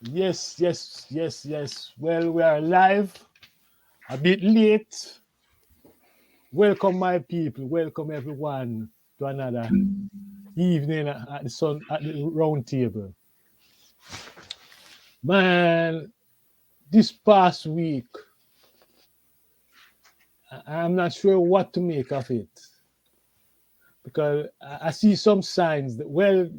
Yes, yes, yes, yes. Well, we are live, a bit late. Welcome, my people. Welcome, everyone, to another evening at the round table. Man, this past week, I'm not sure what to make of it because I see some signs that, well,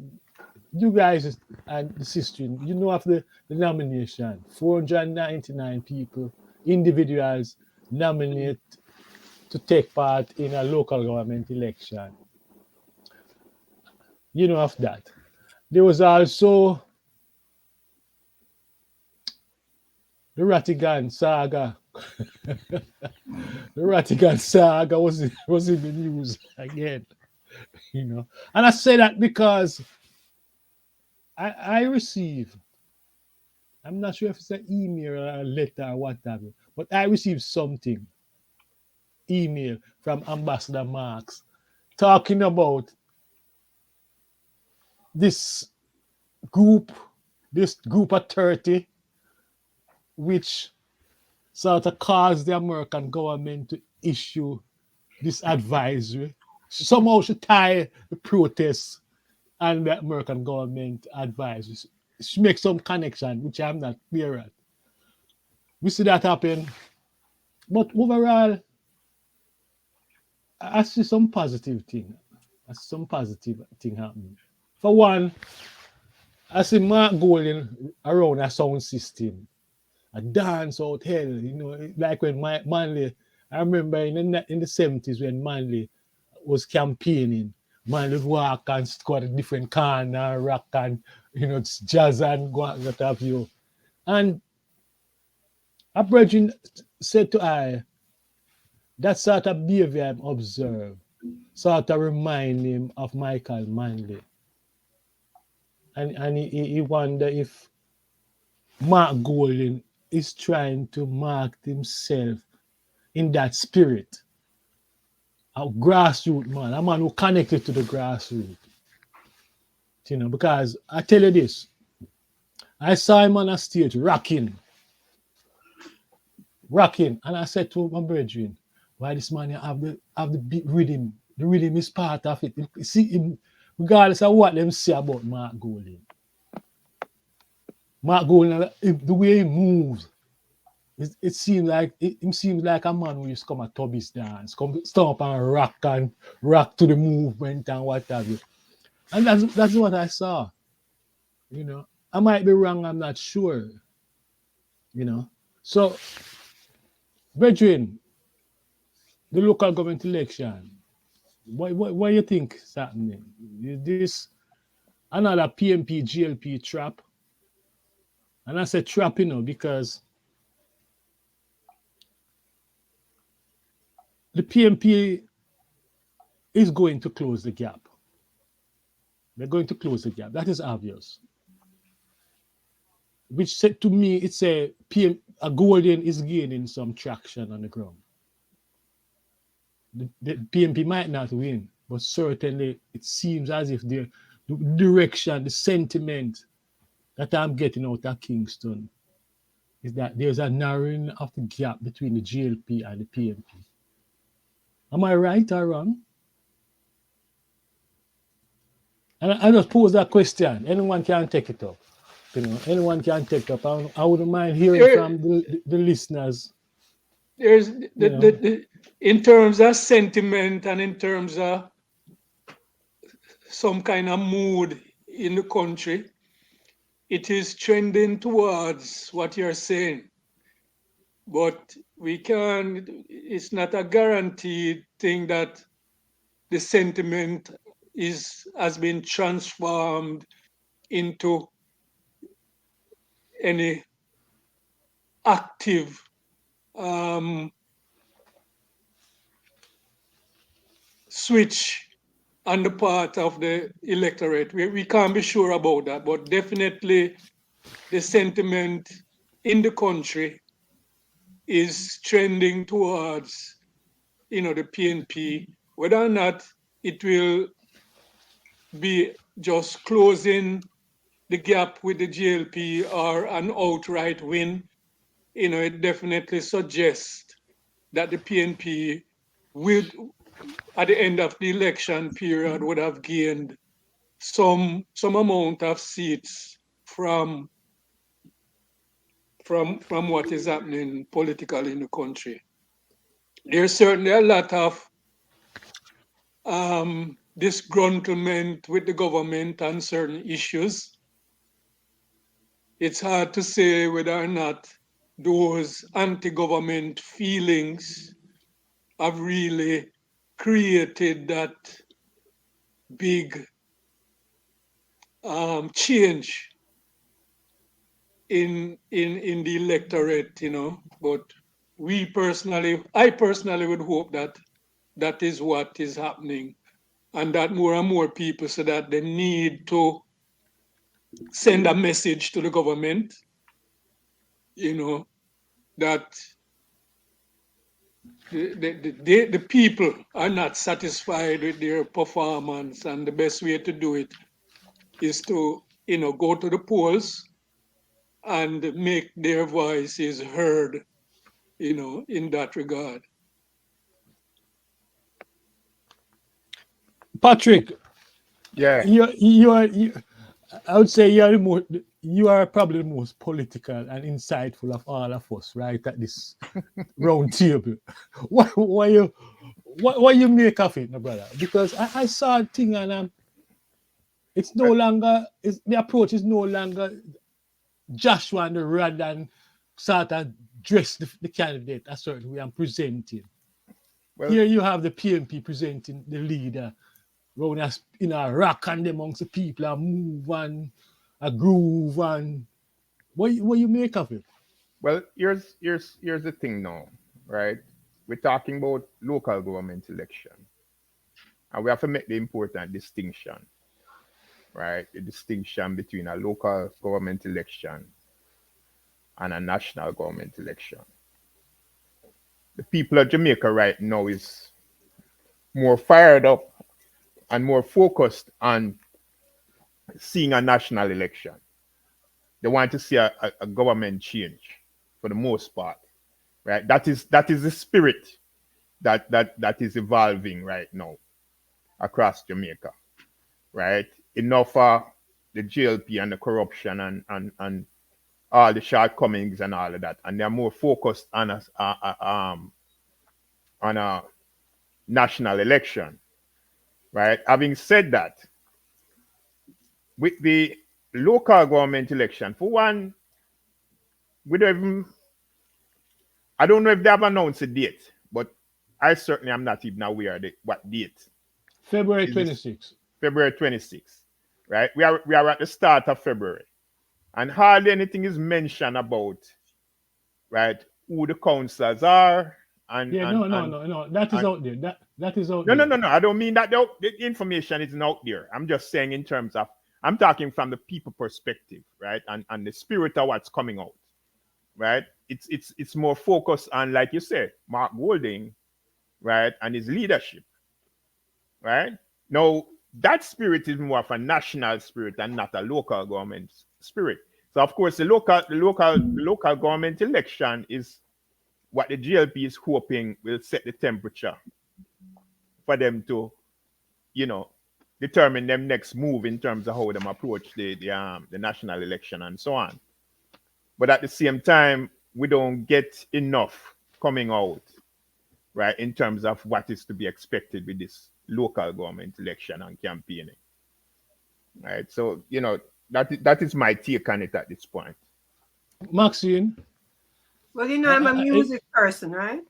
you guys and the sister, you know of the nomination. 499 people, individuals nominate to take part in a local government election. You know of that. There was also the Ratigan saga. The Ratigan saga was in the news again, you know. And I say that because I received, I'm not sure if it's an email or a letter or whatever, but I received something, email from Ambassador Marks talking about this group, this group of 30, which sort of caused the American government to issue this advisory. Somehow should tie the protests and the American government advisory. She make some connection, which I'm not clear at. We see that happen. But overall, I see some positive thing. I see some positive thing happening. For one, I see Mark Golding around a sound system. A dance out hell, like when Manley, I remember in the 70s when Manley was campaigning. Manley would walk and squat a different corner, rock and jazz and what have you. And a brethren said to I, that sort of behavior I'm observed sort of remind him of Michael Manley. And he wonder if Mark Golding is trying to mark himself in that spirit. A grassroots man, a man who connected to the grassroots. Because I tell you this, I saw him on a stage rocking, and I said to my brethren, why this man have the beat rhythm? The rhythm is part of it. You see him, regardless of what them say about Mark Golding. Mark Golding, the way he moves, it seems like a man who used to come at Tubby's dance, come stomp and rock to the movement and what have you. And that's what I saw. I might be wrong, I'm not sure. So, brethren, the local government election, what do you think is happening? Is this another PMP GLP trap? And I say trap, because the PMP is going to close the gap. They're going to close the gap. That is obvious. Which said to me, it's a Golden is gaining some traction on the ground. The PMP might not win, but certainly it seems as if the direction, the sentiment that I'm getting out of Kingston is that there's a narrowing of the gap between the GLP and the PMP. Am I right or wrong? And I just pose that question. Anyone can take it up. Anyone can take it up. I wouldn't mind hearing There, from the listeners. there's You know, in terms of sentiment and in terms of some kind of mood in the country, it is trending towards what you're saying. But we can, it's not a guaranteed thing that the sentiment has been transformed into any active um, switch on the part of the electorate. We can't be sure about that, but definitely the sentiment in the country is trending towards, the PNP. Whether or not it will be just closing the gap with the GLP or an outright win, it definitely suggests that the PNP would, at the end of the election period, would have gained some amount of seats from what is happening politically in the country. There's certainly a lot of disgruntlement with the government on certain issues. It's hard to say whether or not those anti-government feelings have really created that big change in the electorate, But I personally would hope that that is what is happening, and that more and more people say that they need to send a message to the government, that the people are not satisfied with their performance, and the best way to do it is to, go to the polls and make their voices heard, in that regard. Patrick, Yeah. I would say you are probably the most political and insightful of all of us, right? At this round table. What you make of it, my brother? Because I saw a thing and it's no longer the approach is no longer Joshua and the rod and sort of dress the candidate a certain way and presenting. Well, Here you have the PNP presenting the leader. Round us in a rock and amongst the people a move and a groove and what you make of it? well, here's the thing now, right? We're talking about local government election, and we have to make the important distinction, right? The distinction between a local government election and a national government election. The people of Jamaica right now is more fired up and more focused on seeing a national election. They want to see a government change for the most part, right? That is the spirit that is evolving right now across Jamaica, right? Enough for the GLP and the corruption and all the shortcomings and all of that, and they're more focused on a national election, right? Having said that, with the local government election, for one, we don't even, I don't know if they have announced a date, but I certainly am not even aware of what date. February Is this 26th. February 26th, right? We are at the start of February, and hardly anything is mentioned about, right, who the councillors are and Yeah, no. That is and out there. That is out no, no, there. no, no. I don't mean that the information isn't out there. I'm just saying in terms of, I'm talking from the people perspective, right? And the spirit of what's coming out, right? It's more focused on, like you said, Mark Golding, right, and his leadership, right? Now that spirit is more of a national spirit and not a local government spirit. So of course the local government election is what the GLP is hoping will set the temperature for them to, determine them next move in terms of how them approach the national election and so on. But at the same time, we don't get enough coming out, right, in terms of what is to be expected with this local government election and campaigning, right? So that is my take on it at this point. Maxine, Well, I'm a music person, right?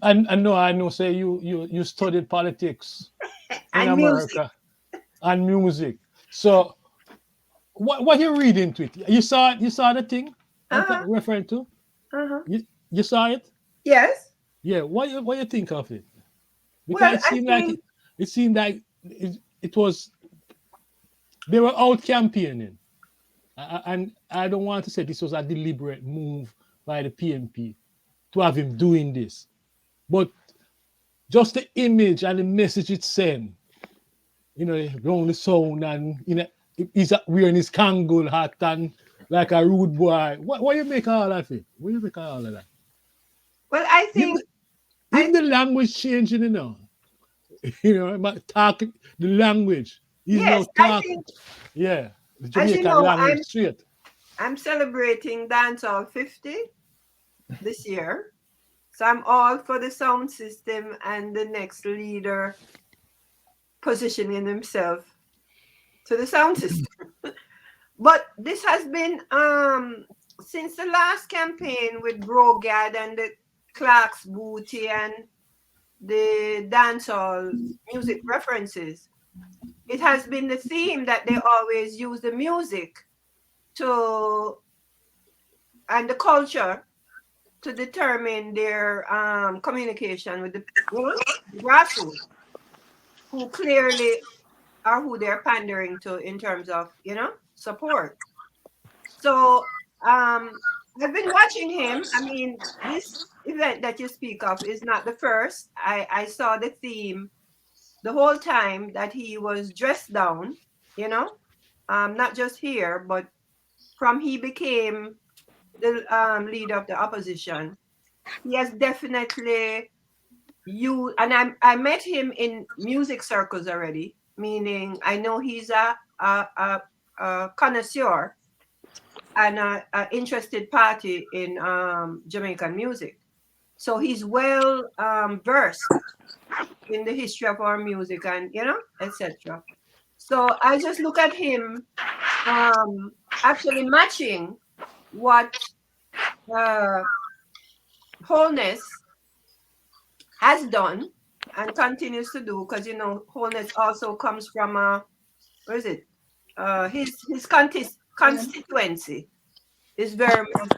I know. Say you studied politics in And music. America and music. So what you read into it? You saw the thing I'm referring to? Uh-huh. You saw it? Yes. Yeah. What you think of it? Because Well, it seemed like it was they were out campaigning, and I don't want to say this was a deliberate move by the PNP to have him doing this, but just the image and the message it sent, around the sound and He's wearing his Kangol hat and like a rude boy. What you make all of it? What you make all of that? Well, I Even, think even I the language changing, talking the language. He's now yes, I talking, think yeah, the as you Jamaican know, language straight. I'm celebrating Dancehall 50 this year. So I'm all for the sound system and the next leader positioning himself to the sound system. But this has been since the last campaign with Brogad and the Clark's Booty and the dancehall music references. It has been the theme that they always use the music to and the culture to determine their communication with the grassroots, who clearly are who they're pandering to in terms of support. So I've been watching him. I mean, this event that you speak of is not the first. I saw the theme the whole time that he was dressed down, you know, not just here, but from he became the leader of the opposition. He has definitely and I met him in music circles already, meaning I know he's a connoisseur and a interested party in Jamaican music. So he's well versed in the history of our music and etc. So I just look at him actually matching what uh, Wholeness has done and continues to do, because Wholeness also comes from where is it? His constituency is very much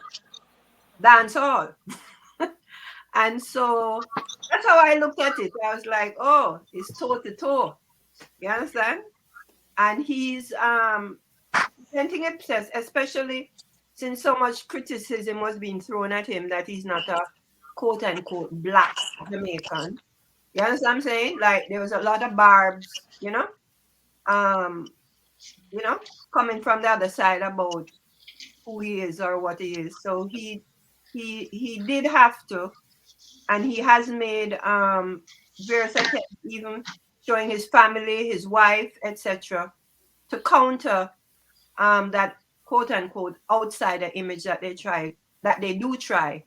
dancehall. And so that's how I looked at it. I was like, oh, it's toe to toe. You understand? And he's presenting himself, especially since so much criticism was being thrown at him that he's not a quote unquote black Jamaican. You understand what I'm saying? Like there was a lot of barbs, um, coming from the other side about who he is or what he is. So he did have to, and he has made various attempts, even showing his family, his wife, etc., to counter that quote unquote outsider image that they do try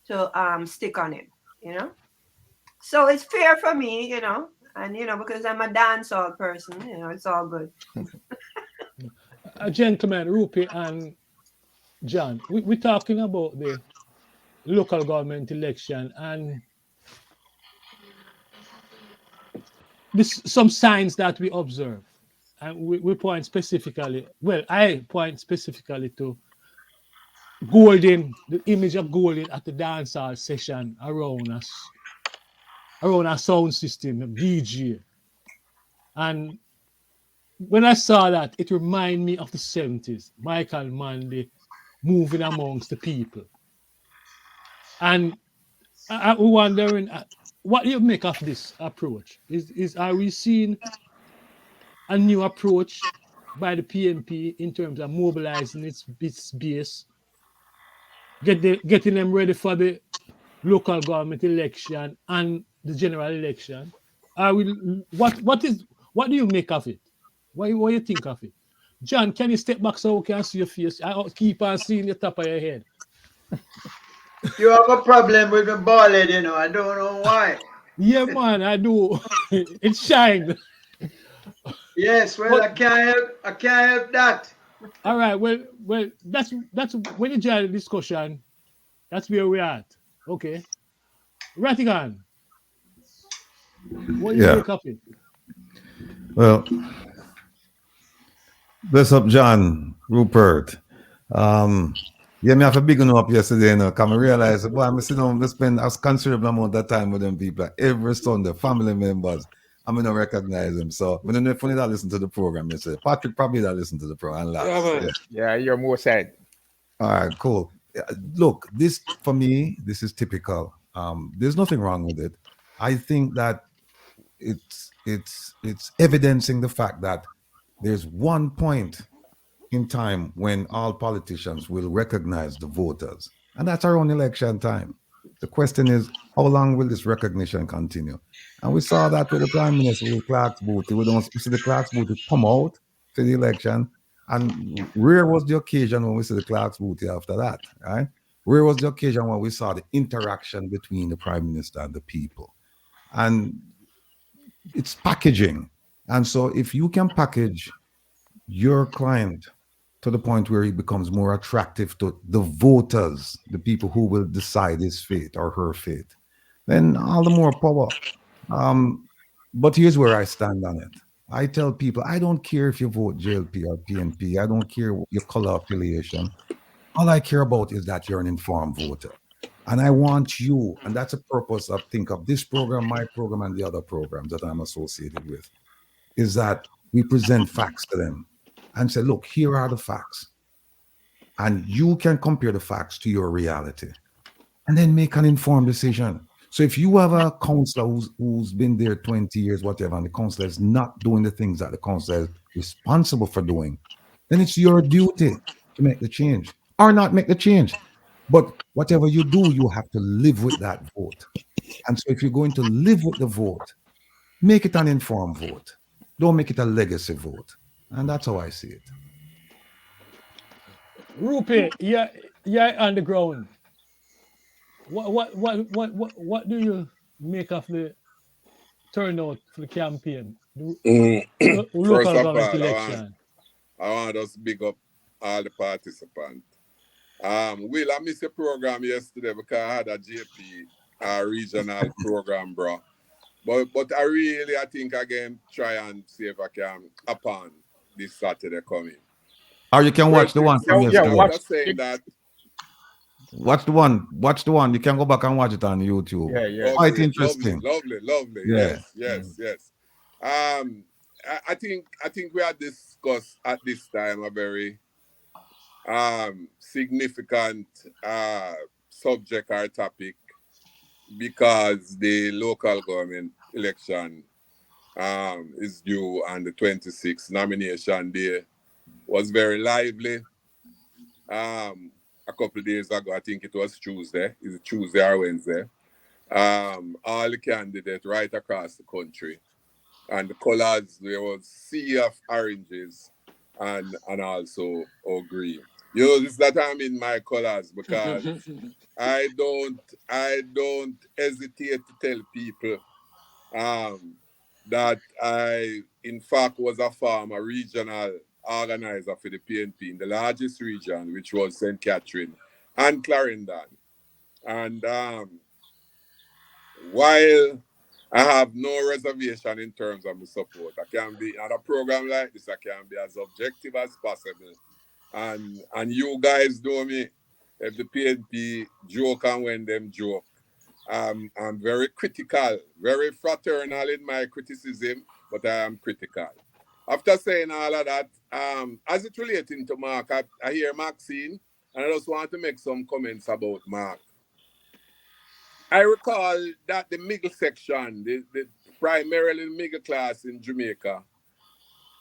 to stick on him, So it's fair for me, and because I'm a dancehall person, it's all good. A gentleman, Rupi and John, we're talking about the local government election and this some signs that we observe. And we point specifically, well, I point specifically to Golden, the image of Golden at the dancehall session around a sound system, a DJ. And when I saw that, it reminded me of the 70s, Michael Manley moving amongst the people. And I'm wondering what you make of this approach. Are we seeing a new approach by the PNP in terms of mobilizing its base, getting them ready for the local government election and the general election? What do you make of it? What do you think of it? John, can you step back so we can see your face? I keep on seeing the top of your head. You have a problem with the ball head, I don't know why. Yeah, man, I do. It shined. Yes, well, But I can't help that. all right, well, that's when you join the discussion. That's where we're at. Okay, Ratigan, what do you Yeah. make of it? Well, bless up, John Rupert. Yeah, me have a big one up yesterday, come and realize, boy, I'm sitting down to spend a considerable amount of time with them people every Sunday, family members. I'm gonna recognize them. So I don't know if you that listen to the program, you say Patrick probably that listen to the program and Yeah, laughs. man. Yeah, you're more said. All right, cool. Look, this for me, this is typical. There's nothing wrong with it. I think that it's evidencing the fact that There's one point in time when all politicians will recognize the voters, and that's around election time. The question is, how long will this recognition continue? And we saw that with the Prime Minister with Clark's booty. We see the Clark's booty come out for the election, and rare was the occasion when we see the Clark's booty after that, right? Rare was the occasion when we saw the interaction between the Prime Minister and the people. And it's packaging. And so if you can package your client to the point where he becomes more attractive to the voters, the people who will decide his fate or her fate, then all the more power. Um, but here's where I stand on it. I tell people, I don't care if you vote JLP or PNP. I don't care your color affiliation. All I care about is that you're an informed voter. And I want you, and that's the purpose of think of this program, my program, and the other programs that I'm associated with, is that we present facts to them and say, look, here are the facts. And you can compare the facts to your reality and then make an informed decision. So if you have a counselor who's been there 20 years, whatever, and the counselor is not doing the things that the counselor is responsible for doing, then it's your duty to make the change or not make the change. But whatever you do, you have to live with that vote. And so if you're going to live with the vote, make it an informed vote. Don't make it a legacy vote. And that's how I see it. Rupert, you're on the ground. What do you make of the turnout for the campaign, Mm. the First local of government all, election? I want us to big up all the participants. Will, I missed your program yesterday because I had a JP regional program, bro. But I think again try and see if I can upon this Saturday coming. Or you can watch the Brethren one from Yeah, speaking, I yesterday. would watch have saying it. that Watch the one. Watch the one. You can go back and watch it on YouTube. Yeah. Quite lovely, interesting. lovely, lovely. Yeah. Yes. I think we had discussed at this time a very significant subject or topic because the local government election is due on the 26th. Nomination day was very lively. A couple of days ago, I think it was Tuesday. Is it Tuesday or Wednesday? All the candidates right across the country, and the colors, there was sea of oranges and also green. You know, this that I'm in my colors because I don't hesitate to tell people um, that I, in fact, was a former regional organizer for the PNP in the largest region, which was St. Catherine and Clarendon. And while I have no reservation in terms of the support, I can be on a program like this, I can be as objective as possible. And you guys know me. If the PNP joke and when them joke, I'm very critical, very fraternal in my criticism, but I am critical. After saying all of that, as it relating to Mark, I hear Maxine, and I just want to make some comments about Mark. I recall that the middle section, the primarily middle class in Jamaica,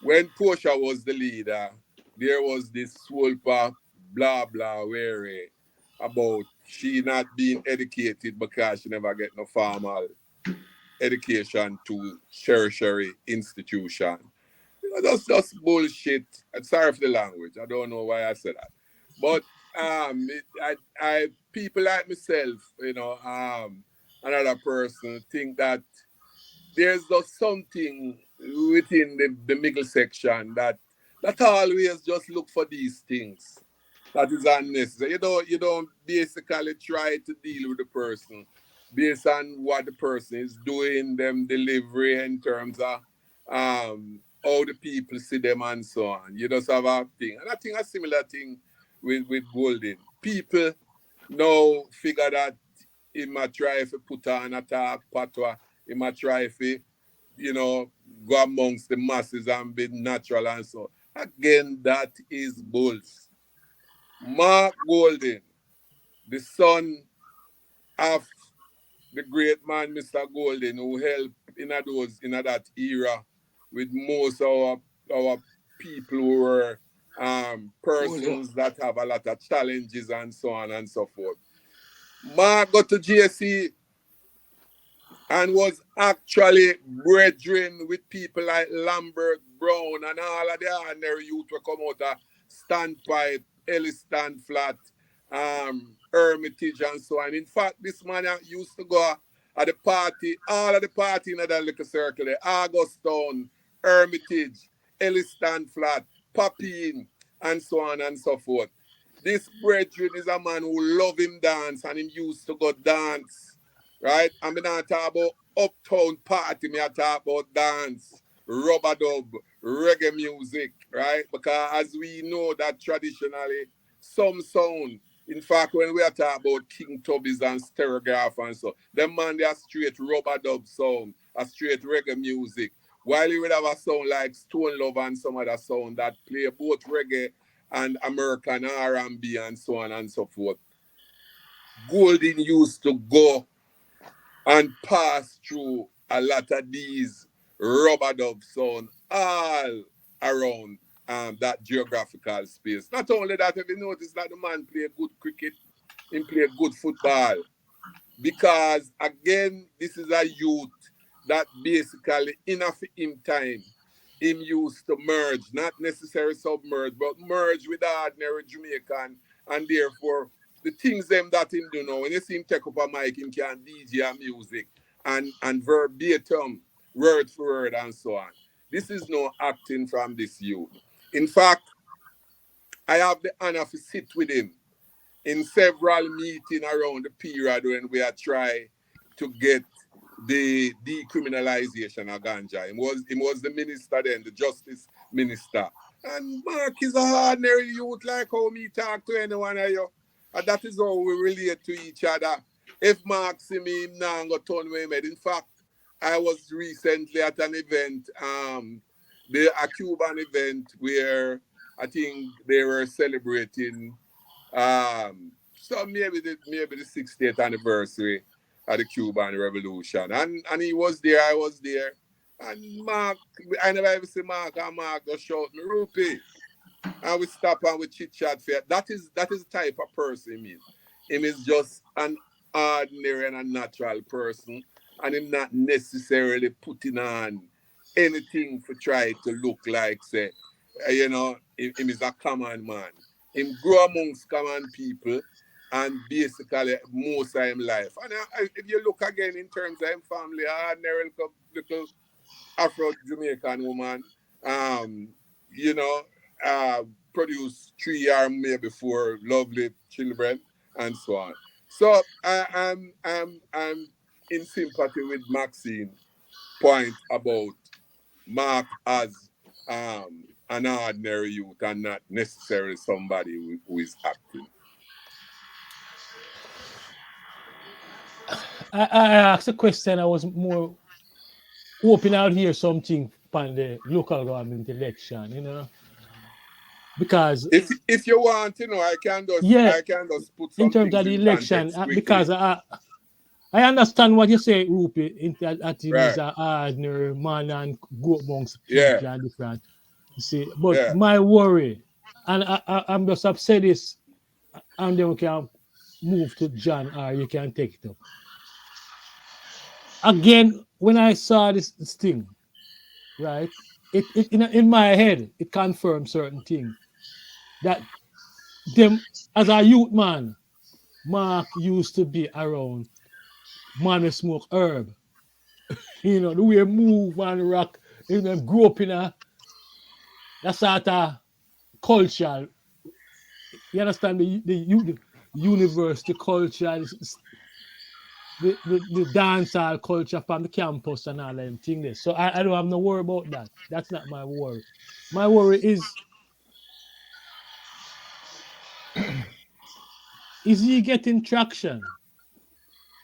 when Portia was the leader, there was this swolper blah blah weary about she not being educated because she never get no formal education to tertiary institution. You know, that's bullshit. I'm sorry for the language. I don't know why I said that. But people like myself, another person think that there's just something within the middle section that always just look for these things that is unnecessary. You don't basically try to deal with the person based on what the person is doing, them delivery in terms of how the people see them and so on. You just have a thing. And I think a similar thing with Golden. People now figure that he might try to put on a talk patois, he might try to, go amongst the masses and be natural and so. Again, that is bulls. Mark Golden, the son of the great man, Mr. Golden, who helped in that era with most of our people who were Hold on. persons that have a lot of challenges and so on and so forth. Mark got to JC and was actually brethren with people like Lambert, Brown, and all of the ordinary youth who come out of Standpipe, Ellis Stanflat, Hermitage, and so on. In fact, this man used to go at the party, all of the party in that little circle there, Augustown, Hermitage, Ellis Stanflat, Papine, and so on and so forth. This brethren is a man who love him dance and him used to go dance, right? I'm not talking about uptown party, me I talk about dance, rubber dub, reggae music, right? Because as we know that traditionally, some sound, in fact, when we are talking about King Tubby's and Stereograph and so, them man, they are straight rubber dub sound, a straight reggae music. While you would have a sound like Stone Love and some other sound that play both reggae and American R&B and so on and so forth. Golden used to go and pass through a lot of these rubber dub sound all around that geographical space. Not only that, if you notice that the man play good cricket, he play good football. Because again, this is a youth that basically enough in time him used to merge, not necessarily submerge, but merge with the ordinary Jamaican, and therefore the things them that him do now, when you see him take up a mic, him can DJ music and verbatim, word for word, and so on. This is no acting from this youth. In fact, I have the honor to sit with him in several meetings around the period when we are trying to get the decriminalization of ganja. He was the minister then, the justice minister. And Mark is a ordinary youth like how me talk to anyone of you. And that is how we relate to each other. If Mark see me, him now go turn away mad. In fact, I was recently at an event, a Cuban event where I think they were celebrating so maybe the 60th anniversary of the Cuban Revolution. And he was there, I was there. And Mark, I never ever see Mark, and Mark just shout me, Rupee. And we stop and we chit chat for that is the type of person he is. Him is just an ordinary and a natural person, and him not necessarily putting on anything for try to look like say, him is a common man. Him grow amongst common people and basically most of his life. And if you look again in terms of him family, ordinary little Afro-Jamaican woman, you know, produced 3 or maybe 4 lovely children and so on. So I'm in sympathy with Maxine's point about Mark as an ordinary youth and not necessarily somebody who is acting. I asked a question. I was more hoping out here something on the local government election, because if you want, I can just put in some terms of things the in election, context quickly. because I understand what you say, Rupi, that he is Right. an ordinary man and go amongst people Yeah. and different. You see, but Yeah. my worry, and I'm just upset this, and then we can move to John, or you can take it up. Again, when I saw this thing, right, it in my head, it confirmed certain things that them as a youth man, Mark used to be around man who smoke herb. The way move and rock, grew up in that sort of culture. You understand the universe, the culture, the dancehall culture from the campus and all them things. So I don't have no worry about that. That's not my worry. My worry is he getting traction?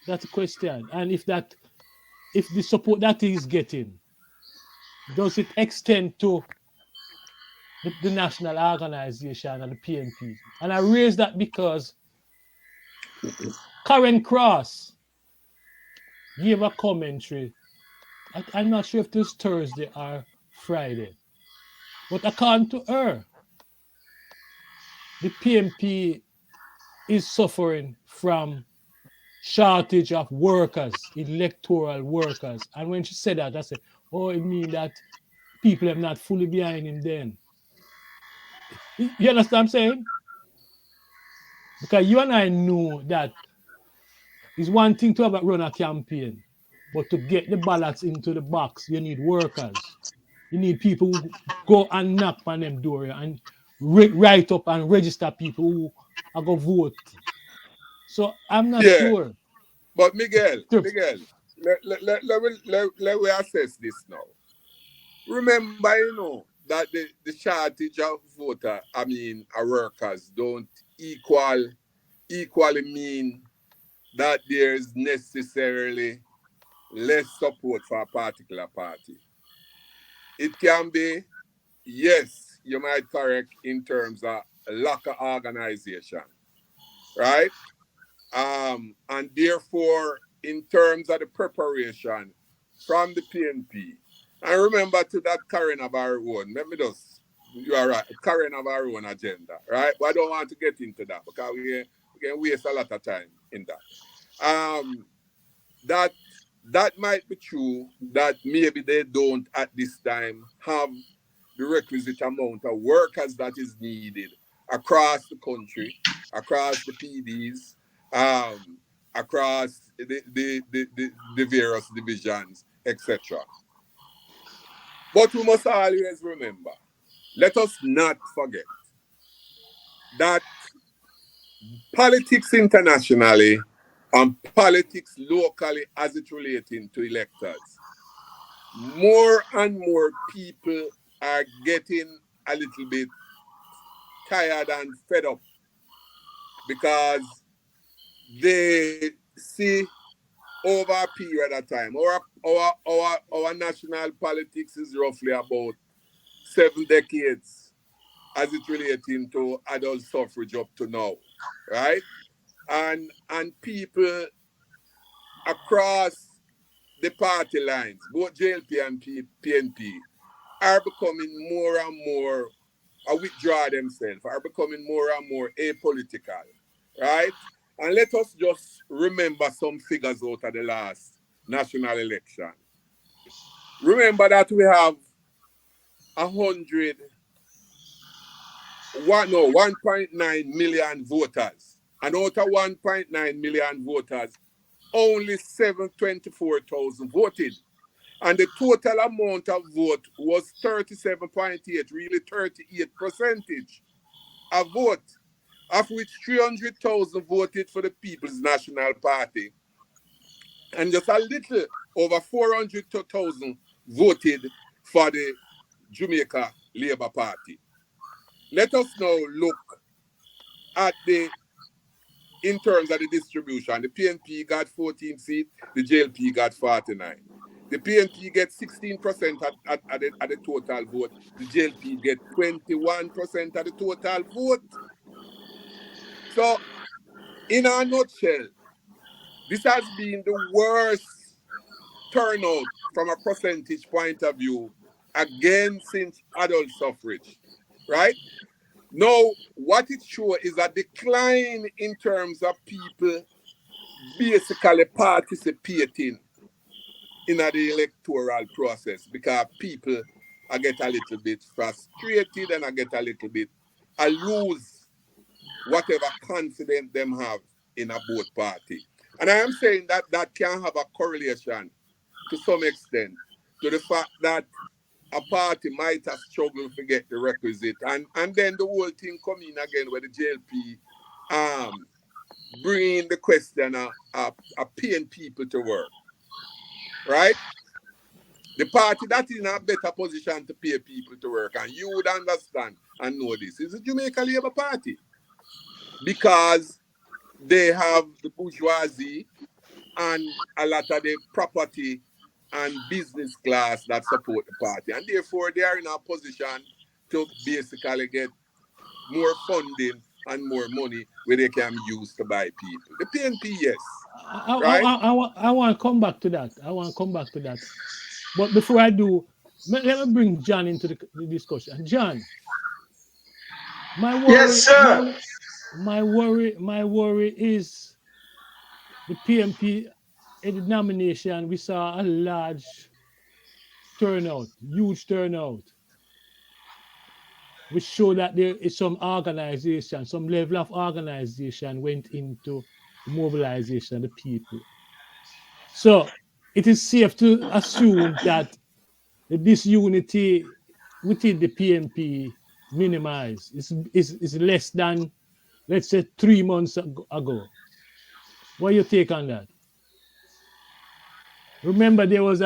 That's the question. And if the support that he is getting, does it extend to the national organization and the PNP? And I raise that because Karen Cross gave a commentary. I'm not sure if it was Thursday or Friday. But according to her, the PNP is suffering from shortage of workers, electoral workers. And when she said that, I said, oh, it means that people are not fully behind him then. You understand what I'm saying? Because you and I know that it's one thing to have a run a campaign, but to get the ballots into the box, you need workers. You need people who go and knock on them door and write up and register people who are going to vote. So I'm not Yeah, sure. but Miguel, let we assess this now. Remember, you know, that the shortage of voter, workers don't equally mean that there's necessarily less support for a particular party. It can be, yes, you might correct in terms of lack of organization, right? And therefore, in terms of the preparation from the PNP, and remember to that carrying of our own, let me just, you are right, carrying of our own agenda, right? But I don't want to get into that because we can waste a lot of time in that. That that might be true that maybe they don't at this time have the requisite amount of workers that is needed across the country, across the PDs, across the various divisions, etc. But we must always remember, let us not forget that politics internationally and politics locally as it relating to electors, more and more people are getting a little bit tired and fed up because they see over a period of time. Our national politics is roughly about 7 decades as it relating to adult suffrage up to now, right? And people across the party lines, both JLP and PNP, are becoming more and more withdraw themselves, are becoming more and more apolitical, right? And let us just remember some figures out of the last national election. Remember that we have 1.9 million voters. And out of 1.9 million voters, only 724,000 voted. And the total amount of vote was 37.8, really 38% of vote, of which 300,000 voted for the People's National Party, and just a little over 400,000 voted for the Jamaica Labour Party. Let us now look at in terms of the distribution. The PNP got 14 seats, the JLP got 49. The PNP gets 16% at the total vote. The JLP get 21% of the total vote. So, in a nutshell, this has been the worst turnout from a percentage point of view, again, since adult suffrage, right? Now, what it shows is a decline in terms of people basically participating in the electoral process because people I get a little bit frustrated and I get a little bit, I lose whatever confidence them have in a both party. And I am saying that that can have a correlation to some extent to the fact that a party might have struggled to get the requisite. And then the whole thing come in again where the JLP bringing the question of paying people to work, right? The party that is in a better position to pay people to work, and you would understand and know this, is the Jamaica Labour Party. Because they have the bourgeoisie and a lot of the property and business class that support the party. And therefore, they are in a position to basically get more funding and more money where they can use to buy people. The PNP, yes, right? I want to come back to that. I want to come back to that. But before I do, Let me bring John into the discussion. John, my Yes, worry, sir. my worry is the PMP in the nomination. We saw a large turnout, huge turnout, which show that there is some organization, some level of organization went into the mobilization of the people. So it is safe to assume that the disunity within the PMP minimized. Is less than, let's say, 3 months ago. What your take on that? Remember, there was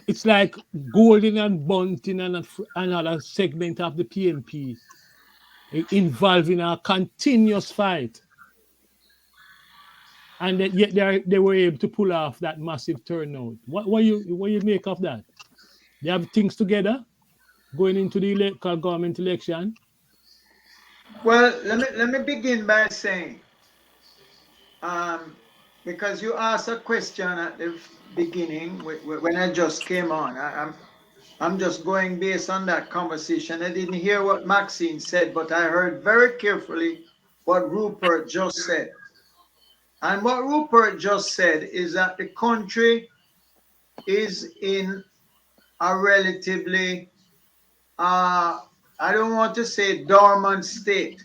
it's like Golden and Bunting and another segment of the PMP involved in a continuous fight. And yet they were able to pull off that massive turnout. What you make of that? They have things together going into the local government election. Well, let me begin by saying, um, because you asked a question at the beginning when I just came on. I'm just going based on that conversation. I didn't hear what Maxine said, but I heard very carefully what Rupert just said. And what Rupert just said is that the country is in a relatively, I don't want to say dormant state,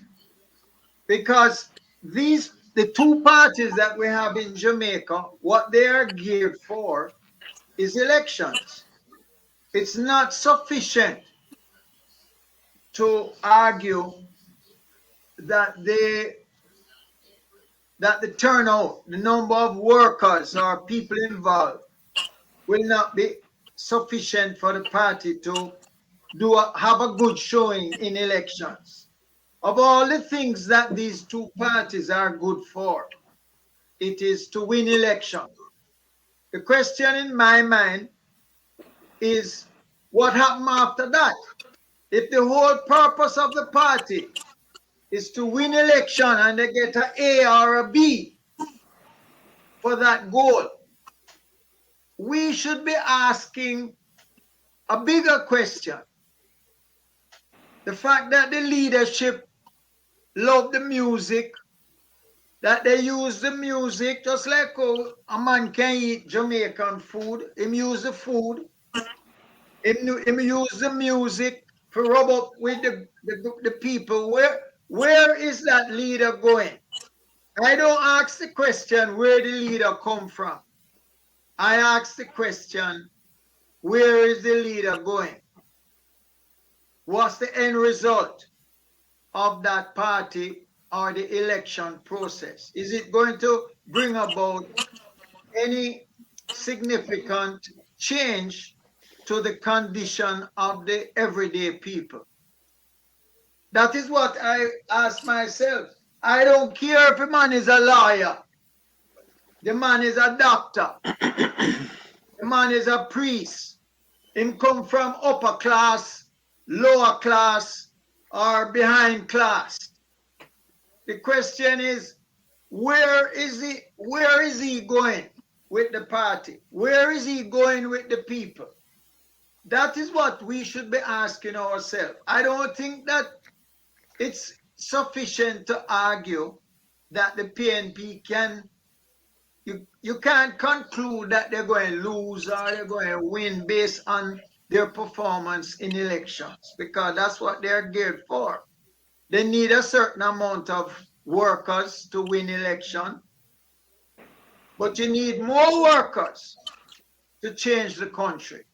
because the two parties that we have in Jamaica, what they are geared for is elections. It's not sufficient to argue that the turnout, the number of workers or people involved will not be sufficient for the party to have a good showing in elections. Of all the things that these two parties are good for, it is to win elections. The question in my mind is, what happened after that? If the whole purpose of the party is to win election and they get an A or a B for that goal, we should be asking a bigger question. The fact that the leadership love the music, that they use the music just like how a man can eat Jamaican food, him use the food, him use the music to rub up with the people. Where is that leader going? I don't ask the question where the leader come from. I ask the question, where is the leader going? What's the end result of that party or the election process? Is it going to bring about any significant change to the condition of the everyday people? That is what I ask myself. I don't care if a man is a lawyer, the man is a doctor, the man is a priest, him come from upper class, lower class, or behind class. The question is, where is he going with the party? Where is he going with the people? That is what we should be asking ourselves. I don't think that it's sufficient to argue that the PNP you can't conclude that they're going to lose or they're going to win based on their performance in elections, because that's what they're geared for. They need a certain amount of workers to win election, but you need more workers to change the country.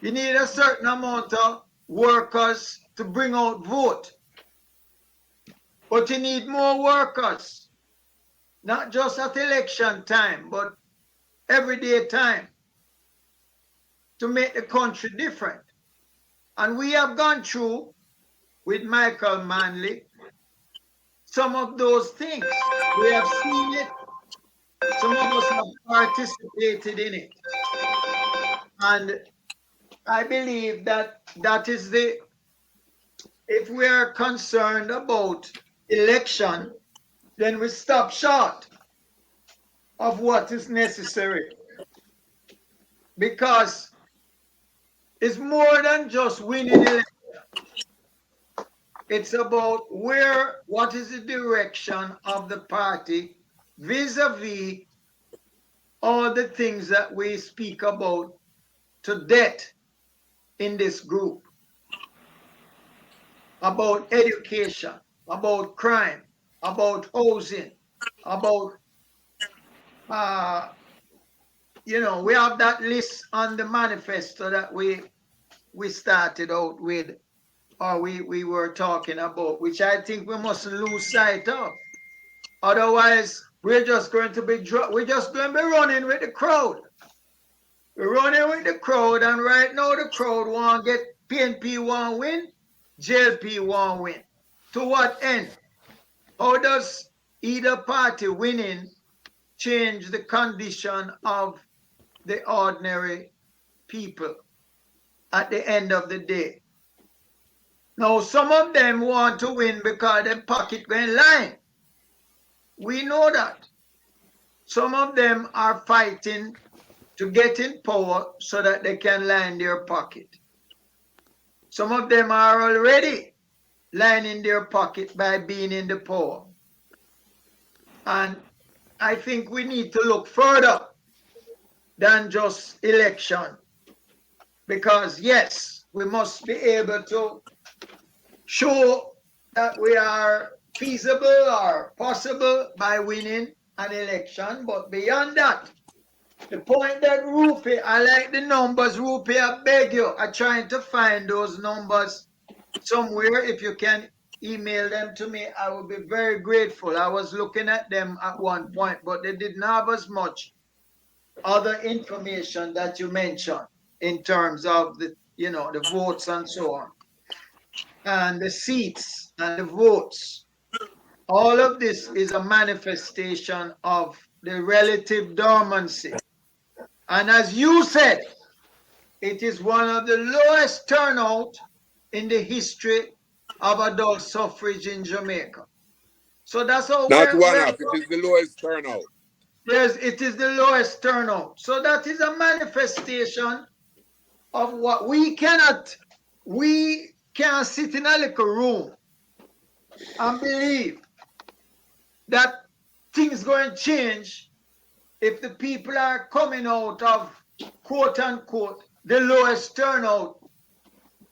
You need a certain amount of workers to bring out vote, but you need more workers, not just at election time, but everyday time, to make the country different. And we have gone through with Michael Manley some of those things. We have seen it. Some of us have participated in it. And I believe that is if we are concerned about election, then we stop short of what is necessary. Because is more than just winning election. It's about what is the direction of the party vis-a-vis all the things that we speak about to death in this group. About education, about crime, about housing, about we have that list on the manifesto that we started out with, or we were talking about, which I think we mustn't lose sight of. Otherwise, we're just going to be running with the crowd. We're running with the crowd, and right now the crowd want to get PNP want win, JLP want win. To what end? How does either party winning change the condition of the ordinary people at the end of the day? Now, some of them want to win because their pocket went line. We know that. Some of them are fighting to get in power so that they can line their pocket. Some of them are already lining their pocket by being in the power. And I think we need to look further than just election. Because yes, we must be able to show that we are feasible or possible by winning an election. But beyond that, the point that Rupi, I like the numbers, Rupi, I beg you, I'm trying to find those numbers somewhere. If you can email them to me, I would be very grateful. I was looking at them at one point, but they didn't have as much other information that you mentioned in terms of the votes and so on, and the seats and the votes. All of this is a manifestation of the relative dormancy. And as you said, it is one of the lowest turnout in the history of adult suffrage in Jamaica. So that's how Not one up, it is the lowest turnout. Yes, it is the lowest turnout. So that is a manifestation of what we can't sit in a little room and believe that things going to change if the people are coming out of, quote unquote, the lowest turnout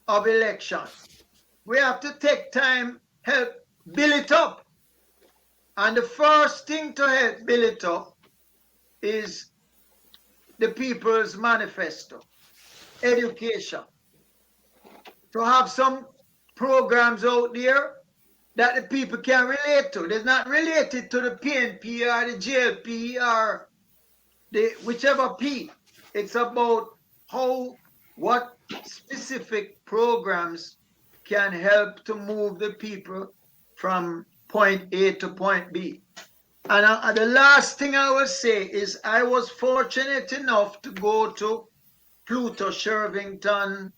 of election. We have to take time, help build it up. And the first thing to help build it up is the People's Manifesto, education. To have some programs out there that the people can relate to. It's not related to the PNP or the JLP or the whichever P. It's about what specific programs can help to move the people from point A to point B. And the last thing I will say is I was fortunate enough to go to Pluto Shervington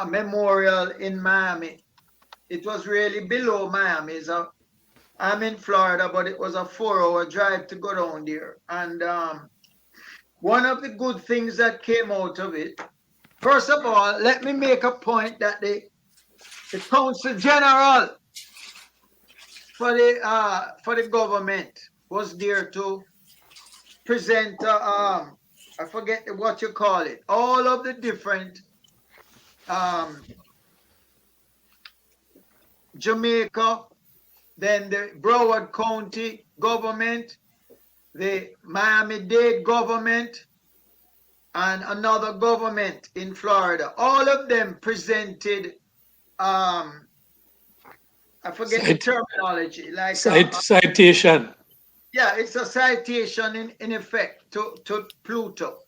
Memorial in Miami. It was really below Miami. I'm in Florida, but it was a 4-hour drive to go down there. And one of the good things that came out of it, first of all, let me make a point that the Council General for the government was there to present, I forget what you call it, all of the different Jamaica, then the Broward County government, the Miami-Dade government, and another government in Florida. All of them presented, I forget the terminology, like citation. Yeah, it's a citation in effect to Pluto.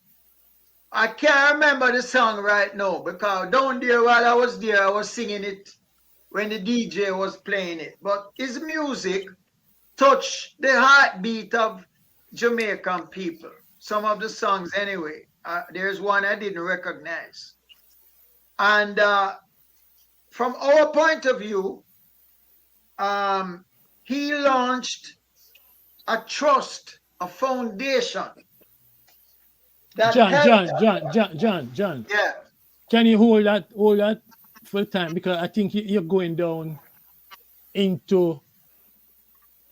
I can't remember the song right now because down there while I was there, I was singing it when the DJ was playing it. But his music touched the heartbeat of Jamaican people. Some of the songs anyway. There's one I didn't recognize. And from our point of view, he launched a trust, a foundation. John. Yeah. Can you hold that for time? Because I think you're going down into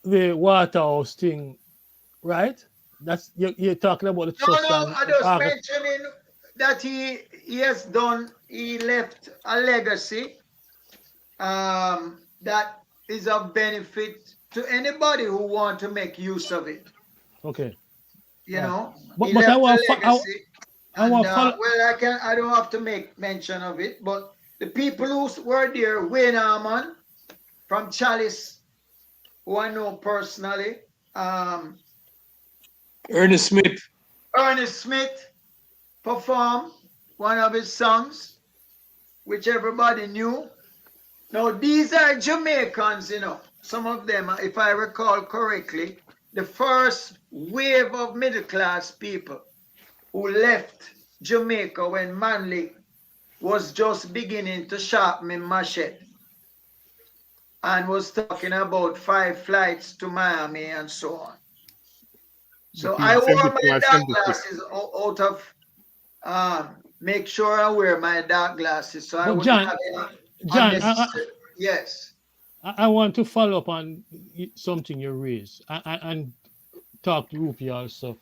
the Waterhouse thing, right? That's you're talking about the trust No, and I just August. mentioning that he has done, he left a legacy that is of benefit to anybody who want to make use of it. Okay. You know, he But I left want a legacy, I and want follow. I don't have to make mention of it, but the people who were there, Wayne Harman from Chalice, who I know personally, Ernest Smith. Ernest Smith performed one of his songs, which everybody knew. Now, these are Jamaicans, you know, some of them, if I recall correctly, the first wave of middle class people who left Jamaica when Manley was just beginning to sharpen his machete and was talking about 5 flights to Miami and so on. So I Between wore 72 my and dark 76. glasses out of make sure I wear my dark glasses so I But wouldn't have any John, unnecessary. Yes. I want to follow up on something you raised and talk to Rupi also.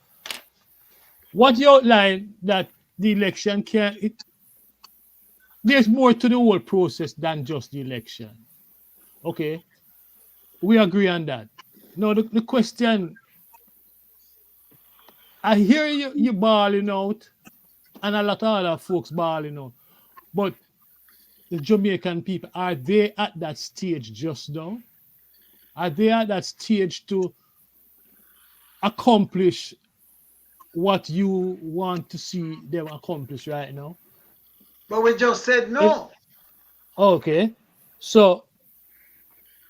What you outlined that the election can there's more to the whole process than just the election. Okay, we agree on that. Now the question, I hear you bawling out, and a lot of other folks bawling out, but the Jamaican people, are they at that stage just now? Are they at that stage to accomplish what you want to see them accomplish right now? But we just said no. Okay, so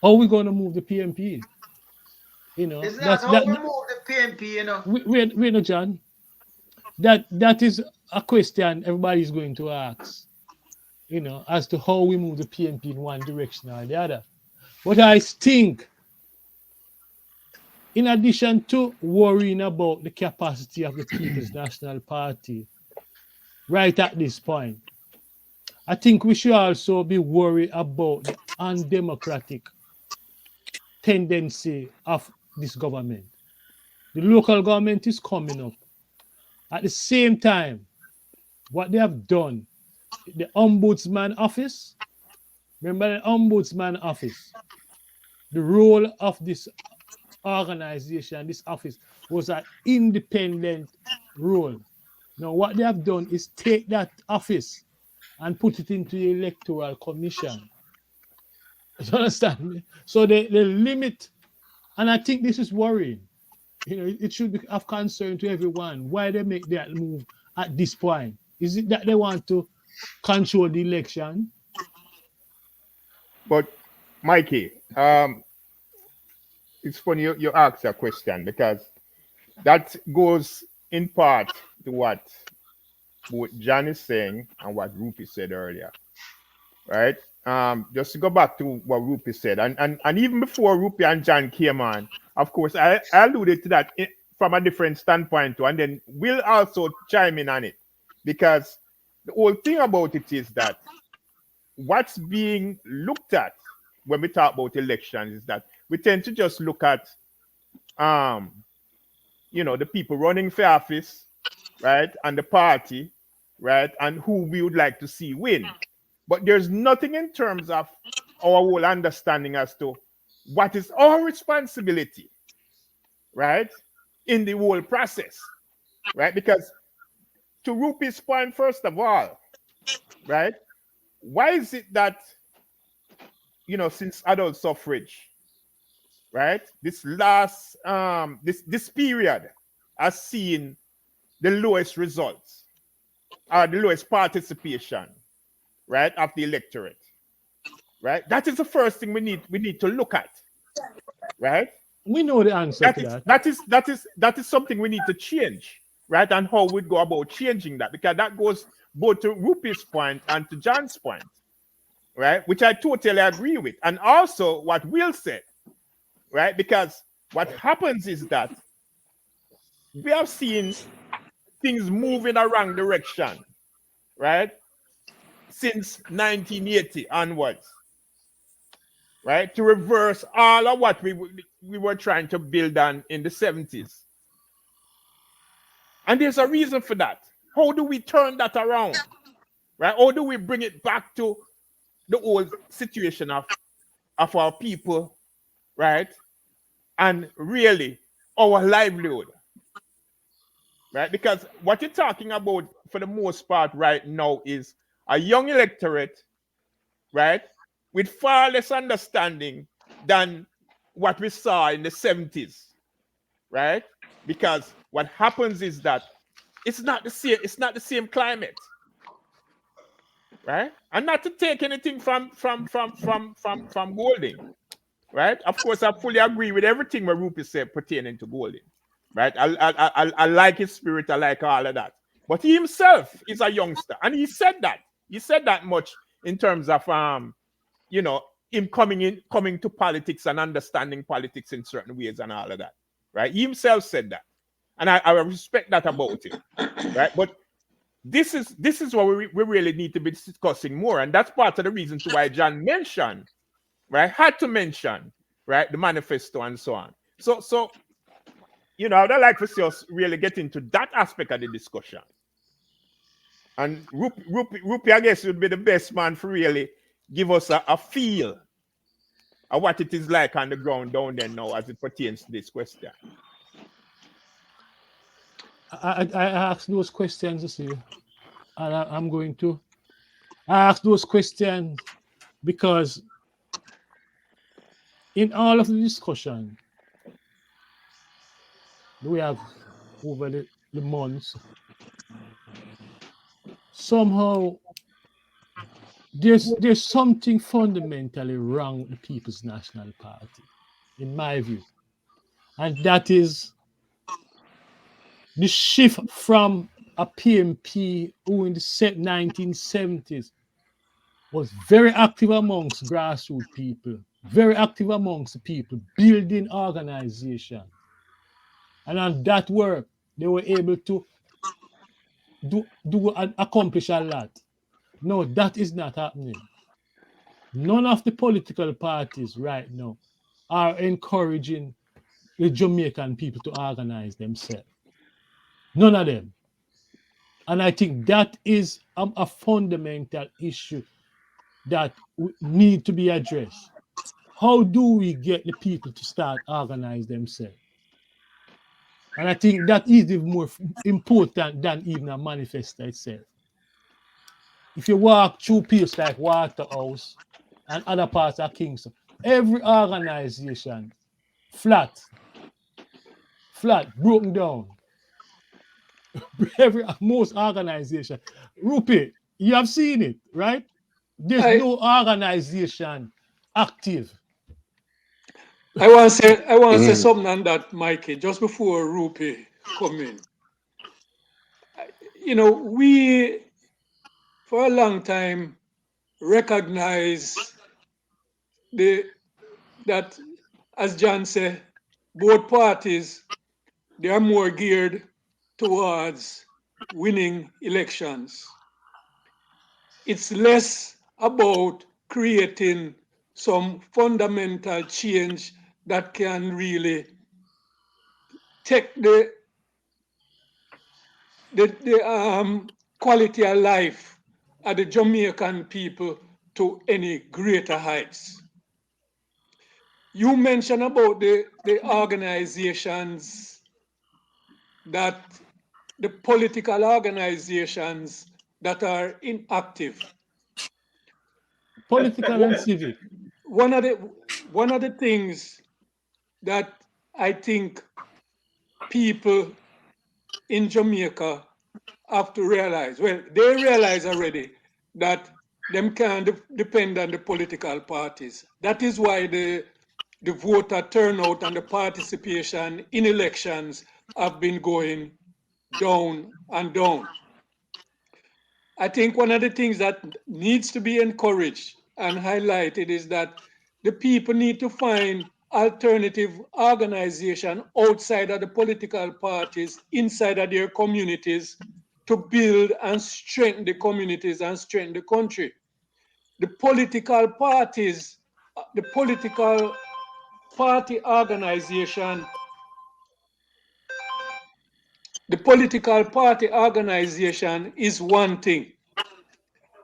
how are we going to move the PMP? You know, It's not that's how that. we move the PNP, you know. Wait, no, John. That is a question everybody's going to ask. You know, as to how we move the PMP in one direction or the other. But I think, in addition to worrying about the capacity of the People's National Party, right at this point, I think we should also be worried about the undemocratic tendency of this government. The local government is coming up. At the same time, what they have done, the ombudsman office, remember the ombudsman office, the role of this organization, this office, was an independent role. Now, what they have done is take that office and put it into the electoral commission. You understand me? So they limit, and I think this is worrying. You know, it should be of concern to everyone why they make that move at this point. Is it that they want to control the election? But Mikey, it's funny you ask a question because that goes in part to what both John is saying and what Rupi said earlier, right? Just to go back to what Rupi said, and even before Rupi and John came on, of course, I alluded to that from a different standpoint too, and then we'll also chime in on it because the whole thing about it is that what's being looked at when we talk about elections is that we tend to just look at the people running for office, right, and the party, right, and who we would like to see win. But there's nothing in terms of our whole understanding as to what is our responsibility, right, in the whole process, right? Because to Rupi's point, first of all, right, why is it that, since adult suffrage, right, this last, this period has seen the lowest results or the lowest participation, right, of the electorate, right? That is the first thing we need to look at, right? We know the answer to That is something we need to change, right? And how we'd go about changing that, because that goes both to Rupi's point and to John's point, right? Which I totally agree with. And also what Will said, right? Because what happens is that we have seen things move in a wrong direction, right? since 1980 onwards, right? To reverse all of what we were trying to build on in the 70s. And there's a reason for that. How do we turn that around? Right? How do we bring it back to the old situation of our people, right? And really our livelihood. Right? Because what you're talking about for the most part right now is a young electorate, right, with far less understanding than what we saw in the 70s, right? Because what happens is that it's not the same climate, right? And not to take anything from Golding, right? Of course, I fully agree with everything where Rupi said pertaining to Golding, right? I like his spirit, I like all of that. But he himself is a youngster, and he said that. He said that much in terms of you know, him coming to politics and understanding politics in certain ways and all of that, right? He himself said that, and I respect that about him, right? But this is what we really need to be discussing more, and that's part of the reasons why John mentioned, right? Had to mention, right, the manifesto and so on. So you know, I'd like to see us really get into that aspect of the discussion. And Rupi, I guess, would be the best man for really give us a feel of what it is like on the ground down there now as it pertains to this question. I asked those questions, you see, and I'm going to ask those questions because in all of the discussion we have over the months, somehow there's something fundamentally wrong with the People's National Party, in my view, and that is the shift from a PMP who in the 1970s was very active amongst grassroots people, very active amongst the people, building organization. And on that work, they were able to do and accomplish a lot. No, that is not happening. None of the political parties right now are encouraging the Jamaican people to organize themselves. None of them. And I think that is a fundamental issue that need to be addressed. How do we get the people to start organize themselves? And I think that is even more important than even a manifesto itself. If you walk through places like Waterhouse and other parts of Kingston, every organization flat, broken down. Most organization, Rupi, you have seen it, right? There's no organization active. I want to say something on that, Mikey, just before Rupi come in. You know, we for a long time recognize that, as John said, both parties, they are more geared towards winning elections. It's less about creating some fundamental change that can really take the quality of life of the Jamaican people to any greater heights. You mentioned about the organizations, that the political organizations that are inactive. Political and civic. One of the things that I think people in Jamaica have to realize, well, they realize already that them can't depend on the political parties. That is why the voter turnout and the participation in elections have been going down and down. I think one of the things that needs to be encouraged and highlighted is that the people need to find alternative organization outside of the political parties, inside of their communities, to build and strengthen the communities and strengthen the country. The political parties, the political party organization, the political party organization is one thing,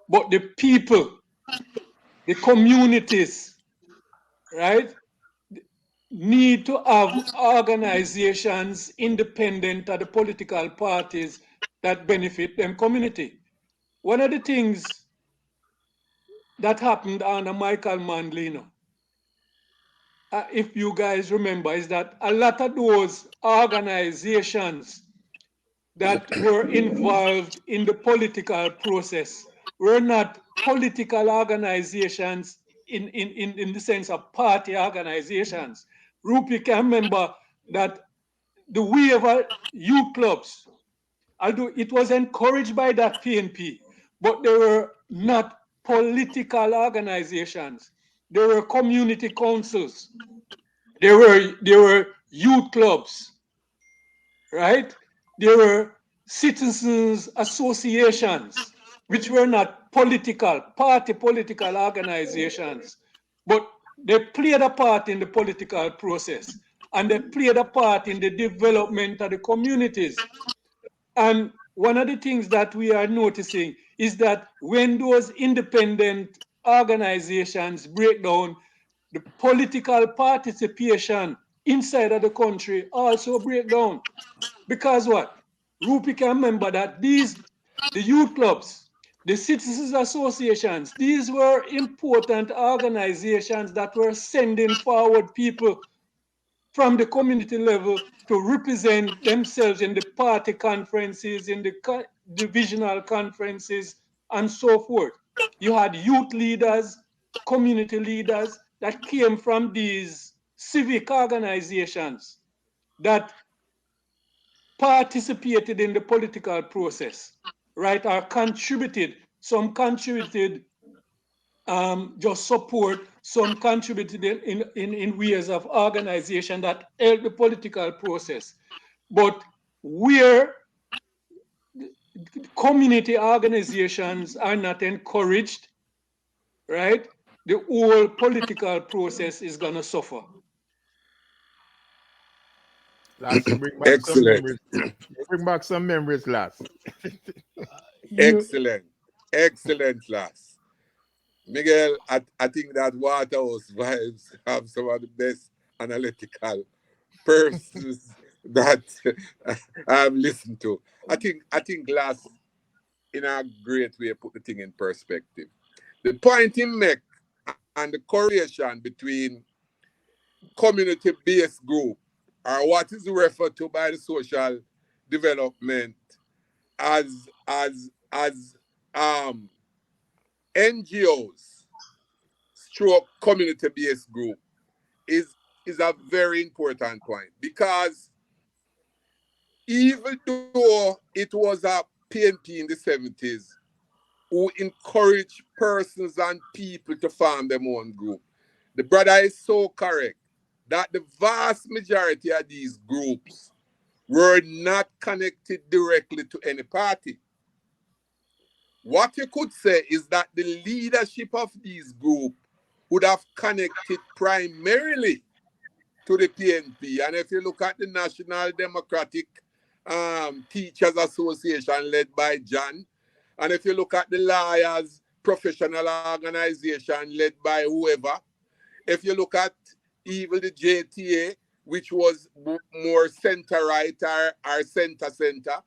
but the people, the communities, right, need to have organizations independent of the political parties that benefit them community. One of the things that happened under Michael Mandlino, if you guys remember, is that a lot of those organizations that were involved in the political process were not political organizations in the sense of party organizations. Rupi can remember that the waiver youth clubs, although it was encouraged by that PNP, but they were not political organizations. They were community councils. They were youth clubs, right? There were citizens associations, which were not party political organizations, but they played a part in the political process and they played a part in the development of the communities. And one of the things that we are noticing is that when those independent organizations break down, the political participation inside of the country also break down. Because what? Rupi can remember that the youth clubs, the citizens associations, these were important organizations that were sending forward people from the community level to represent themselves in the party conferences, in the divisional conferences, and so forth. You had youth leaders, community leaders that came from these civic organizations that participated in the political process, right, or contributed. Some contributed just support, some contributed in ways of organization that helped the political process. But where community organizations are not encouraged, right, the whole political process is going to suffer. Last, you bring back some Excellent. memories. You bring back some memories, last. Excellent. Excellent, lass. Miguel, I think that Waterhouse Vibes have some of the best analytical persons that I've listened to. I think Glass in a great way put the thing in perspective. The point he make and the correlation between community-based group or what is referred to by the social development as NGOs stroke community-based group is a very important point, because even though it was a PNP in the 70s who encouraged persons and people to form their own group, the brother is so correct that the vast majority of these groups were not connected directly to any party. What you could say is that the leadership of these groups would have connected primarily to the PNP. And if you look at the National Democratic Teachers Association led by John, and if you look at the lawyers professional organization led by whoever, if you look at even the JTA, which was more center-right or center-center,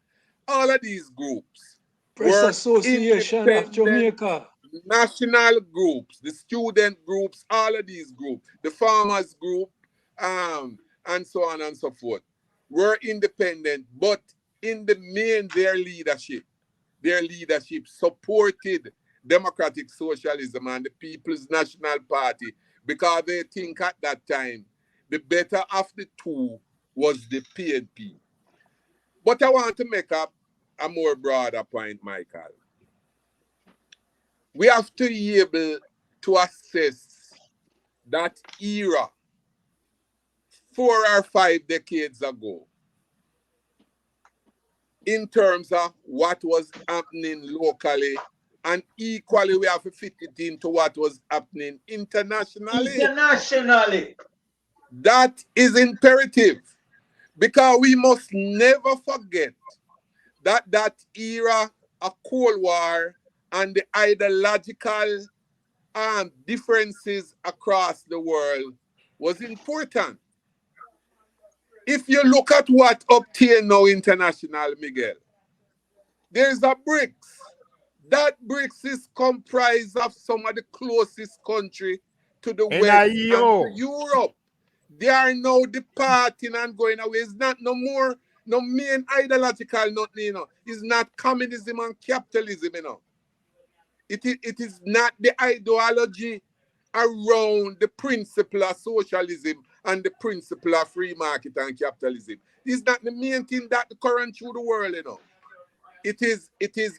all of these groups Press were Association of Jamaica, national groups, the student groups, all of these groups, the farmers group, and so on and so forth, were independent, but in the main, their leadership supported democratic socialism and the People's National Party, because they think at that time the better of the two was the PNP. But I want to make up a more broader point, Michael. We have to be able to assess that era 4 or 5 decades ago. in terms of what was happening locally, and equally we have to fit it into what was happening internationally. Internationally. That is imperative, because we must never forget that that era of Cold War and the ideological differences across the world was important. If you look at what obtained now international, Miguel, there's a BRICS. That BRICS is comprised of some of the closest country to the West and to Europe. They are now departing and going away. It's not no more, no main ideological, nothing, you know. It's not communism and capitalism, you know. It is not the ideology around the principle of socialism and the principle of free market and capitalism. It's not the main thing that current through the world, you know. It is,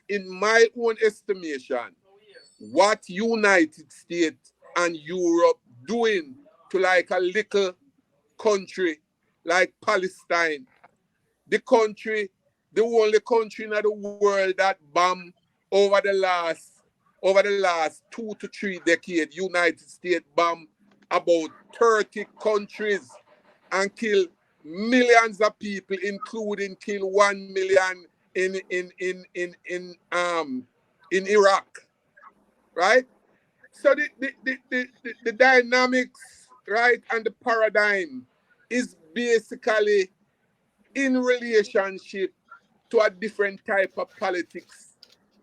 in my own estimation, what United States and Europe doing to like a little country like Palestine, the only country in the world that bombed over the last 2 to 3 decades. United States bombed about 30 countries and killed millions of people, including kill 1 million in Iraq, right? So the dynamics, right, and the paradigm is basically in relationship to a different type of politics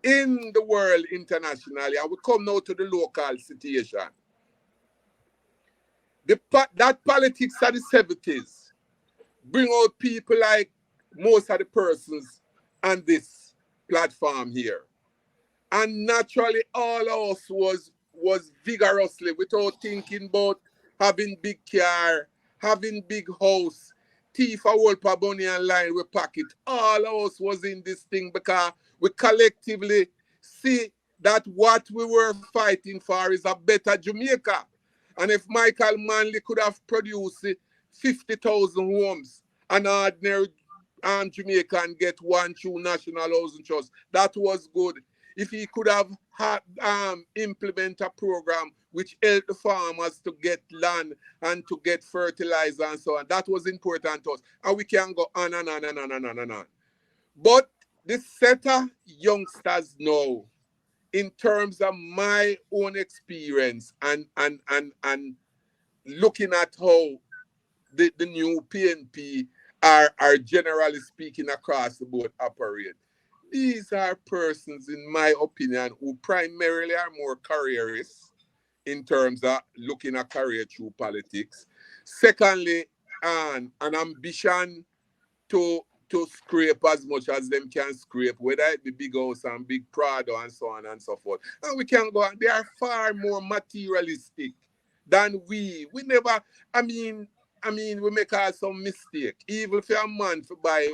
in the world internationally. And we come now to the local situation. That politics of the 70s bring out people like most of the persons on this platform here. And naturally, all of us was vigorously, without thinking about having big car, having big house, thief a whole Pabonian line with pocket. All of us was in this thing because we collectively see that what we were fighting for is a better Jamaica. And if Michael Manley could have produced 50,000 homes, an ordinary Jamaican get one through National Housing Trust, that was good. If he could have implement a program which helped the farmers to get land and to get fertilizer and so on, that was important to us. And we can go on and on and on and on and on. But the set of youngsters now, in terms of my own experience and looking at how the new PNP are generally speaking across the board operate, these are persons, in my opinion, who primarily are more careerists in terms of looking at career through politics. Secondly, an ambition to scrape as much as them can scrape, whether it be big house and big Prado and so on and so forth. And we can go on. They are far more materialistic than we. We never, I mean, we make some mistake. Even if a man for buy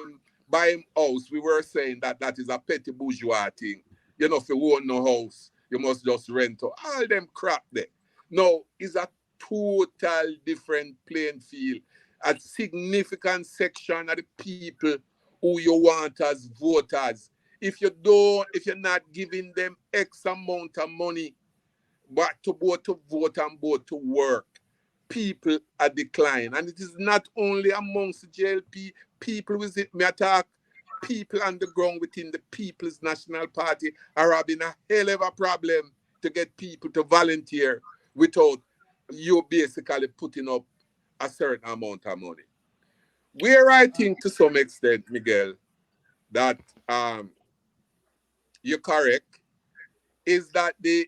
him house, we were saying that is a petty bourgeois thing. You know, if you own no house, you must just rent out. All them crap there. No, it's a total different playing field. A significant section of the people who you want as voters. If you're not giving them X amount of money, but to both to vote and both to work, people are declining. And it is not only amongst the JLP people with it, me attack people on the ground within the People's National Party are having a hell of a problem to get people to volunteer without you basically putting up a certain amount of money. Where I think to some extent, Miguel, that you're correct, is that the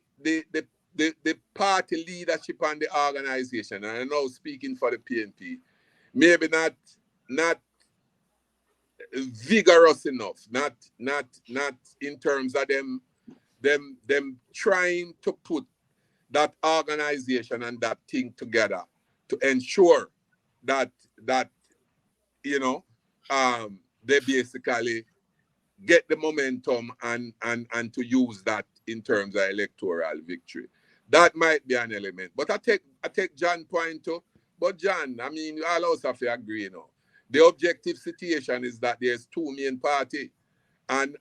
party leadership and the organization, and I know speaking for the PNP, maybe not vigorous enough, not in terms of them trying to put that organization and that thing together to ensure that you know they basically get the momentum and to use that in terms of electoral victory. That might be an element. But I take John's point too. But John, I mean, all of us have to agree, you know. The objective situation is that there's two main parties. and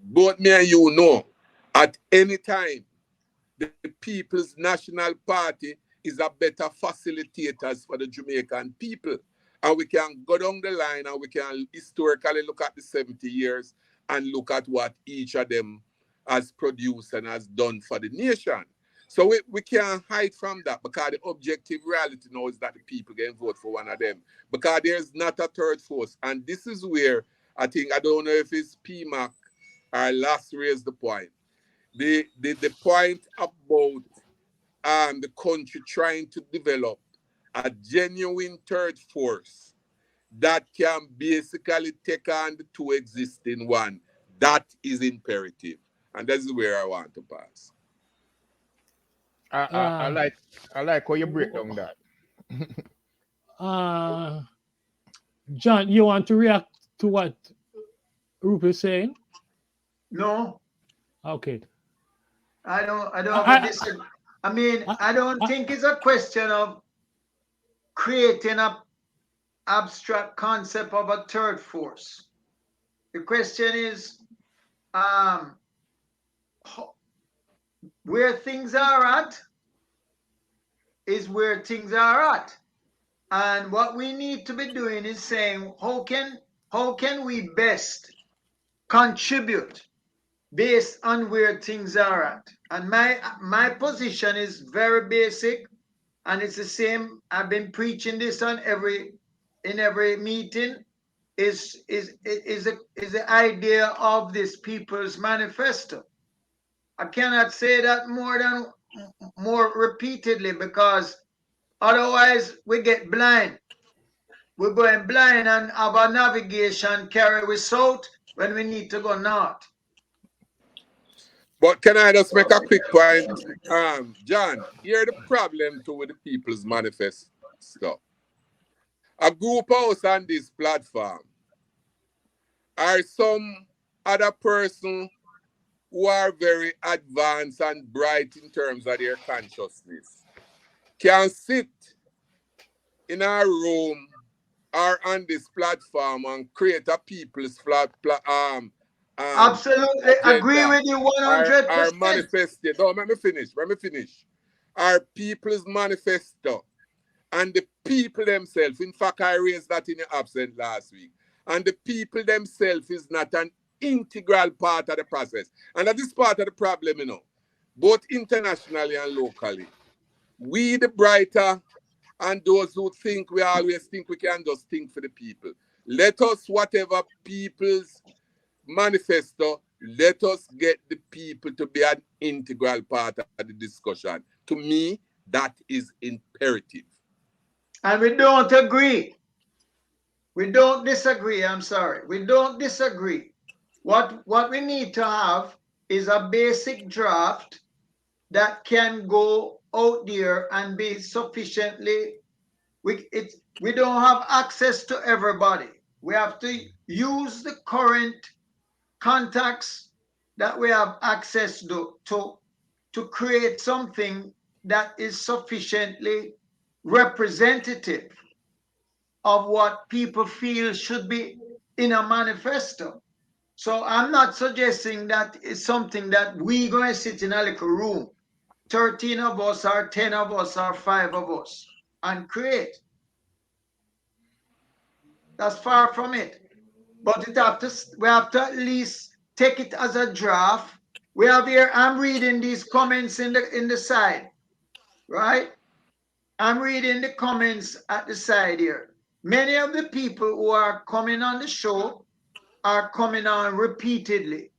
both me and you know, at any time, the People's National Party is a better facilitators for the Jamaican people. And we can go down the line and we can historically look at the 70 years and look at what each of them has produced and has done for the nation. So we can't hide from that, because the objective reality now is that the people can vote for one of them, because there's not a third force. And this is where I think, I don't know if it's PMAC or last raised the point. The point about the country trying to develop a genuine third force that can basically take on the two existing one, that is imperative. And that's where I want to pass. I like how you break down that. John, you want to react to what Rupert is saying? No, Okay. I don't have a disagree. I mean, I don't think it's a question of creating a abstract concept of a third force. The question is, where things are at is where things are at. And what we need to be doing is saying, how can we best contribute based on where things are at? And my position is very basic, and it's the same. I've been preaching this in every meeting. Is the idea of this People's Manifesto. I cannot say that more repeatedly, because otherwise we get blind. We're going blind and our navigation carry us south when we need to go north. But can I just make a quick point? John, here the problem too with the People's Manifesto. A group house on this platform are some other person who are very advanced and bright in terms of their consciousness can sit in a room or on this platform and create a people's Absolutely agree agenda with you 100%. or manifesto. No, let me finish. Our People's Manifesto and the people themselves. In fact, I raised that in your absence last week. And the people themselves is not an integral part of the process. And that is part of the problem, both internationally and locally. We, the brighter, and those who think we always think we can just think for the people. Let us, whatever People's Manifesto, let us get the people to be an integral part of the discussion. To me, that is imperative. And we don't agree. We don't disagree. I'm sorry. We don't disagree. What we need to have is a basic draft that can go out there and be sufficiently. We don't have access to everybody. We have to use the current contacts that we have access to create something that is sufficiently representative of what people feel should be in a manifesto. So I'm not suggesting that it's something that we're going to sit in a little room, 13 of us or 10 of us or 5 of us, and create. That's far from it. But we have to at least take it as a draft. We have here, I'm reading these comments in the side, right? I'm reading the comments at the side here. Many of the people who are coming on the show are coming on repeatedly.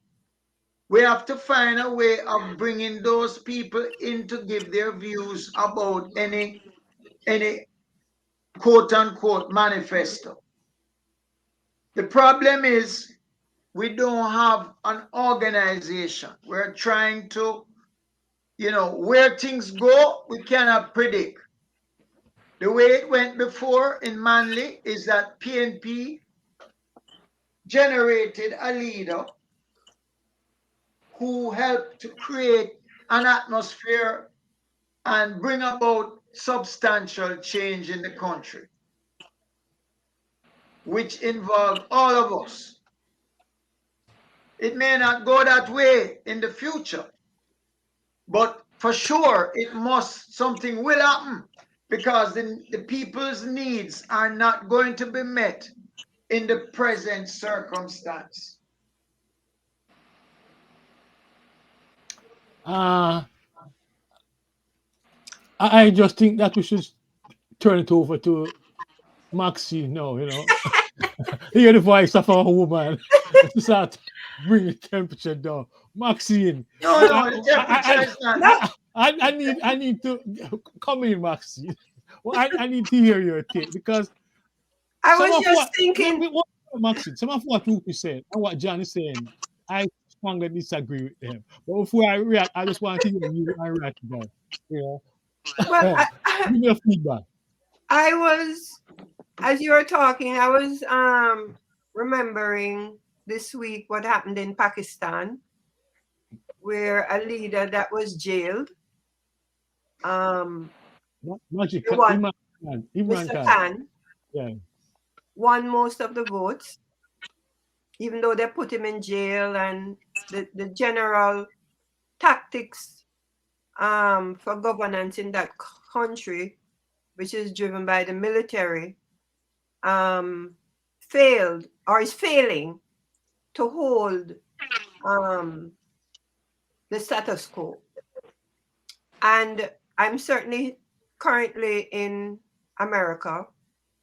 We have to find a way of bringing those people in to give their views about any quote unquote manifesto. The problem is we don't have an organization. We're trying to, where things go, we cannot predict. The way it went before in Manly is that PNP generated a leader who helped to create an atmosphere and bring about substantial change in the country, which involved all of us. It may not go that way in the future, but for sure, something will happen because the people's needs are not going to be met in the present circumstance. I just think that we should turn it over to Maxine now, Hear the voice of our woman. To start bring the temperature down. Maxine, No, no, the temperature is not. I need to come in, Maxine. Well, I need to hear your take because I some was of just thinking, Maxine, some of what Rupi said and what John is saying, I strongly disagree with them. But before I react, I just want to hear you and react to that. well, Give me your feedback. I was, as you were talking, I was remembering this week what happened in Pakistan, where a leader that was jailed, Magic, the one, Imran Mr. Khan. Khan, Yeah. won most of the votes, even though they put him in jail, and the general tactics for governance in that country, which is driven by the military, failed or is failing to hold the status quo. And I'm certainly currently in America,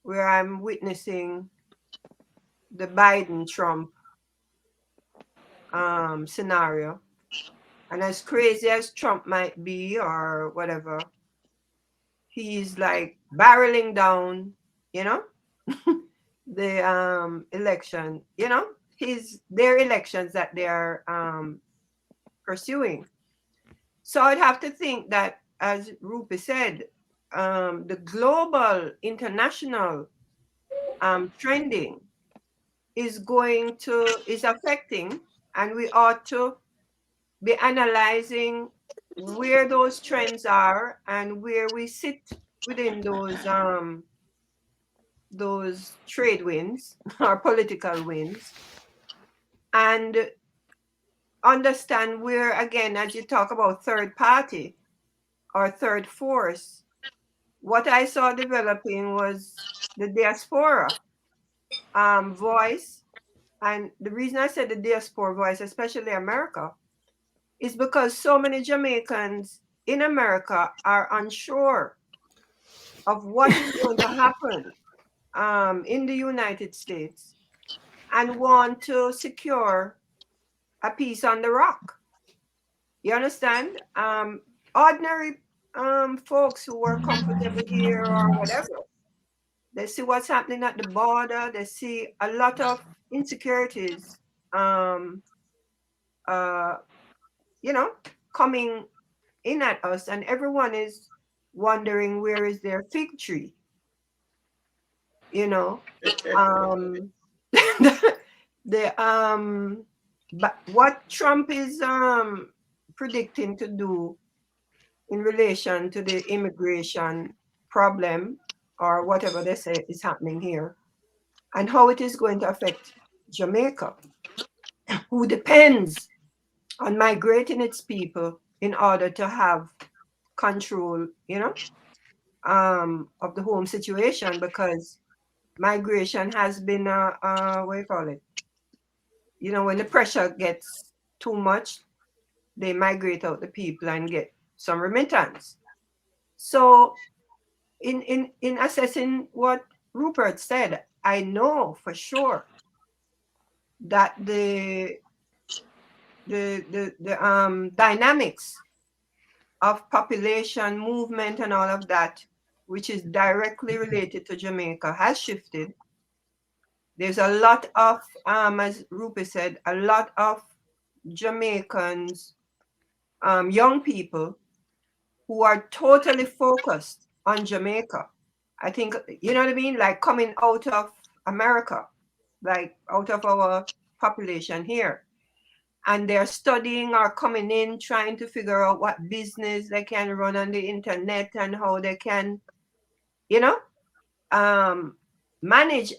where I'm witnessing the Biden-Trump scenario. And as crazy as Trump might be or whatever, he's like barreling down, the election, their elections that they are pursuing. So I'd have to think that, as Rupi said, the global international trending is affecting, and we ought to be analyzing where those trends are and where we sit within those trade winds or political winds, and understand where, again, as you talk about third party or third force, what I saw developing was the diaspora voice. And the reason I said the diaspora voice, especially America, is because so many Jamaicans in America are unsure of what is going to happen in the United States and want to secure a piece on the rock. You understand? Ordinary folks who were comfortable here or whatever, they see what's happening at the border. They see a lot of insecurities, coming in at us, and everyone is wondering where is their fig tree. But what Trump is predicting to do in relation to the immigration problem or whatever they say is happening here, and how it is going to affect Jamaica, who depends on migrating its people in order to have control, of the home situation, because migration has been what do you call it? When the pressure gets too much, they migrate out the people and get some remittance. So in assessing what Rupert said, I know for sure that the dynamics of population movement and all of that, which is directly related to Jamaica, has shifted. There's a lot of, as Rupi said, a lot of Jamaicans, young people, who are totally focused on Jamaica. I think, you know what I mean? Like coming out of America, like out of our population here. And they're studying or coming in, trying to figure out what business they can run on the internet and how they can, manage.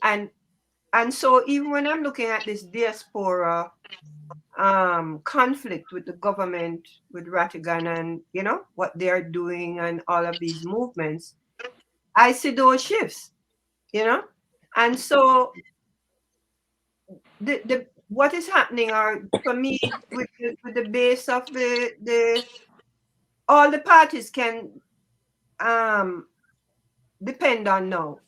And so even when I'm looking at this diaspora conflict with the government, with Rattigan and, you know, what they're doing and all of these movements, I see those shifts, you know? And so the what is happening are, for me, with the base of the all the parties can depend on now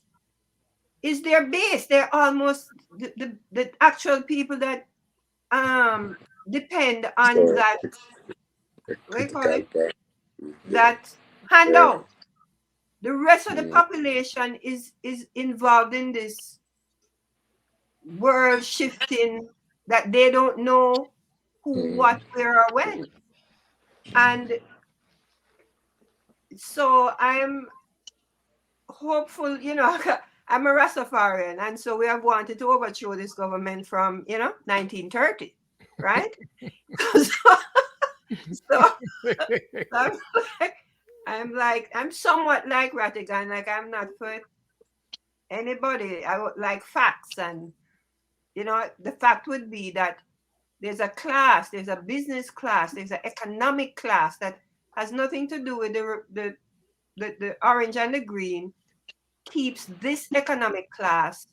is their base. They're almost the actual people that depend on So that, a what do you call critical it, part. that Yeah. handout. The rest of the Mm. population is involved in this world shifting that they don't know who, what, where, or when. And so I'm hopeful, you know, I'm a Rastafarian, and so we have wanted to overthrow this government from, you know, 1930, right? so I'm somewhat like Rattigan, like I'm not for anybody. I would like facts, and you know, the fact would be that there's a class, there's a business class, there's an economic class that has nothing to do with the orange and the green, keeps this economic class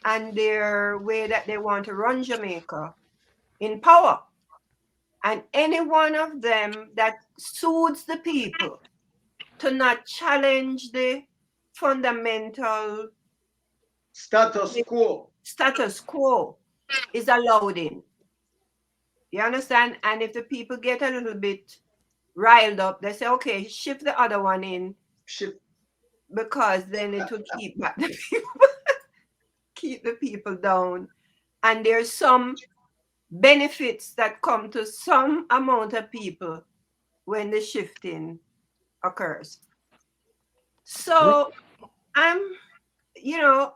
and their way that they want to run Jamaica in power. And any one of them that suits the people to not challenge the fundamental Status quo. status quo is allowed in. You understand? And if the people get a little bit riled up, they say, okay, shift the other one in, because then it will keep back the people, keep the people down. And there's some benefits that come to some amount of people when the shifting occurs. So I'm, you know,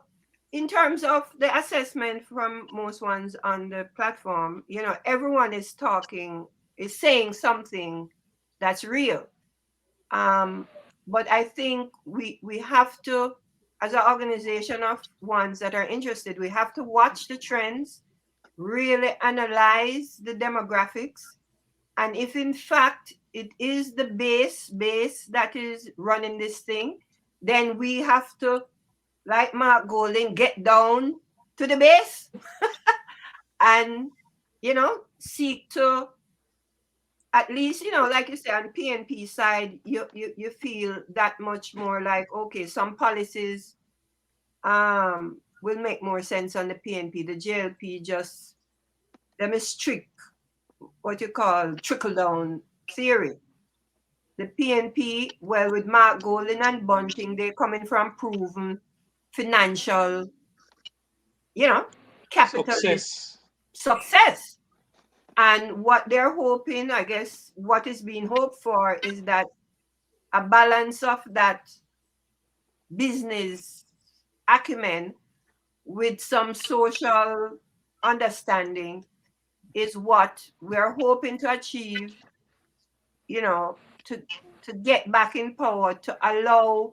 in terms of the assessment from most ones on the platform, you know, everyone is saying something that's real. But I think we have to, as an organization of ones that are interested, we have to watch the trends, really analyze the demographics, and if in fact it is the base that is running this thing, then we have to, like Mark Golding, get down to the base and, you know, seek to, at least, you know, like you say, on the PNP side, you feel that much more like, okay, some policies will make more sense on the PNP. The JLP just, them is strict, what you call trickle down theory. The PNP, well, with Mark Golding and Bunting, they're coming from proven financial, you know, capitalist success. And what they're hoping, I guess, what is being hoped for is that a balance of that business acumen with some social understanding is what we're hoping to achieve, you know, to get back in power, to allow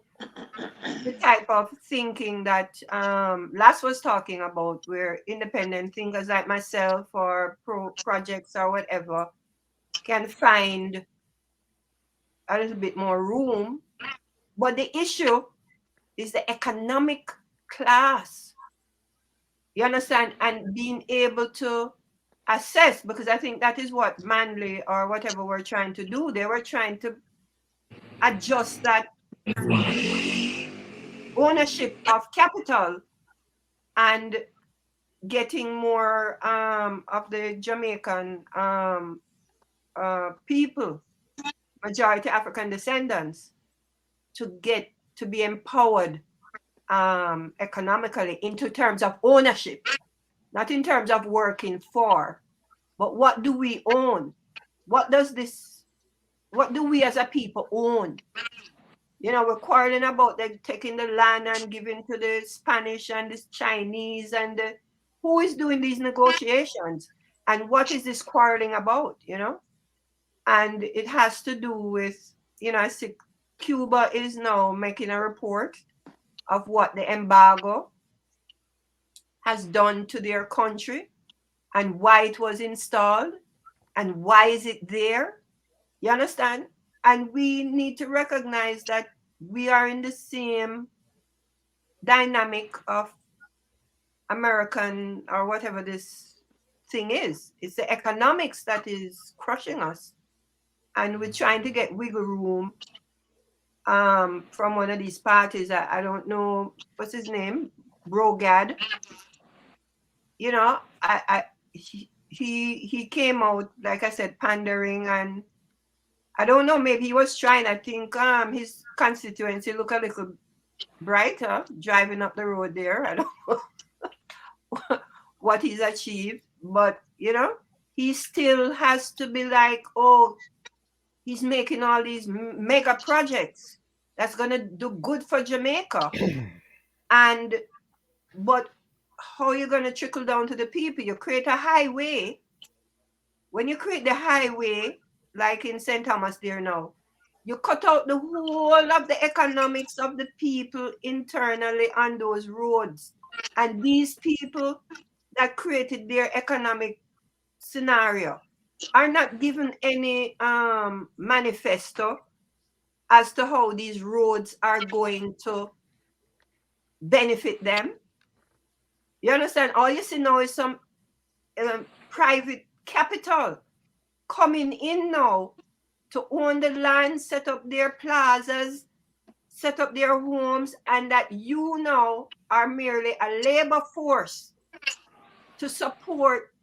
the type of thinking that Lass was talking about, where independent thinkers like myself or projects or whatever can find a little bit more room. But the issue is the economic class. You understand? And being able to assess, because I think that is what Manley or whatever we're trying to do. They were trying to adjust that ownership of capital and getting more of the Jamaican people, majority African descendants, to get to be empowered economically into terms of ownership, not in terms of working for, but what do we own? What do we as a people own? You know, we're quarreling about them taking the land and giving to the Spanish and the Chinese and who is doing these negotiations? And what is this quarreling about, you know? And it has to do with, you know, I see Cuba is now making a report of what the embargo has done to their country. and why it was installed and why is it there. You understand? And we need to recognize that we are in the same dynamic of American or whatever this thing is. It's the economics that is crushing us. And we're trying to get wiggle room from one of these parties. I don't know what's his name, Brogad. You know, he came out, like I said, pandering, and I don't know, maybe he was trying. I think his constituency look a little brighter driving up the road there. I don't know what he's achieved, but you know, he still has to be like, oh, he's making all these mega projects that's gonna do good for Jamaica. And but how are you gonna trickle down to the people? You create a highway. When you create the highway, like in St. Thomas there now, you cut out the whole of the economics of the people internally on those roads. And these people that created their economic scenario are not given any manifesto as to how these roads are going to benefit them. You understand? All you see now is some private capital coming in now to own the land, set up their plazas, set up their homes, and that you now are merely a labor force to support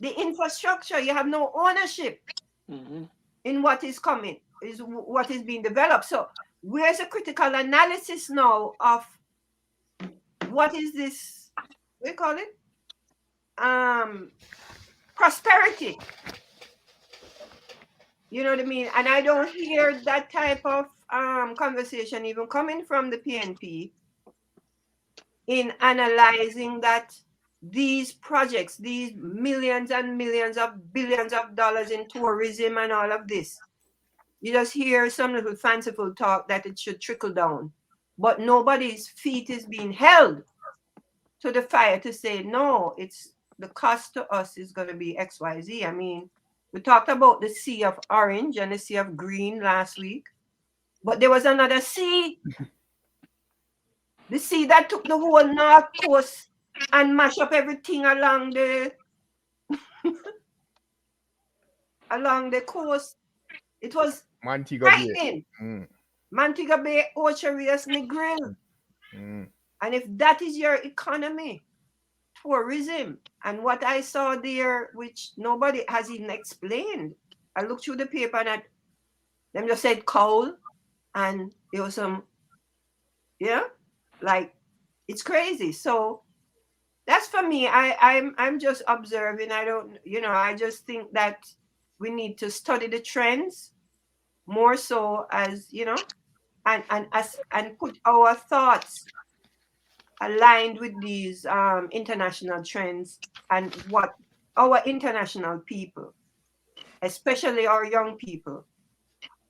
the infrastructure. You have no ownership in what is coming, is what is being developed. So where's a critical analysis now of what is this, we call it? Prosperity. You know what I mean? And I don't hear that type of conversation even coming from the PNP in analyzing that these projects, these millions and millions of billions of dollars in tourism and all of this, you just hear some little fanciful talk that it should trickle down, but nobody's feet is being held to the fire to say, no, it's the cost to us is going to be XYZ. I mean, we talked about the sea of orange and the sea of green last week, but there was another sea, the sea that took the whole north coast and mashed up everything along the along the coast. It was Montego Bay. frightening. Montego Bay, Ocherias, Negril. And if that is your economy, tourism, and what I saw there, which nobody has even explained, I looked through the paper and them just said coal, and there was some, yeah, like it's crazy. So that's for me. I'm just observing. I don't, you know, I just think that we need to study the trends more so as, you know, and put our thoughts aligned with these international trends and what our international people, especially our young people,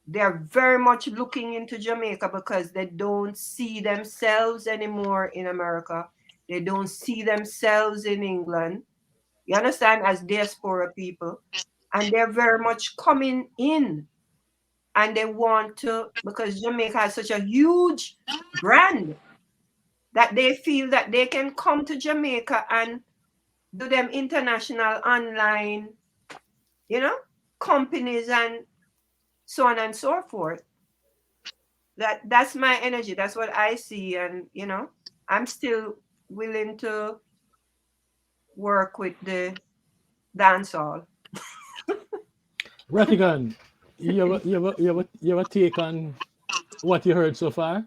they're very much looking into Jamaica because they don't see themselves anymore in America. They don't see themselves in England. You understand? As diaspora people. And they're very much coming in. And they want to, because Jamaica has such a huge brand, that they feel that they can come to Jamaica and do them international online, you know, companies and so on and so forth. That's my energy. That's what I see. And, you know, I'm still willing to work with the dancehall. Ratigan, you have a take on what you heard so far?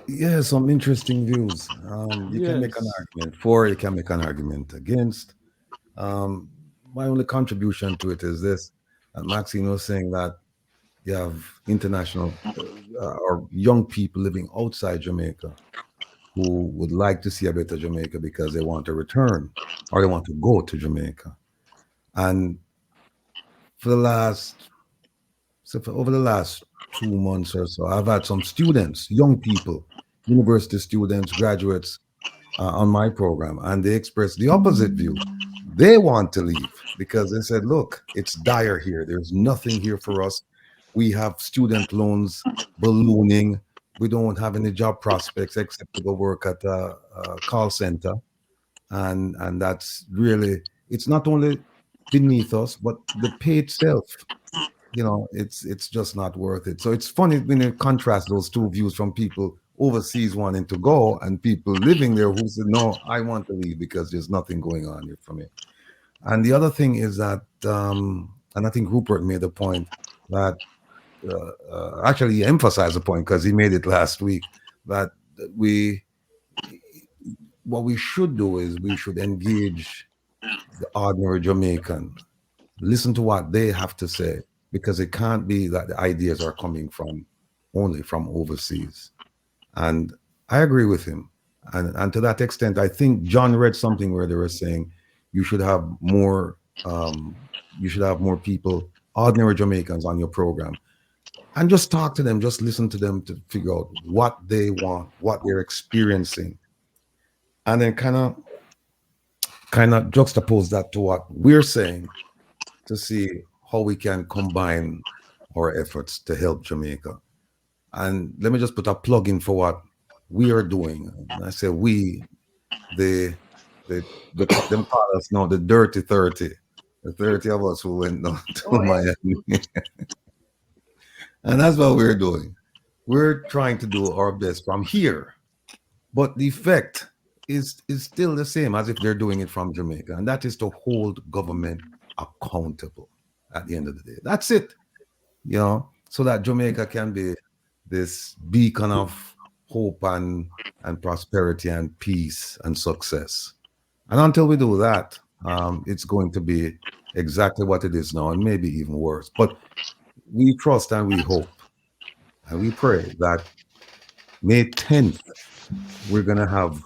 Yeah, some interesting views. You can make an Yes. argument for, you can make an argument against. My only contribution to it is this. Maxine was saying that you have international or young people living outside Jamaica who would like to see a better Jamaica because they want to return or they want to go to Jamaica. And for over the last 2 months or so, I've had some students, young people, university students, graduates, on my program, and they expressed the opposite view. They want to leave because they said, "Look, it's dire here. There's nothing here for us. We have student loans ballooning. We don't have any job prospects except to go work at a call center, and that's really, it's not only beneath us, but the pay itself, it's just not worth it." So it's funny when you contrast those two views from people overseas wanting to go and people living there who said, "No, I want to leave because there's nothing going on here for me." And the other thing is that, and I think Rupert made the point that, actually he emphasized the point because he made it last week, that we, what we should do is we should engage the ordinary Jamaican, listen to what they have to say, because it can't be that the ideas are coming from only from overseas. And I agree with him. And to that extent, I think John read something where they were saying you should have more, people, ordinary Jamaicans on your program, and just talk to them, just listen to them to figure out what they want, what they're experiencing, and then kind of juxtapose that to what we're saying to see how we can combine our efforts to help Jamaica. And let me just put a plug in for what we are doing. And I say we, them call us now the Dirty 30, the 30 of us who went down to Oh, yeah. Miami. And that's what we're doing. We're trying to do our best from here, but the effect is still the same as if they're doing it from Jamaica, and that is to hold government accountable at the end of the day. That's it, so that Jamaica can be this beacon of hope and prosperity and peace and success. And until we do that, it's going to be exactly what it is now, and maybe even worse. But we trust and we hope and we pray that May 10th, we're going to have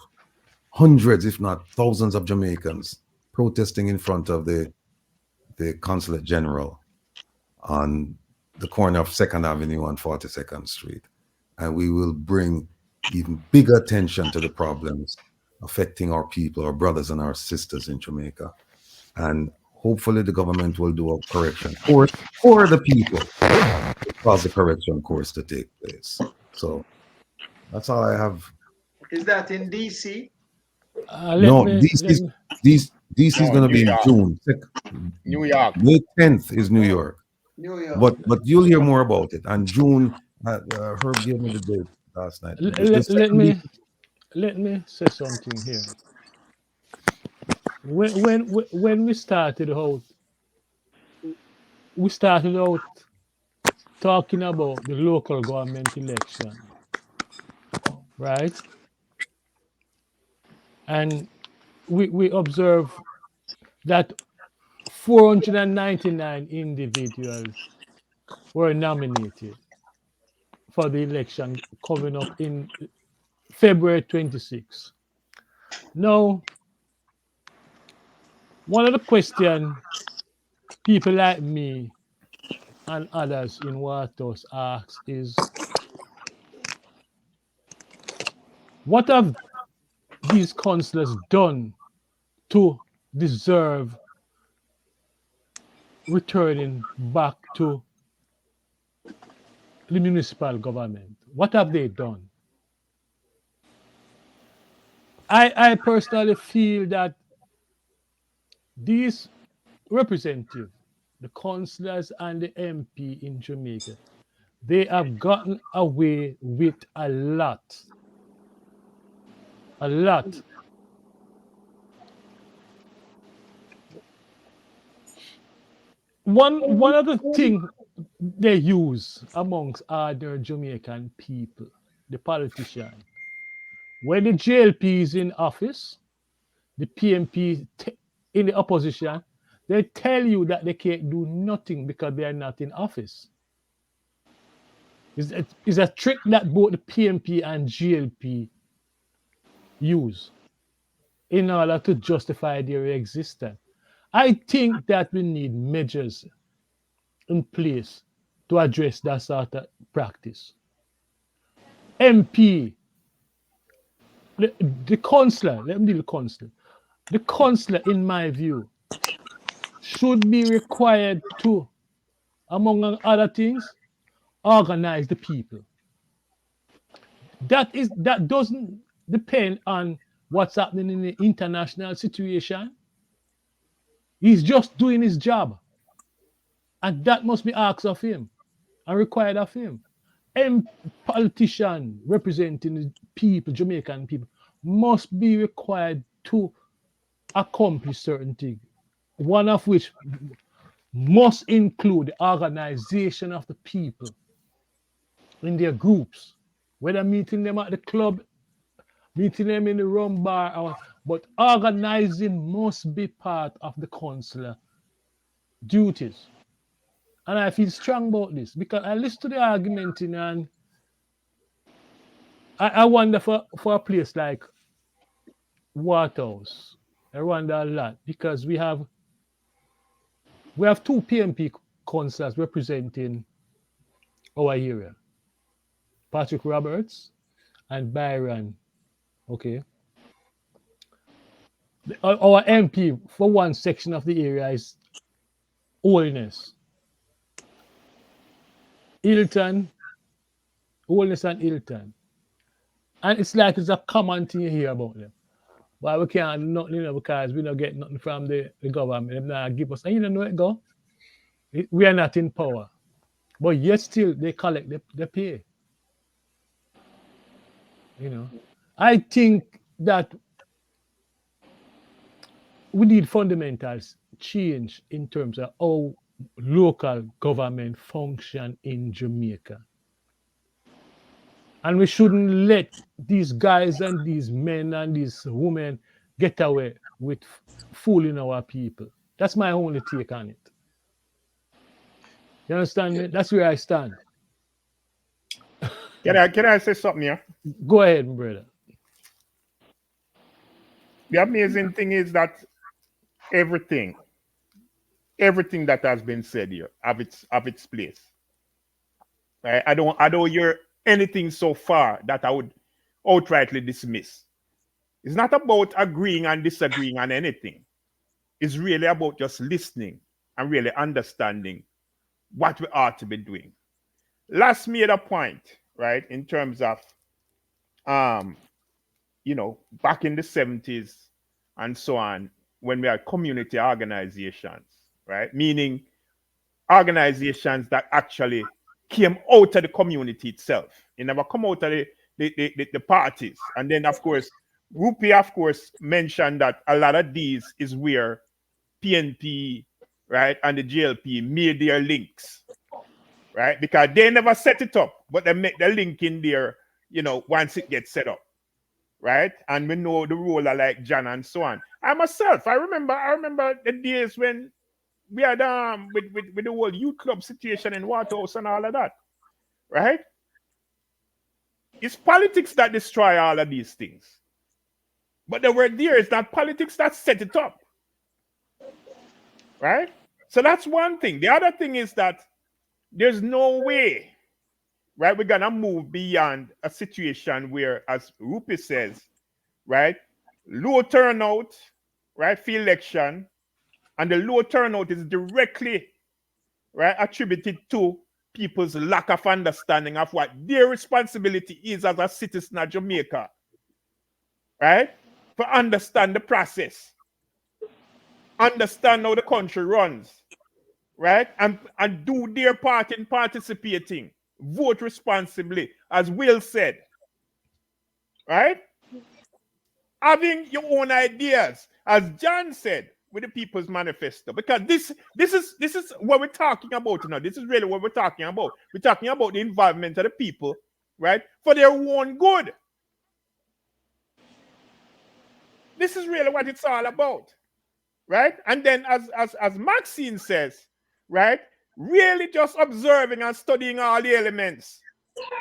hundreds, if not thousands, of Jamaicans protesting in front of the Consulate General on the corner of 2nd Avenue and 42nd Street. And we will bring even bigger attention to the problems affecting our people, our brothers and our sisters in Jamaica. And hopefully the government will do a correction course for the people, cause the correction course to take place. So that's all I have. Is that in DC? No, DC is No, going to New be in York. June. New York. May 10th is New York. New York. But you'll hear more about it. And June, Herb gave me the date last night. Let me say something here. When we started out talking about the local government election, right? And we observe that 499 individuals were nominated for the election coming up in February 26. Now, one of the questions people like me and others in Waterhouse ask is, what have these councillors done to deserve returning back to the municipal government? What have they done? I personally feel that these representatives, the councillors and the MP in Jamaica, they have gotten away with a lot. A lot. One of the things they use amongst other Jamaican people, the politicians, when the JLP is in office, the PMP in the opposition, they tell you that they can't do nothing because they are not in office. It's a trick that both the PMP and GLP use in order to justify their existence. I think that we need measures in place to address that sort of practice. MP, the consular, let me deal with the consular. The consular, in my view, should be required to, among other things, organize the people. That doesn't depend on what's happening in the international situation. He's just doing his job. And that must be asked of him and required of him. Any politician representing the people, Jamaican people, must be required to accomplish certain things. One of which must include the organization of the people in their groups, whether meeting them at the club, meeting them in the rum bar, but organizing must be part of the consular duties. And I feel strong about this because I listen to the argumenting and I wonder for a place like Waterhouse. I wonder a lot because we have two PMP councillors representing our area. Patrick Roberts and Byron. Okay. Our MP for one section of the area is Holiness. Hilton, Holiness and Hilton. And it's like it's a common thing you hear about them. But we can't do nothing, because we don't get nothing from the government. They not give us, and you don't know it go. We are not in power. But yet still they collect the pay. I think that we need fundamental change in terms of how local government function in Jamaica. And we shouldn't let these guys and these men and these women get away with fooling our people. That's my only take on it. You understand me? That's where I stand. Can I say something here? Go ahead, brother. The amazing thing is that everything that has been said here have its place. Right? I don't hear anything so far that I would outrightly dismiss. It's not about agreeing and disagreeing on anything. It's really about just listening and really understanding what we ought to be doing. Last made a point, right, in terms of back in the 70s and so on, when we had community organizations, right? Meaning organizations that actually came out of the community itself. It never come out of the parties. And then, of course, Rupi, of course, mentioned that a lot of these is where PNP, right, and the JLP made their links, right? Because they never set it up, but they make the link in there, once it gets set up, right? And we know the role of like John and so on. I remember the days when we had with the whole youth club situation in Waterhouse and all of that, right? It's politics that destroy all of these things. But the word there is not politics that set it up, right? So that's one thing. The other thing is that there's no way, right, we're going to move beyond a situation where, as Rupi says, right, low turnout, right, for election, and the low turnout is directly, right, attributed to people's lack of understanding of what their responsibility is as a citizen of Jamaica, right, to understand the process, understand how the country runs, right, and do their part in participating, vote responsibly, as Will said, right? Having your own ideas, as John said, with the People's Manifesto, because this is what we're talking about now. This is really what we're talking about. We're talking about the involvement of the people, right, for their own good. This is really what it's all about, right? And then, as Maxine says, right, really just observing and studying all the elements,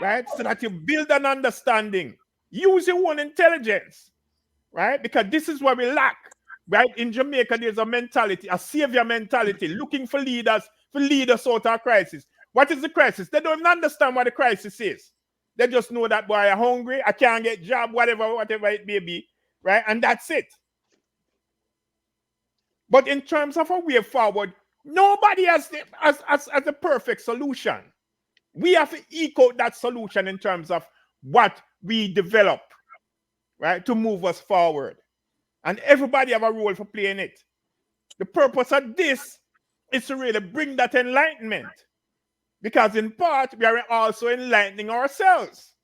right, so that you build an understanding. Use your own intelligence, right? Because this is what we lack, right? In Jamaica, there's a mentality, a savior mentality, looking for leaders to lead us out of a crisis. What is the crisis? They don't even understand what the crisis is, They just know that boy are hungry, I can't get job, whatever it may be, right? And that's it. But in terms of a way forward, nobody has the perfect solution. We have to eke out that solution in terms of what we develop, right, to move us forward. And everybody have a role for playing it. The purpose of this is to really bring that enlightenment. Because in part, we are also enlightening ourselves.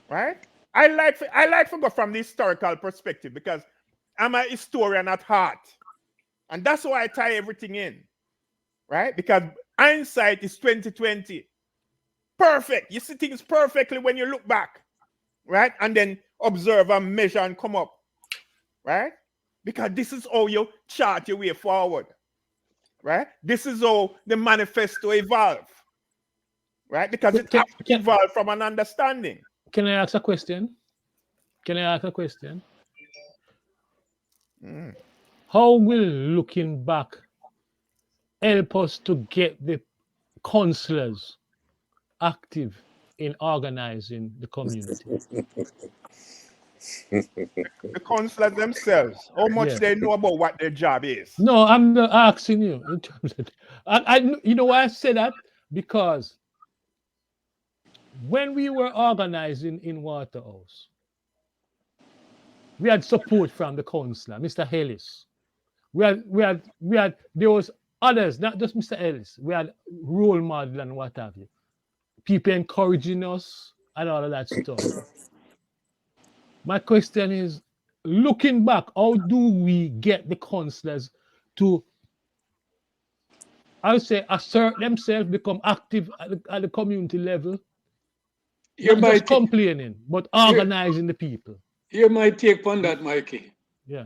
Right? I like to go from the historical perspective because I'm a historian at heart. And that's why I tie everything in. Right? Because hindsight is 2020. Perfect. You see things perfectly when you look back. Right? And then observe and measure and come up. Right? Because this is how you chart your way forward. Right? This is how the manifesto evolve. Right? Because it evolved from an understanding. Can I ask a question? How will looking back help us to get the counselors active in organizing the community? The counselors themselves, how much they know about what their job is. No, I'm not asking you in terms of you know why I say that? Because when we were organizing in Waterhouse, we had support from the counselor, Mr. Ellis. We had there was others, not just Mr. Ellis. We had role model and what have you. People encouraging us and all of that stuff. My question is, looking back, how do we get the counselors to, I would say, assert themselves, become active at the community level? Not just complaining, but organizing the people. Here my take on that, Mikey. Yeah.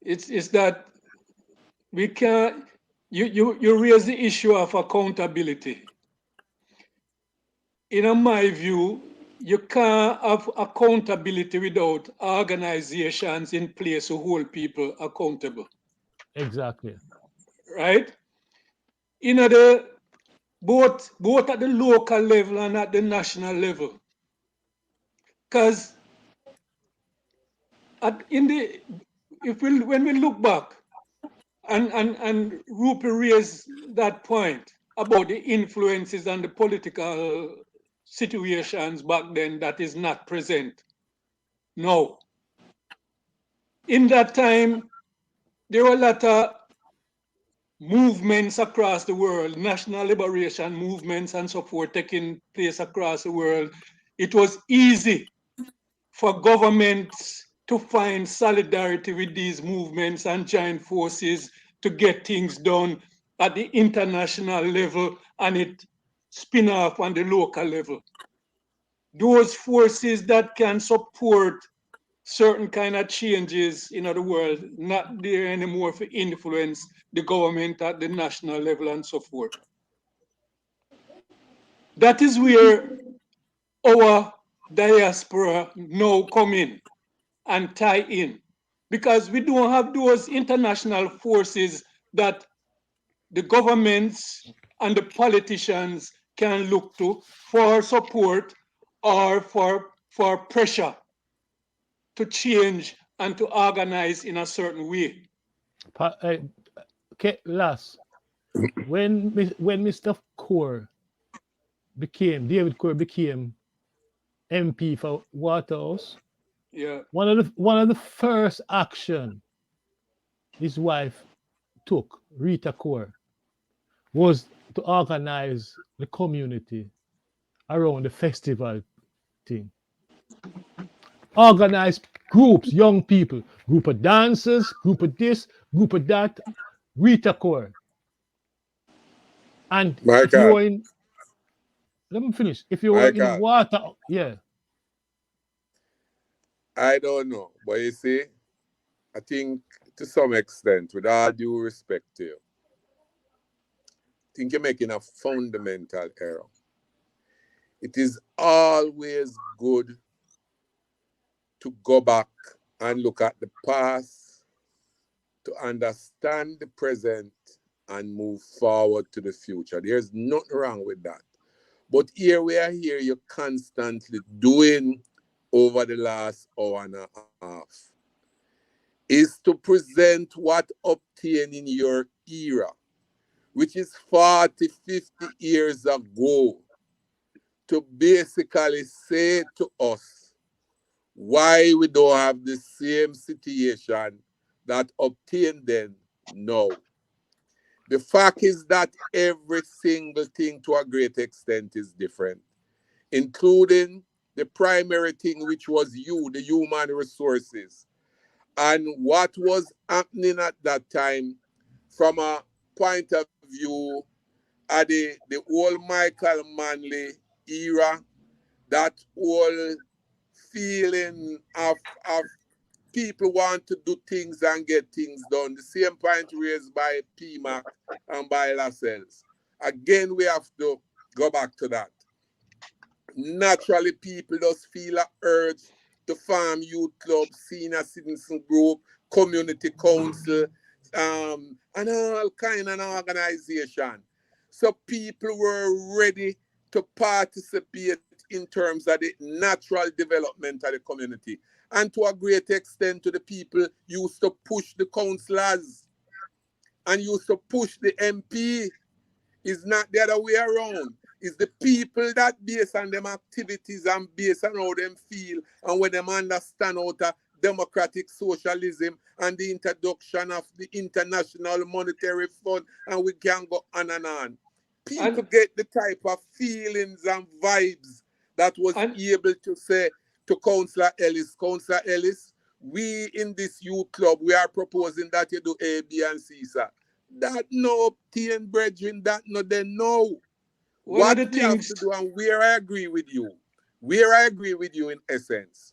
It's that we can't, you raise the issue of accountability. In my view, you can't have accountability without organizations in place to hold people accountable. Exactly. Right? Both at the local level and at the national level. Because when we look back, and Rupi raised that point about the influences and the political situations back then that is not present now. In that time, there were a lot of movements across the world, national liberation movements and so forth taking place across the world. It was easy for governments to find solidarity with these movements and join forces to get things done at the international level, and it spin off on the local level. Those forces that can support certain kind of changes in the world, not there anymore to influence the government at the national level and so forth. That is where our diaspora now come in and tie in, because we don't have those international forces that the governments and the politicians can look to for support or for pressure to change and to organize in a certain way. Last, when Mr. David Core became MP for Waterhouse, yeah, one of the first action his wife took, Rita Core, was to organize the community around the festival thing. Organize groups, young people, group of dancers, group of this, group of that, Rita Core. And if you were in, let me finish. If you were in water, yeah. I don't know, but you see, I think to some extent, with all due respect to you, I think you're making a fundamental error. It is always good to go back and look at the past, to understand the present, and move forward to the future. There's nothing wrong with that. But here we are here, you're constantly doing over the last hour and a half is to present what obtained in your era, which is 40, 50 years ago, to basically say to us why we don't have the same situation that obtained then now. The fact is that every single thing to a great extent is different, including the primary thing, which was you, the human resources, and what was happening at that time from a point of view of the whole Michael Manley era, that whole feeling of people want to do things and get things done. The same point raised by PMAC and by Lascelles. Again, we have to go back to that. Naturally, people just feel a urge to form youth club, senior citizen group, community council, and all kind of organization. So people were ready to participate in terms of the natural development of the community. And to a great extent, to the people used to push the councillors and used to push the MP. It's not the other way around. It's the people that based on them activities and based on how them feel and when them understand how to democratic socialism and the introduction of the International Monetary Fund, and we can go on and on. People get the type of feelings and vibes that was able to say to Councillor Ellis, we in this youth club, we are proposing that you do A, B, and C, sir. That no obtain, brethren, that no they know. What we have to do, and where I agree with you in essence,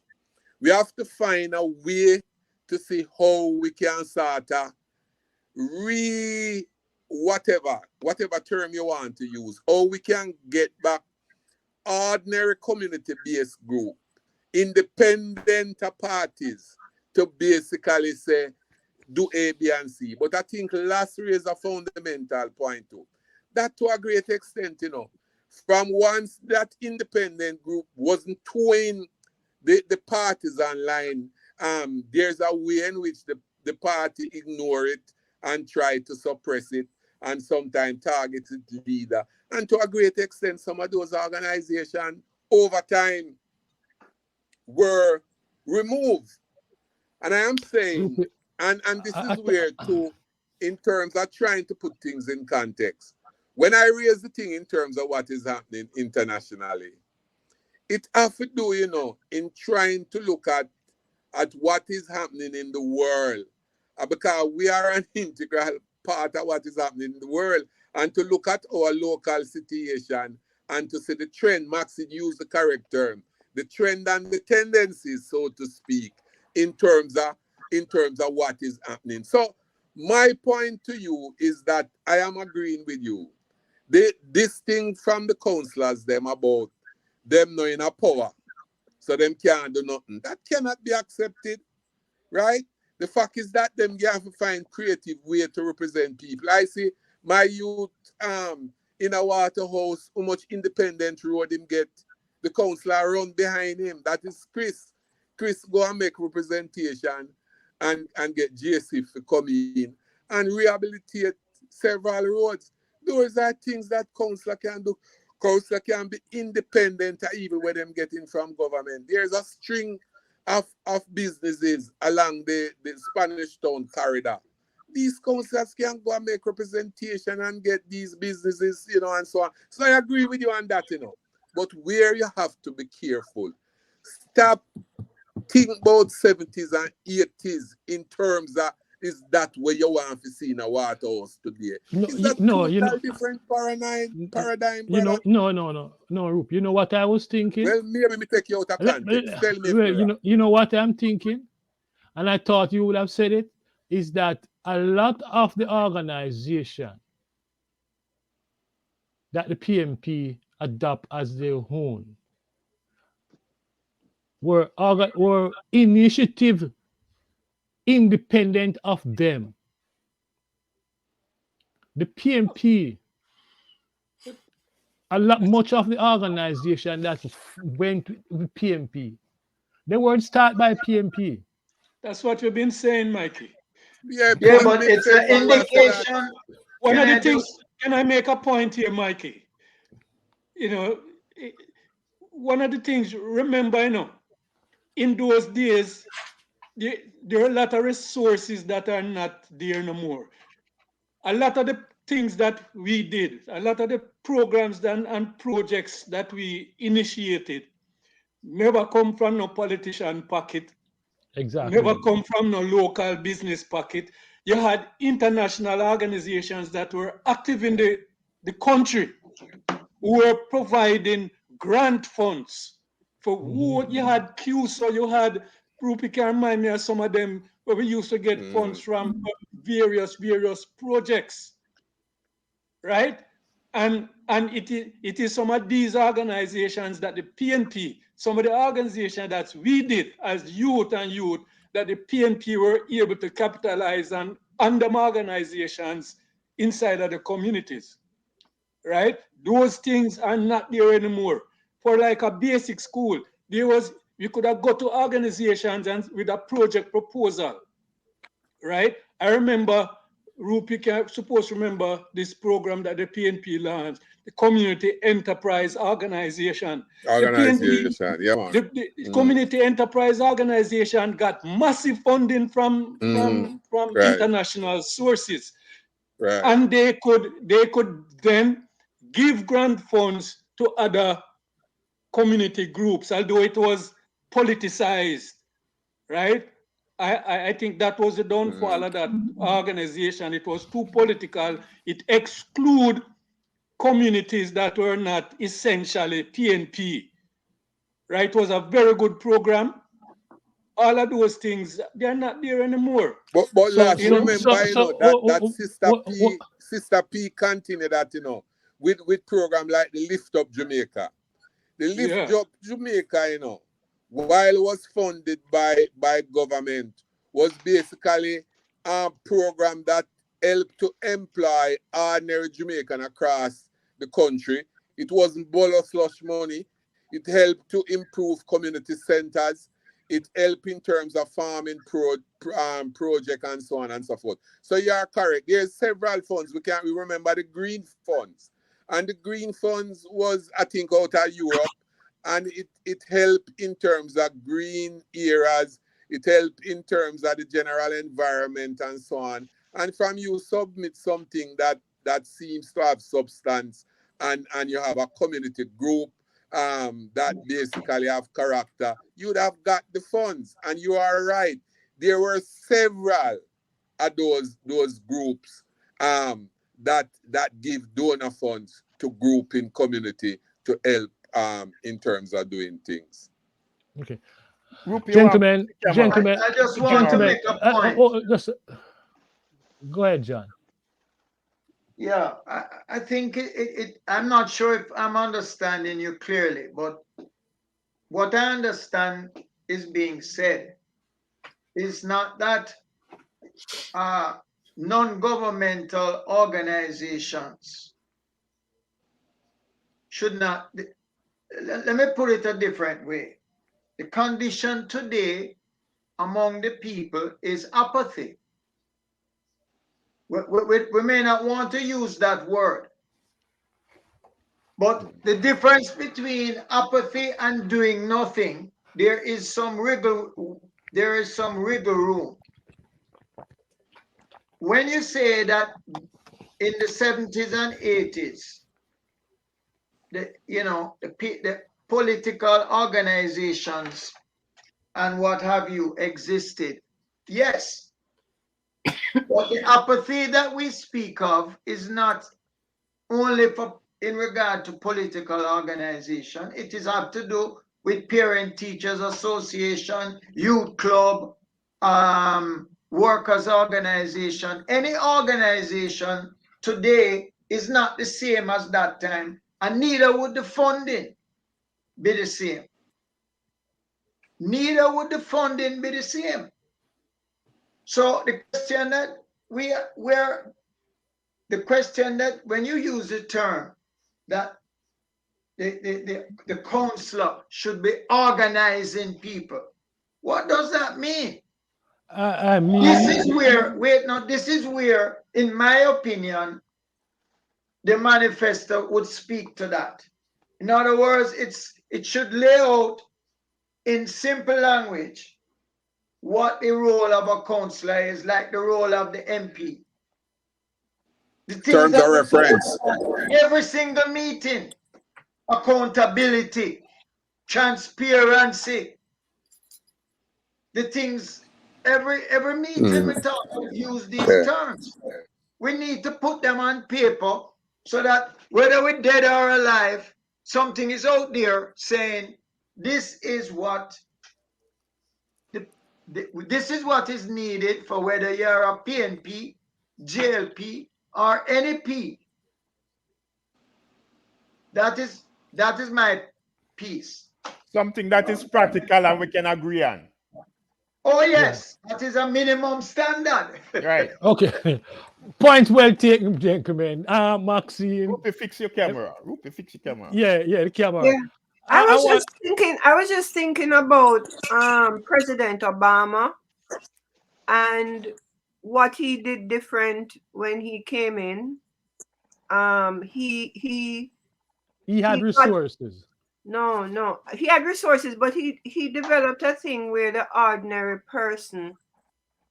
we have to find a way to see how we can sort of whatever term you want to use, how we can get back ordinary community-based group, independent parties to basically say, do A, B, and C. But I think last raise a fundamental point too. That to a great extent, from once that independent group wasn't towing the parties online, there's a way in which the party ignore it and try to suppress it and sometimes target its leader. And to a great extent, some of those organizations over time were removed. And I am saying, and this is where too, in terms of trying to put things in context, when I raise the thing in terms of what is happening internationally, it has to do, in trying to look at what is happening in the world. Because we are an integral part of what is happening in the world. And to look at our local situation and to see the trend, Maxine used the correct term, the trend and the tendencies, so to speak, in terms of what is happening. So my point to you is that I am agreeing with you. This thing from the councillors, them about them knowing a power, so them can't do nothing, that cannot be accepted, right? The fact is that them have to find creative way to represent people. I see my youth in a Waterhouse, how much independent road him get, the councillor run behind him. That is Chris. Chris go and make representation and get JC to come in and rehabilitate several roads. Those are things that councillor can do. Councillor can be independent even when them getting from government. There's a string of businesses along the Spanish Town corridor. These councillors can go and make representation and get these businesses, and so on. So I agree with you on that, But where you have to be careful, stop thinking about 70s and 80s in terms of is that where you want to see in a Waterhouse today? Is that totally different paradigm, brother? No, Roop. You know what I was thinking? Well, maybe me take you out of context. Tell me, you know what I'm thinking? And I thought you would have said it, is that a lot of the organization that the PMP adopt as their own were initiative independent of them. The PMP much of the organization that went with PMP, they weren't started by PMP. That's what we've been saying, Mikey. Yeah, Yeah, because but it's an man was say that. indication. One Can of the I things, just can I make a point here, Mikey? You know, one of the things, remember, in those days, there are a lot of resources that are not there no more. A lot of the things that we did, a lot of the programs and projects that we initiated never come from no politician pocket, Exactly. never come from no local business pocket. You had international organizations that were active in the country who were providing grant funds for who you had CUSO, you had Rupi can remind me of some of them where we used to get funds from various projects, right? And it is some of these organizations that the PNP, some of the organizations that we did as youth that the PNP were able to capitalize on them organizations inside of the communities, right? Those things are not there anymore. For like a basic school, we could have got to organizations and with a project proposal, right? I remember, Rupi can supposed to remember this program that the PNP launched, the Community Enterprise Organization. The PNP, Organization, yeah, man. the Community Enterprise Organization got massive funding from Right, international sources, right. and they could then give grant funds to other community groups, although it was politicized, right? I think that was the downfall of that organization. It was too political. It excluded communities that were not essentially PNP, right? It was a very good program. All of those things, they're not there anymore. But So, lads, so, remember, so, that Sister P continue that, with program like the Lift Up Jamaica. The Lift Yeah. Up Jamaica, while it was funded by government, was basically a program that helped to employ ordinary Jamaican across the country. It wasn't bolo slush money. It helped to improve community centers. It helped in terms of farming project and so on and so forth. So you are correct. There's several funds. We remember the green funds. And the green funds was, I think, out of Europe. And it helped in terms of green areas. It helped in terms of the general environment and so on. And from you submit something that seems to have substance, and you have a community group that basically have character, you'd have got the funds. And you are right. There were several of those groups that give donor funds to group in community to help in terms of doing things. okay. Rupi, Gentlemen, I just want to make a point. just go ahead, John. Yeah, I think I'm not sure if I'm understanding you clearly, but what I understand is being said is not that non-governmental organizations should not. Let me put it a different way. The condition today among the people is apathy. We may not want to use that word, but the difference between apathy and doing nothing, there is some wriggle room. When you say that in the 70s and 80s, the political organizations and what have you existed, yes, but the apathy that we speak of is not only in regard to political organization. It is have to do with parent teachers association, youth club, workers organization. Any organization today is not the same as that time, and neither would the funding be the same. Neither would the funding be the same. So the question that the question that when you use the term that the councillor should be organizing people. What does that mean? I mean, This is where, this is where, in my opinion, the manifesto would speak to that. In other words, it should lay out in simple language what the role of a councillor is, like the role of the MP. The things Terms that of we reference. every single meeting: accountability, transparency. The things every meeting we talk, use these terms. We need to put them on paper so that whether we're dead or alive, something is out there saying this is what this is what is needed for whether you're a PNP, JLP, or NEP. That is my piece. Something that is practical and we can agree on. Oh yes, that is a minimum standard. Right. okay. Point well taken, gentlemen. Maxine. Rupi, fix your camera. Rupi, fix your camera. Yeah, the camera. Yeah. I was just thinking about President Obama and what he did different when he came in. He had resources. No, he had resources, but he developed a thing where the ordinary person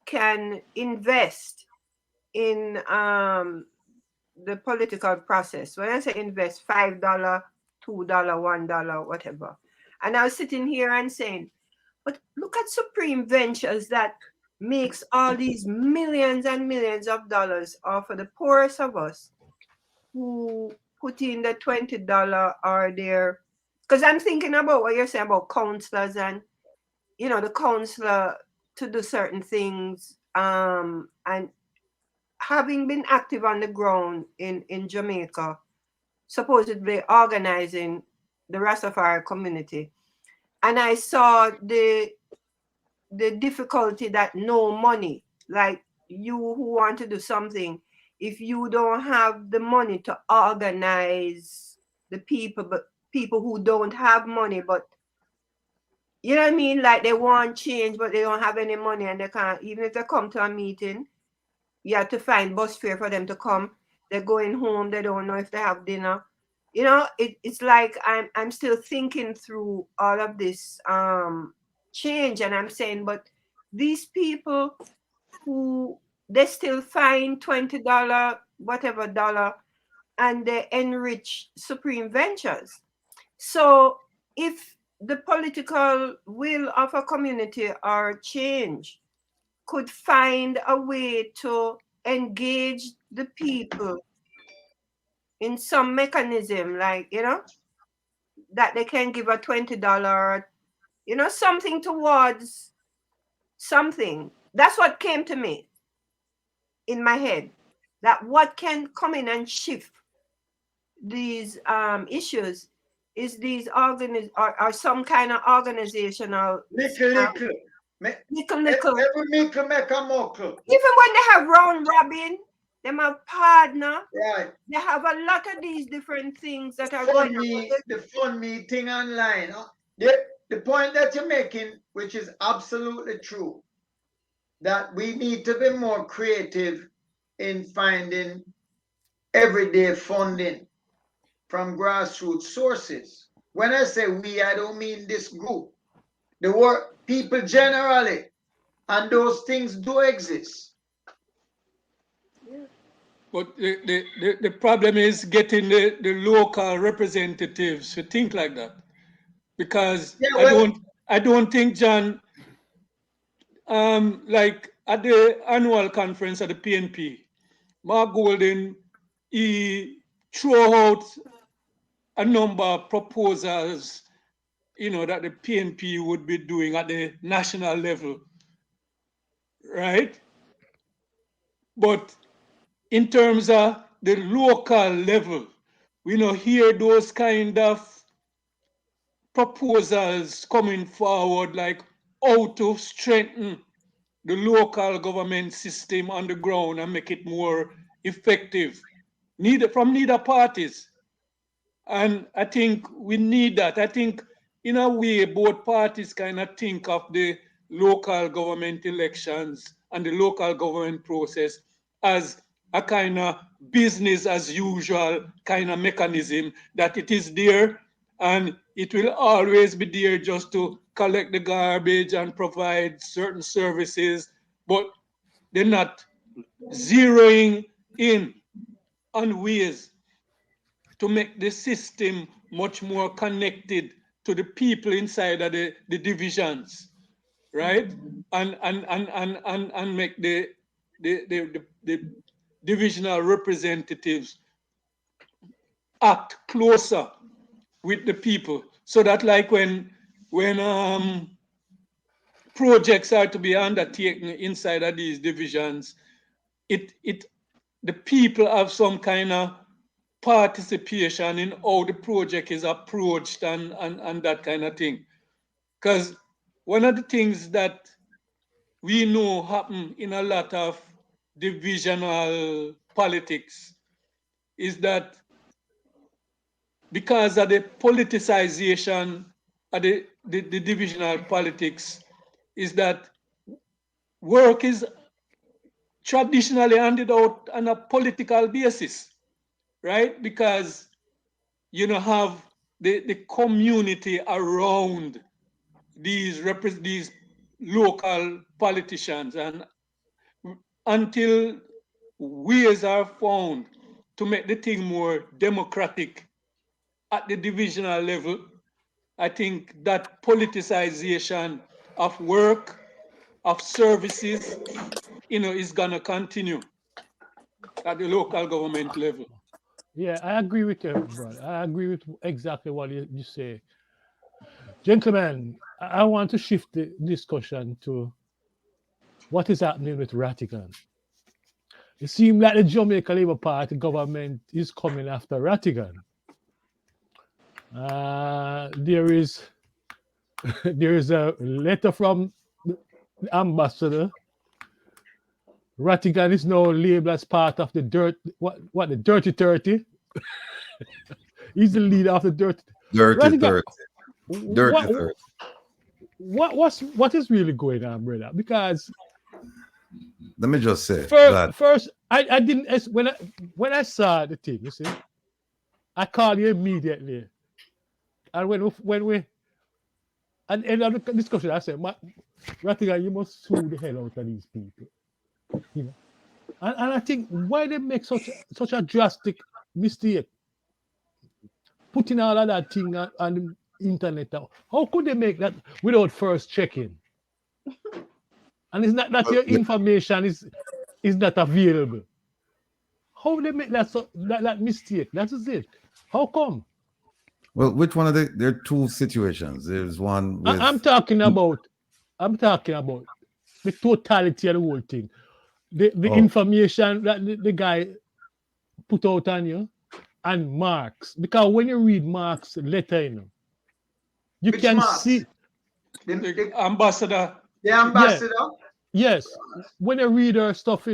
can invest in the political process. When I say invest, $5, $2, $1, whatever. And I was sitting here and saying, but look at Supreme Ventures that makes all these millions and millions of dollars off of the poorest of us who put in the $20 or their, because I'm thinking about what you're saying about counselors and, the counselor to do certain things, and having been active on the ground in Jamaica, supposedly organizing the Rastafari community. And I saw the difficulty that no money, like you who want to do something, if you don't have the money to organize the people, but people who don't have money, but you know what I mean? Like they want change, but they don't have any money and they can't, even if they come to a meeting, you have to find bus fare for them to come. They're going home. They don't know if they have dinner. It's like I'm still thinking through all of this change, and I'm saying, but these people who they still find $20, whatever dollar, and they enrich Supreme Ventures. So if the political will of a community or change could find a way to engage the people in some mechanism, like, that they can give a $20, something towards something. That's what came to me in my head, that what can come in and shift these issues is these or some kind of organizational Little. Every nickel make a muckle. Even when they have round robin, they have partner. Right. They have a lot of these different things that are Fund going me, on. the fund me thing online. The point that you're making, which is absolutely true, that we need to be more creative in finding everyday funding from grassroots sources. When I say we, I don't mean this group. The work people generally, and those things do exist. But the problem is getting the local representatives to think like that, because I don't think, John, like at the annual conference at the PNP, Mark Golden, he threw out a number of proposals, that the PNP would be doing at the national level, right? But in terms of the local level, we don't hear those kind of proposals coming forward, like how to strengthen the local government system on the ground and make it more effective. From neither parties. And I think we need that. I think in a way, both parties kind of think of the local government elections and the local government process as a kind of business as usual kind of mechanism, that it is there and it will always be there just to collect the garbage and provide certain services, but they're not zeroing in on ways to make the system much more connected to the people inside of the divisions, right? And make the divisional representatives act closer with the people, so that like when projects are to be undertaken inside of these divisions, it the people have some kind of participation in how the project is approached and that kind of thing. Because one of the things that we know happen in a lot of divisional politics is that because of the politicization of the divisional politics, is that work is traditionally handed out on a political basis, right? Because you know have the community around these local politicians, and until ways are found to make the thing more democratic at the divisional level, I think that politicization of work, of services, is gonna continue at the local government level. Yeah, I agree with you, brother. I agree with exactly what you say. Gentlemen, I want to shift the discussion to what is happening with Rattigan. It seems like the Jamaica Labour Party government is coming after Rattigan. There is there is a letter from the ambassador. Rattigan is now labeled as part of the the Dirty 30. He's the leader of the Dirty. Dirty Rattigan, 30. Dirty what 30. what is really going on, brother? Because Let me just say first, that I didn't when I saw the thing, you see, I called you immediately, and when we and end of the discussion, I said, Rattigan, you must sue the hell out of these people, you know. And I think why they make such a drastic mistake, putting all of that thing on the internet out. How could they make that without first checking? And it's not that your information is not available. How they make that mistake? That is it. How come? well, which one of there are two situations. There's one with I'm talking about the totality of the whole thing. The information that the guy put out on you and Marx. Because when you read Marx' letter, you Which can Marx? see The ambassador. The ambassador? yes, when you read her stuff,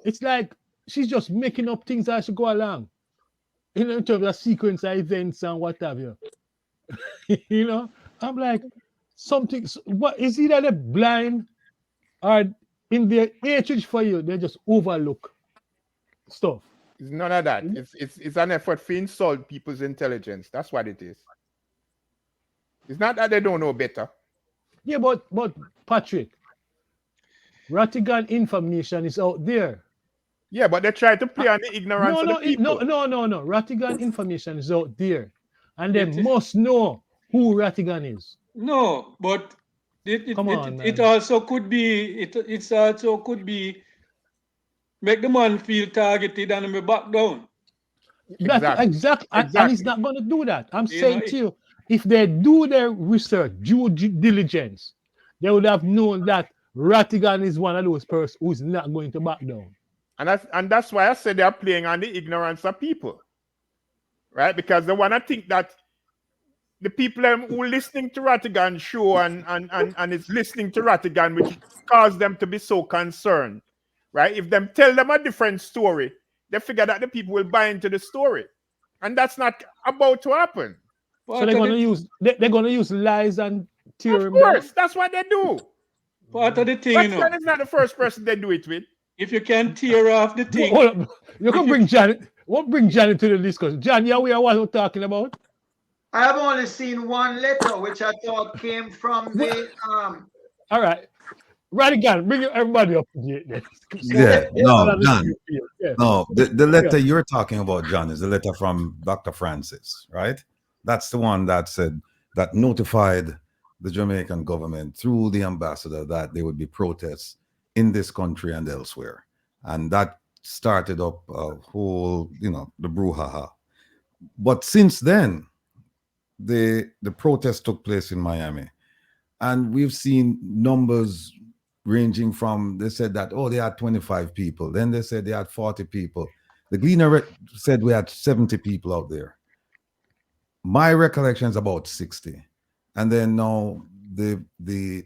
it's like she's just making up things as she go along. In terms of sequence of events and what have you. I'm like, what is either they're blind or in their hatred for you, they just overlook stuff. It's none of that. It's an effort to insult people's intelligence. That's what it is. It's not that they don't know better. Yeah, but Patrick, Rattigan information is out there. Yeah, but they try to play on the ignorance of the people. No. Rattigan information is out there, and they must know who Rattigan is. No, but it also could be make the man feel targeted and be back down. Exactly. And he's not going to do that. I'm saying to you, if they do their research, due diligence, they would have known that Rattigan is one of those persons who's not going to back down. And that's why I said they're playing on the ignorance of people, right? Because they want to think that the people who are listening to Rattigan show and is listening to Rattigan, which caused them to be so concerned, right? If them tell them a different story, they figure that the people will buy into the story. And that's not about to happen. So they're gonna use lies and tear Of him down. course, that's what they do. Part of the thing, But you know. John is not the first person they do it with. If you can tear off the thing, Hold up. You can bring Johnny. What bring Johnny to the discussion? John, yeah, we are what we're talking about. I have only seen one letter which I thought came from the All right. Radigan, bring everybody up to date then. Yeah, no, John. Yeah. No, the letter you're talking about, John, is the letter from Dr. Francis, right? That's the one that said that notified the Jamaican government through the ambassador that there would be protests in this country and elsewhere. And that started up a whole, the brouhaha. But since then, the protest took place in Miami. And we've seen numbers ranging from, they said that, they had 25 people. Then they said they had 40 people. The Gleaner said we had 70 people out there. My recollection is about 60. And then now the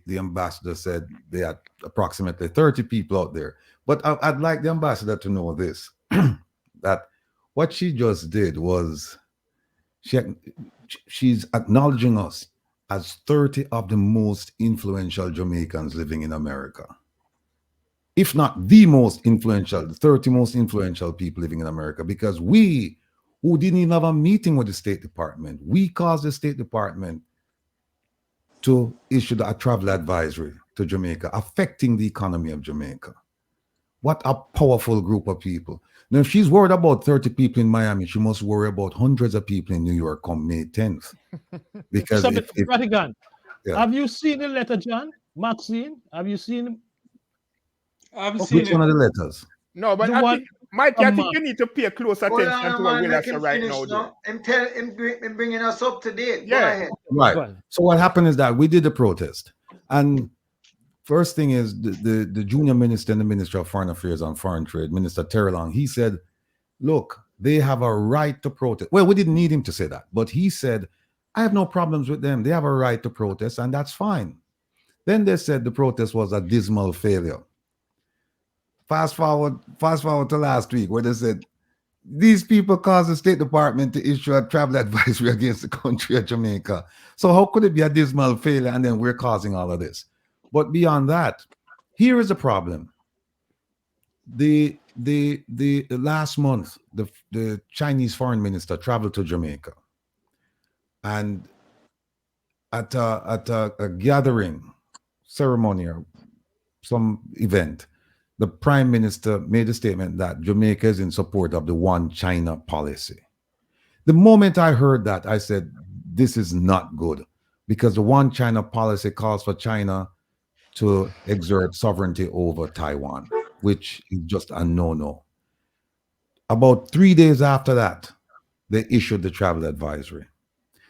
ambassador said they had approximately 30 people out there. But I'd like the ambassador to know this, that what she just did was she's acknowledging us as 30 of the most influential Jamaicans living in America. If not the most influential, the 30 most influential people living in America, because we, who didn't even have a meeting with the State Department, we caused the State Department to issue a travel advisory to Jamaica, affecting the economy of Jamaica. What a powerful group of people. Now, if she's worried about 30 people in Miami, she must worry about hundreds of people in New York come May 10th. Because Radigan, yeah. Have you seen the letter, John? Maxine, have you seen? I've seen Which one of the letters? No, but I think, Mike, I think you need to pay close attention to what Will has right now. I'm bringing us up to date. Yeah. Go ahead. Right. So what happened is that we did the protest. And first thing is the junior minister in the Ministry of Foreign Affairs and Foreign Trade, Minister Terry Long, he said, look, they have a right to protest. Well, we didn't need him to say that, but he said, I have no problems with them. They have a right to protest, and that's fine. Then they said the protest was a dismal failure. Fast forward to last week, where they said these people caused the State Department to issue a travel advisory against the country of Jamaica. So how could it be a dismal failure and then we're causing all of this? But beyond that, here is the problem. The last month, the Chinese foreign minister traveled to Jamaica, and at a gathering ceremony or some event, the prime minister made a statement that Jamaica is in support of the One China policy. The moment I heard that, I said, this is not good, because the One China policy calls for China to exert sovereignty over Taiwan, which is just a no-no. About 3 days after that, they issued the travel advisory.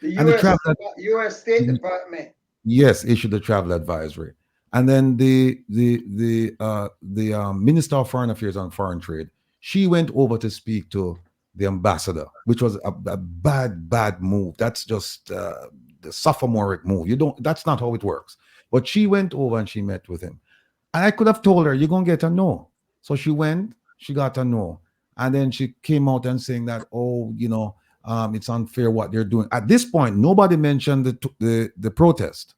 The U.S. State Department. Yes, issued the travel advisory. And then the Minister of Foreign Affairs and Foreign Trade, she went over to speak to the ambassador, which was a bad move. That's just the sophomoric move. That's not how it works. But she went over and she met with him. And I could have told her, you're going to get a no. So she went, she got a no. And then she came out and saying that, it's unfair what they're doing. At this point, nobody mentioned the protest.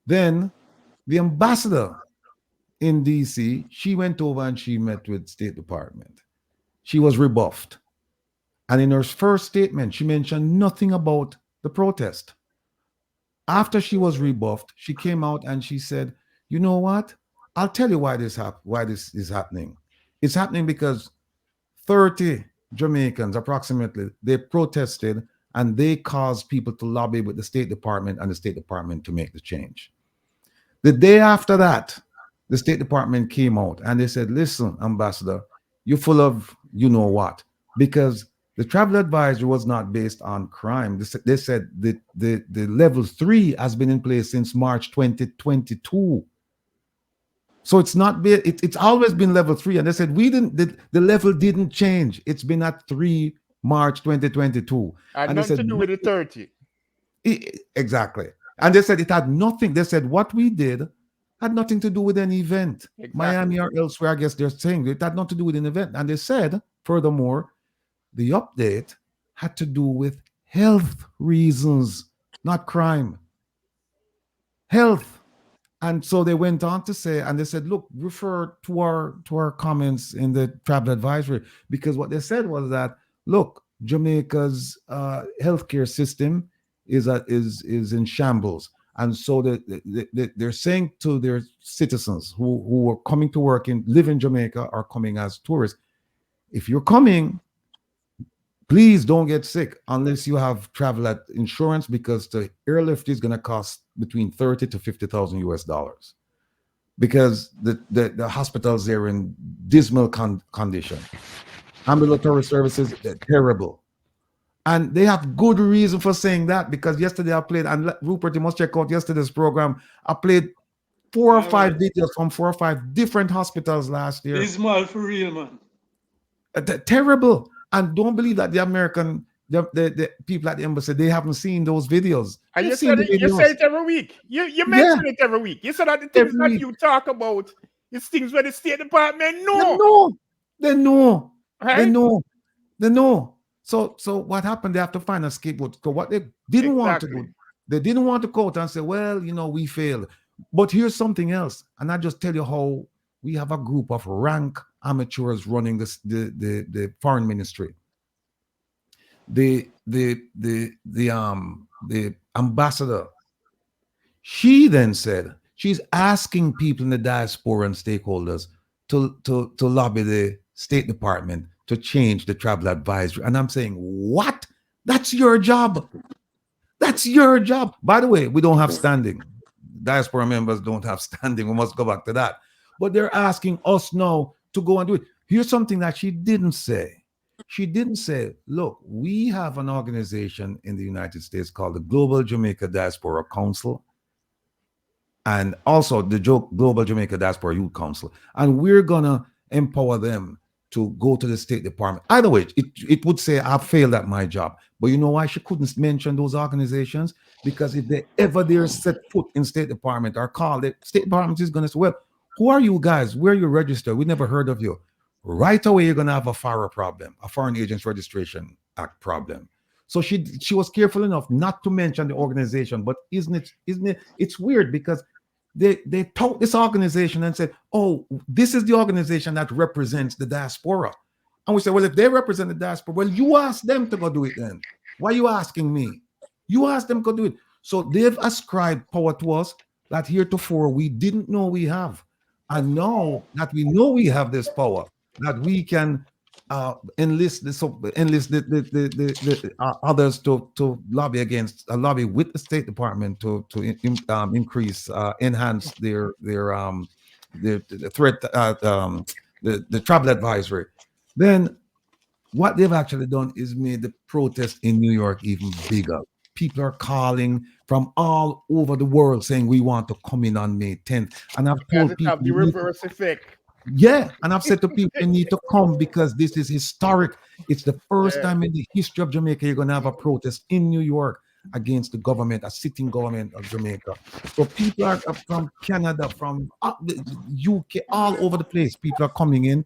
Then the ambassador in DC, she went over and she met with State Department. She was rebuffed. And in her first statement, she mentioned nothing about the protest. After she was rebuffed, she came out and she said, you know what? I'll tell you why this is happening. It's happening because 30 Jamaicans, approximately, they protested and they caused people to lobby with the State Department and the State Department to make the change. The day after that, the State Department came out and they said, listen, Ambassador, you're full of you know what, because the travel advisory was not based on crime. They said the level 3 has been in place since March 2022. So it's not it's always been level 3. And they said the level didn't change. It's been at 3 March 2022. Had nothing to do with the 30. Exactly. And they said it had nothing. They said what we did had nothing to do with any event. Exactly. Miami or elsewhere, I guess they're saying it had nothing to do with an event. And they said, furthermore, the update had to do with health reasons, not crime. Health. And so they went on to say, and they said, look, refer to our comments in the travel advisory, because what they said was that, look, Jamaica's healthcare system is in shambles. And so they're saying to their citizens who are coming to work and live in Jamaica or coming as tourists, if you're coming, please don't get sick unless you have travel insurance, because the airlift is going to cost between 30 to 50,000 US dollars, because the hospitals are in dismal condition. Ambulatory services, they're terrible. And they have good reason for saying that, because yesterday I played, and Rupert, you must check out yesterday's program. I played 4 or 5 videos from 4 or 5 different hospitals last year. Dismal for real, man. Terrible. And don't believe that the American, the people at the embassy, they haven't seen those videos. And you say it every week. You mention it every week. You said that the things that you talk about is things where the State Department know. They know. Right? They know. So what happened? They have to find a scapegoat. So what they didn't want to do, they didn't want to go out and say, well, we failed. But here's something else. And I just tell you how we have a group of rank amateurs running the foreign ministry. The ambassador, she then said she's asking people in the diaspora and stakeholders to lobby the State Department to change the travel advisory. And I'm saying, what? That's your job. That's your job. By the way, we don't have standing. Diaspora members don't have standing. We must go back to that. But they're asking us now to go and do it. Here's something that she didn't say. She didn't say, look, we have an organization in the United States called the Global Jamaica Diaspora Council, and also the Global Jamaica Diaspora Youth Council. And we're going to empower them to go to the State Department. Either way, it would say I've failed at my job. But you know why she couldn't mention those organizations? Because if they ever dare set foot in State Department or call, the State Department is going to say, well, who are you guys? Where are you registered? We never heard of you. Right away, you're going to have a FARA problem, a Foreign Agents Registration Act problem. So she was careful enough not to mention the organization. But isn't it? It's weird because they tout this organization and said, oh, this is the organization that represents the diaspora. And we said, well, if they represent the diaspora, well, you ask them to go do it then. Why are you asking me? You ask them to go do it. So they've ascribed power to us that heretofore we didn't know we have. And now that we know we have this power, that we can enlist the others to lobby against, lobby with the State Department to increase, enhance their the threat, the travel advisory. Then what they've actually done is made the protest in New York even bigger. People are calling from all over the world saying we want to come in on May 10th. And I've told people have the reverse effect. Yeah, and I've said to people, you need to come because this is historic. It's the first time in the history of Jamaica you're going to have a protest in New York against the government, a sitting government of Jamaica. So people are from Canada, from the UK, all over the place. People are coming in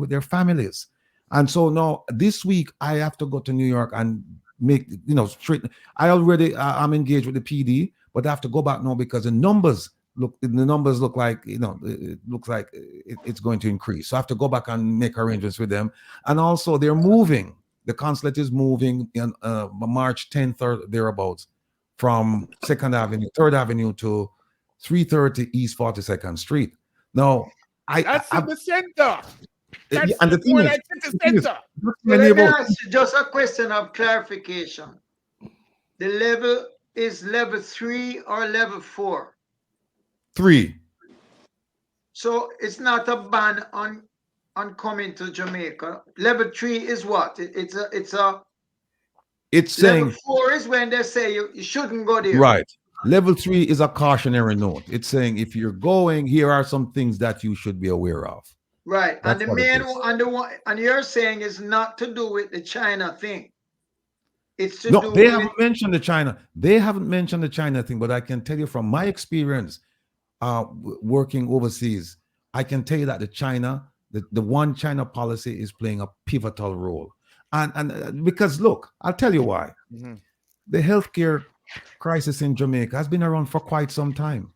with their families. And so now this week I have to go to New York and make, straight. I'm engaged with the PD, but I have to go back now because the numbers look like, it looks like it's going to increase. So I have to go back and make arrangements with them. And also they're moving. The consulate is moving in March 10th or thereabouts from 3rd Avenue to 330 East 42nd Street. Now, that's in the center. And the thing is, let me ask you just a question of clarification. The level is level 3 or level 4? 3. So it's not a ban on coming to Jamaica. Level 3 is what? It's saying level 4 is when they say you shouldn't go there. Right. Level 3 is a cautionary note. It's saying if you're going, here are some things that you should be aware of. Right. That's and the main one, and you're saying is not to do with the China thing. It's to do they haven't mentioned the China. They haven't mentioned the China thing, but I can tell you from my experience working overseas, I can tell you that the one China policy is playing a pivotal role. And because look, I'll tell you why. Mhm. The healthcare crisis in Jamaica has been around for quite some time.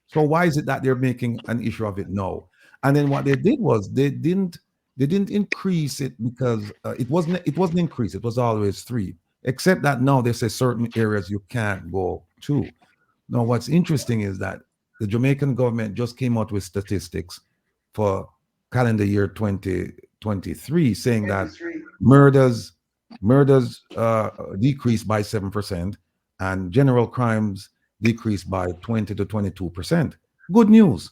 So why is it that they're making an issue of it now? And then what they did was they didn't increase it because it wasn't increased. It was always 3. Except that now they say certain areas you can't go to. Now what's interesting is that the Jamaican government just came out with statistics for calendar year 2023 saying that 23. murders decreased by 7% and general crimes decreased by 20 to 22%. Good news.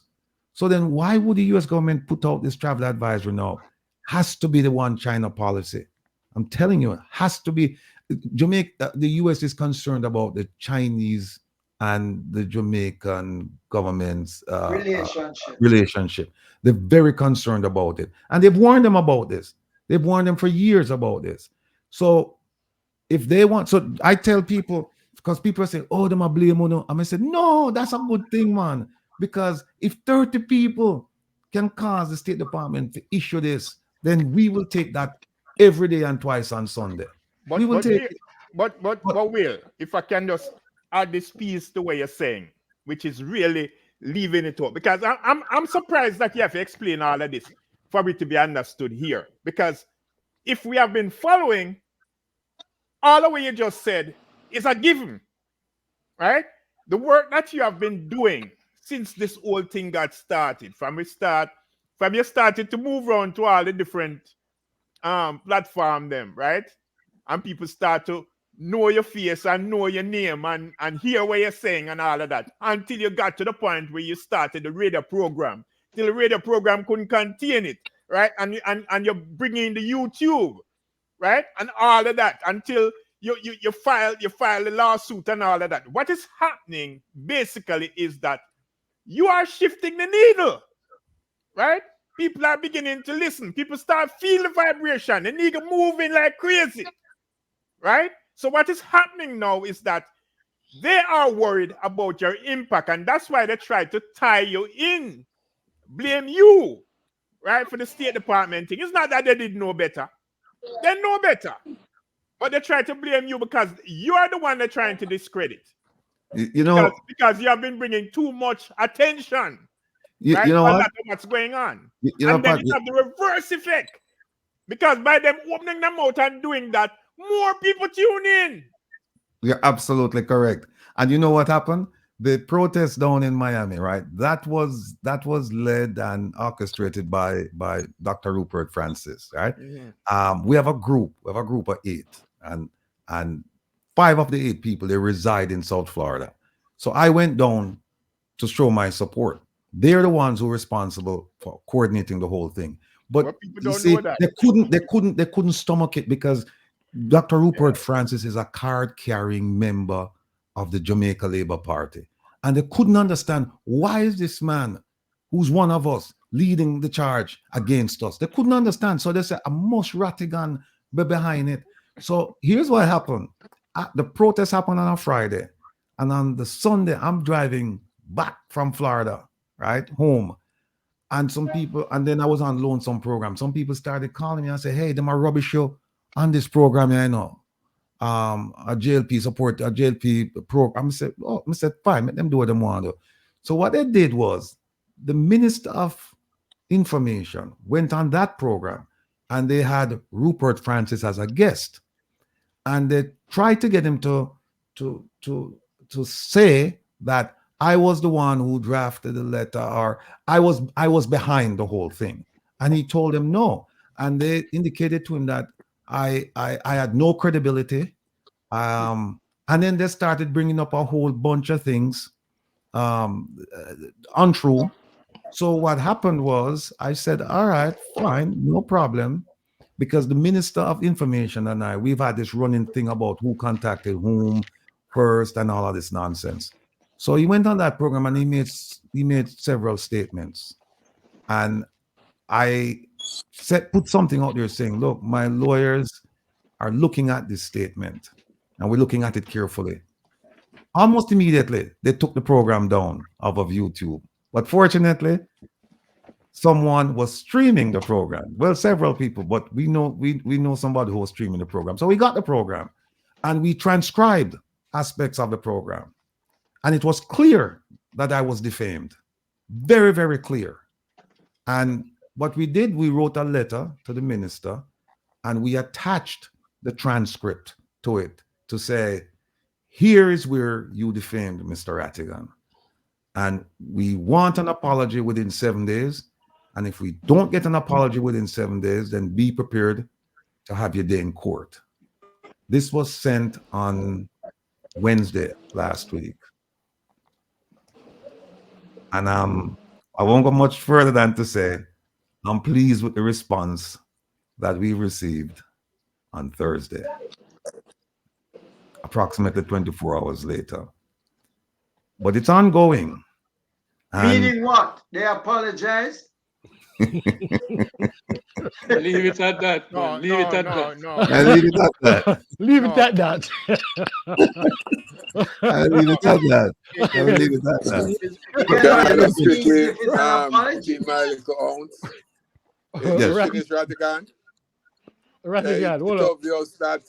So then why would the US government put out this travel advisory now? Has to be the one China policy. I'm telling you, it has to be. Jamaica, the US is concerned about the Chinese and the Jamaican government's Relationship. relationship. They're very concerned about it. And they've warned them about this. They've warned them for years about this. So if they want, so I tell people, because people say, oh, them a blame on them. I say, no, that's a good thing, man. Because if 30 people can cause the State Department to issue this, then we will take that every day and twice on Sunday. We will take it. But Will, if I can just add this piece to what you're saying, which is really leaving it out, because I'm surprised that you have to explain all of this for it to be understood here. Because if we have been following all the way you just said is a given, right? The work that you have been doing since this whole thing got started, from you started to move around to all the different platform them, right? And people start to know your face and know your name and hear what you're saying and all of that, until you got to the point where you started the radio program, till the radio program couldn't contain it, right? And you're bringing the YouTube, right? And all of that, until you file the lawsuit and all of that. What is happening basically is that you are shifting the needle, right? People are beginning to listen. People start feeling the vibration. The needle moving like crazy, right? So what is happening now is that they are worried about your impact, and that's why they try to tie you in, blame you, right, for the State Department thing. It's not that they didn't know better. They know better. But they try to blame you because you are the one they're trying to discredit. Because you have been bringing too much attention, right? You know what? That's what's going on. Then it have the reverse effect. Because by them opening them out and doing that, more people tune in. You're absolutely correct. And you know what happened? The protest down in Miami, right? That was led and orchestrated by Dr. Rupert Francis, right? Mm-hmm. We have a group of 8, and 5 of the 8 people, they reside in South Florida. So I went down to show my support. They're the ones who are responsible for coordinating the whole thing. But you see, they couldn't stomach it because Dr. Rupert Francis is a card-carrying member of the Jamaica Labour Party. And they couldn't understand, why is this man, who's one of us, leading the charge against us? They couldn't understand. So they said, I must Rattigan be behind it. So here's what happened. The protest happened on a Friday. And on the Sunday, I'm driving back from Florida, right, home. And some people, and then I was on Lonesome program. Some people started calling me and say, hey, them are rubbish show on this program, I know. A JLP support, a JLP program. I said, fine, let them do what they want to do. So what they did was, the Minister of Information went on that program, and they had Rupert Francis as a guest. And they tried to get him to say that I was the one who drafted the letter, or I was behind the whole thing. And he told them no. And they indicated to him that I had no credibility. And then they started bringing up a whole bunch of things untrue. So what happened was, I said, all right, fine, no problem. Because the Minister of Information and we've had this running thing about who contacted whom first and all of this nonsense. So he went on that program and he made several statements. And I put something out there saying, look, my lawyers are looking at this statement and we're looking at it carefully. Almost immediately, they took the program down off of YouTube. But fortunately, someone was streaming the program. Well, several people, but we know somebody who was streaming the program. So we got the program and we transcribed aspects of the program. And it was clear that I was defamed. Very, very clear. And what we did, we wrote a letter to the minister and we attached the transcript to it to say, here is where you defamed Mr. Rattigan. And we want an apology within 7 days. And if we don't get an apology within 7 days, then be prepared to have your day in court. This was sent on Wednesday last week. And I won't go much further than to say I'm pleased with the response that we received on Thursday, approximately 24 hours later. But it's ongoing. Meaning what? They apologize? Leave it at that. No, Leave it at that. no. I leave it at that. Leave it at that. I leave it at that. I will leave it at that. Can I just It's quickly an apology. keep my little ounce? Yes. Rat- Finish Rattigan. Rattigan, hold It's up. obvious that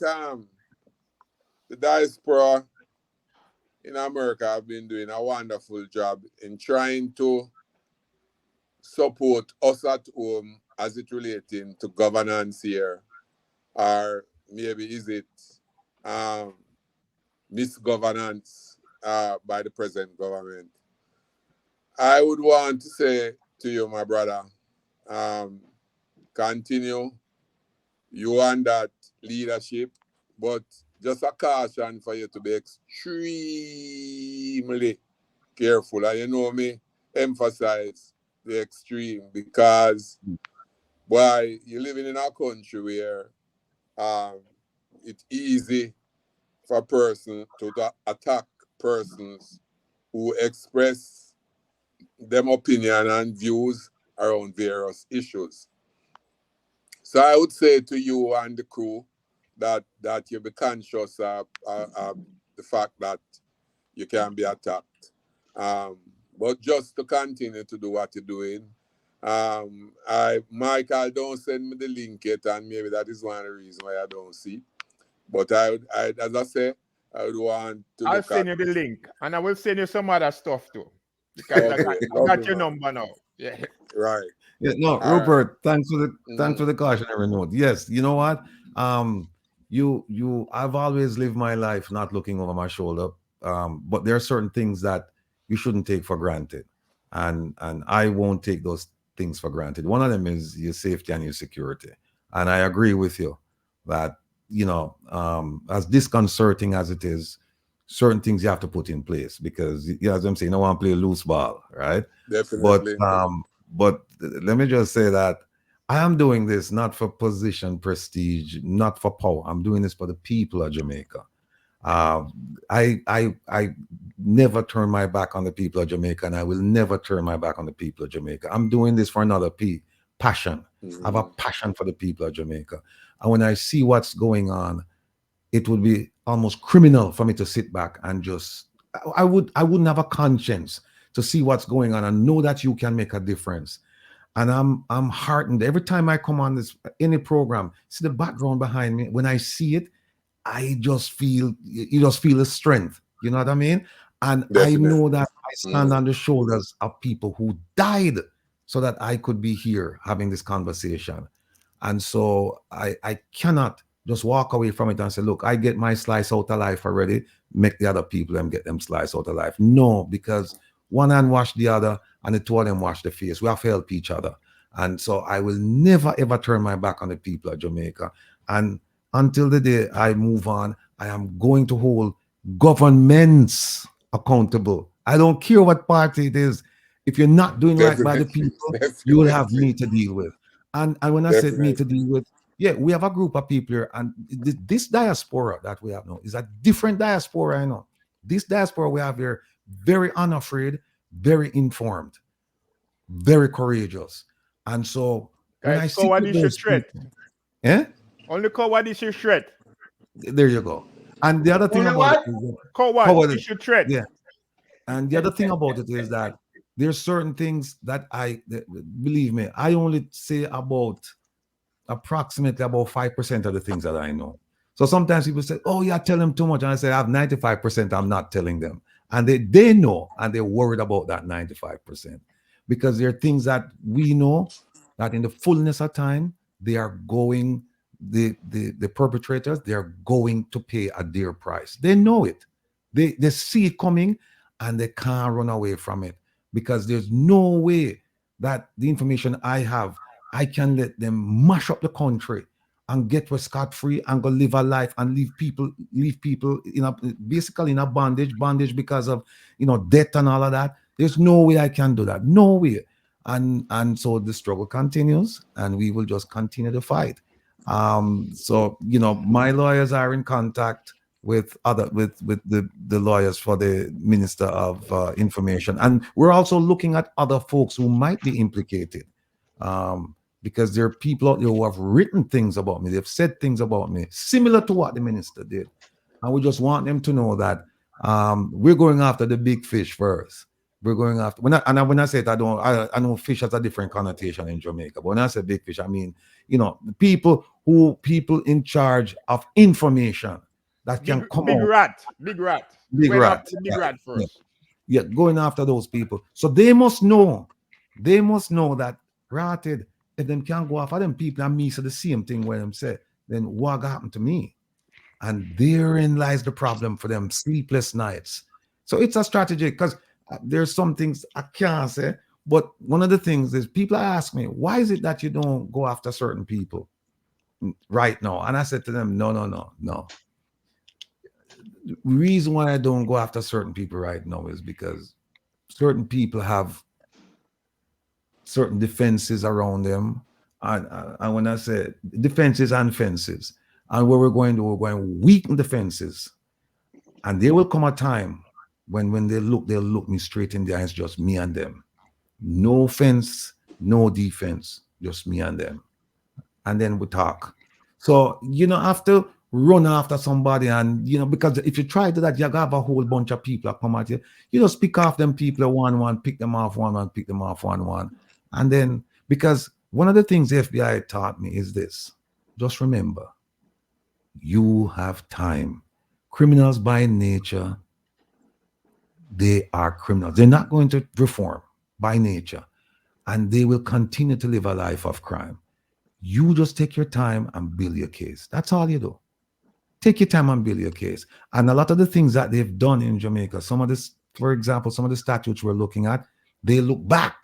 the diaspora in America have been doing a wonderful job in trying to support us at home as it relating to governance here, or maybe is it misgovernance by the present government. I would want to say to you, my brother, continue you on that leadership, but just a caution for you to be extremely careful. And you know me, emphasize the extreme because, boy, you're living in a country where it's easy for a person to attack persons who express them opinion and views around various issues. So I would say to you and the crew that you be conscious of the fact that you can be attacked. But just to continue to do what you're doing. Michael, don't send me the link yet, and maybe that is one of the reasons why I don't see. But I as I say, I would want to. I'll send you the link, and I will send you some other stuff too, because I got your number now. Yeah. Right. Yeah, no, All Rupert, thanks for the cautionary note. Yes, you know what? I've always lived my life not looking over my shoulder. But there are certain things that you shouldn't take for granted. And I won't take those things for granted. One of them is your safety and your security. And I agree with you that, as disconcerting as it is, certain things you have to put in place because, as I'm saying, I want to play loose ball, right? Definitely. But let me just say that I am doing this not for position, prestige, not for power. I'm doing this for the people of Jamaica. I never turn my back on the people of Jamaica, and I will never turn my back on the people of Jamaica. I'm doing this for another passion. I have a passion for the people of Jamaica. And when I see what's going on, it would be almost criminal for me to sit back and just, I wouldn't have a conscience to see what's going on and know that you can make a difference. And I'm heartened every time I come on any program, see the background behind me. When I see it, you just feel the strength. You know what I mean? And Definitely. I know that I stand on the shoulders of people who died so that I could be here having this conversation. And so I cannot just walk away from it and say, look, I get my slice out of life already, make the other people them get them slice out of life. No, because one hand wash the other and the two of them wash the face. We have to help each other. And so I will never, ever turn my back on the people of Jamaica. And until the day I move on, I am going to hold governments accountable. I don't care what party it is. If you're not doing right by the people, you will have me to deal with. And when I said me to deal with, yeah, we have a group of people here, and this diaspora that we have now is a different diaspora. I know this diaspora we have here, very unafraid, very informed, very courageous, and so when I see those people, only coward is your shred. There you go. And the other thing about it is coward is your shred. Yeah. And the other thing about it is that there's certain things that believe me, I only say about approximately about 5% of the things that I know. So sometimes people say, oh, yeah, tell them too much. And I say, I have 95% I'm not telling them. And they know, and they're worried about that 95%. Because there are things that we know that in the fullness of time, they are going, the perpetrators, they are going to pay a dear price. They know it. They see it coming, and they can't run away from it, because there's no way that the information I have, I can let them mash up the country and get us scot-free and go live a life and leave people in a basically in a bondage because of death and all of that. There's no way I can do that. No way. And so the struggle continues, and we will just continue to fight. So my lawyers are in contact with the lawyers for the Minister of Information, and we're also looking at other folks who might be implicated. Because there are people out there who have written things about me. They've said things about me similar to what the minister did. And we just want them to know that we're going after the big fish first. We're going after, when I say it, I know fish has a different connotation in Jamaica. But when I say big fish, I mean, the people in charge of information that can come out. Big rat. Big rat first. Yeah, going after those people. So they must know that ratted, if them can't go after them people and me say the same thing where them say, then what happened to me? And therein lies the problem for them, sleepless nights. So it's a strategy, because there's some things I can't say, but one of the things is people ask me, why is it that you don't go after certain people right now? And I said to them, no. The reason why I don't go after certain people right now is because certain people have certain defenses around them, and when I say defenses and fences, and what we're going to weaken the fences, and there will come a time when they'll look me straight in the eyes, just me and them, no fence, no defense, just me and them, and then we talk. So have to run after somebody, and because if you try to that, you have a whole bunch of people that come at you. You just pick off them people one, pick them off one, pick them off one. And then, because one of the things the FBI taught me is this: just remember, you have time. Criminals by nature, they are criminals. They're not going to reform by nature, and they will continue to live a life of crime. You just take your time and build your case. That's all you do. Take your time and build your case. And a lot of the things that they've done in Jamaica, for example, some of the statutes we're looking at, they look back.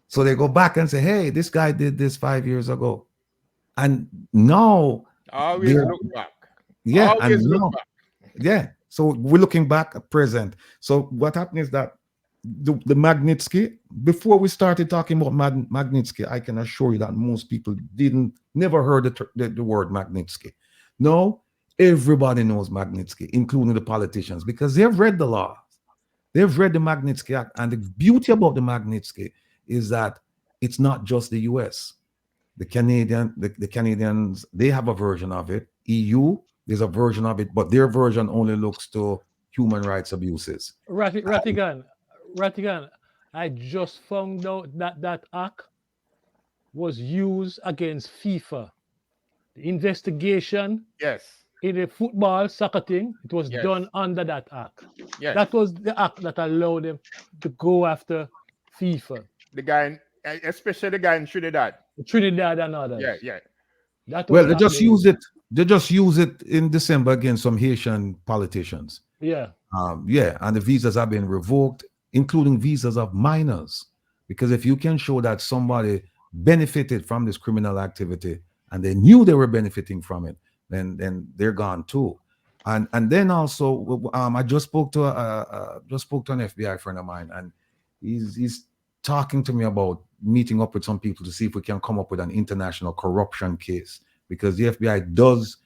So they go back and say, hey, this guy did this 5 years ago. And now always look back. Yeah, always look back. Yeah. So we're looking back at present. So what happened is that the Magnitsky, before we started talking about Magnitsky, I can assure you that most people never heard the word Magnitsky. No, everybody knows Magnitsky, including the politicians, because they've read the law. They've read the Magnitsky Act. And the beauty about the Magnitsky is that it's not just the US. The Canadians, they have a version of it. EU, there's a version of it, but their version only looks to human rights abuses. Rattigan, I just found out that act was used against FIFA. The investigation, in the football soccer thing, it was done under that act. That was the act that allowed them to go after FIFA. The guy, especially the guy in Trinidad and others. Yeah. They just use it. They just use it in December against some Haitian politicians. Yeah. And the visas have been revoked, including visas of minors, because if you can show that somebody benefited from this criminal activity and they knew they were benefiting from it, then they're gone too. And then also, I just spoke to an FBI friend of mine, and he's talking to me about meeting up with some people to see if we can come up with an international corruption case, because the FBI does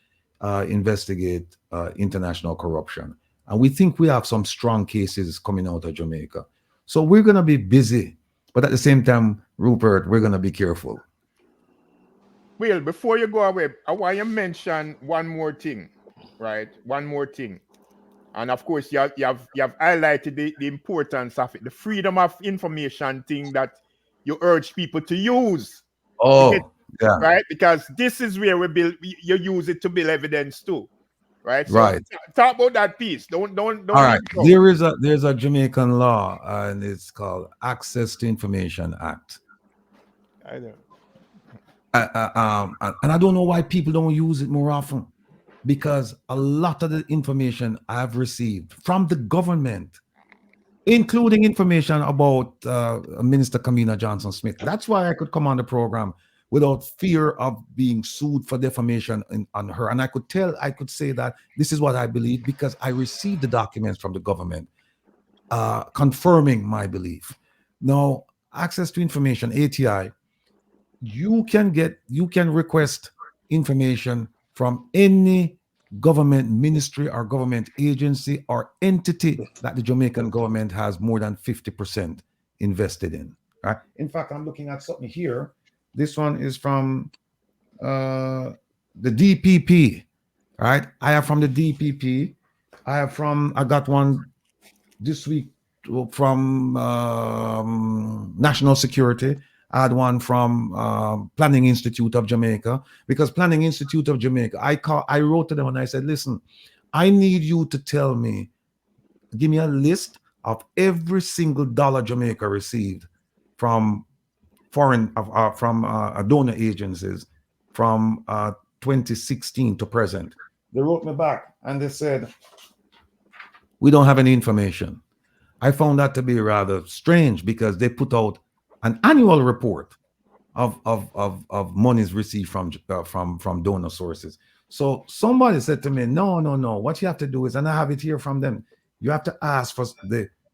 investigate international corruption. And we think we have some strong cases coming out of Jamaica. So we're going to be busy. But at the same time, Rupert, we're going to be careful. Will, before you go away, I want you to mention one more thing, right? One more thing. And of course, you have highlighted the importance of it, the freedom of information thing that you urge people to use. Oh, yeah, Right? Because this is where you use it to build evidence too. Right? So right. talk about that piece. Don't All leave right. it out. There's a Jamaican law, and it's called Access to Information Act. I know. And I don't know why people don't use it more often, because a lot of the information I've received from the government, including information about Minister Kamina Johnson Smith. That's why I could come on the program without fear of being sued for defamation on her. And I could say that this is what I believe because I received the documents from the government confirming my belief. Now, access to information, ATI, you can request information from any government ministry or government agency or entity that the Jamaican government has more than 50% invested in. Right? In fact, I'm looking at something here. This one is from the DPP. Right? I have from the DPP. I got one this week from National Security. I had one from Planning Institute of Jamaica, because Planning Institute of Jamaica, I wrote to them and I said, listen, I need you to tell me, give me a list of every single dollar Jamaica received from foreign, from donor agencies from 2016 to present. They wrote me back and they said, we don't have any information. I found that to be rather strange because they put out an annual report of monies received from donor sources. So somebody said to me, no. What you have to do is, and I have it here from them, you have to ask for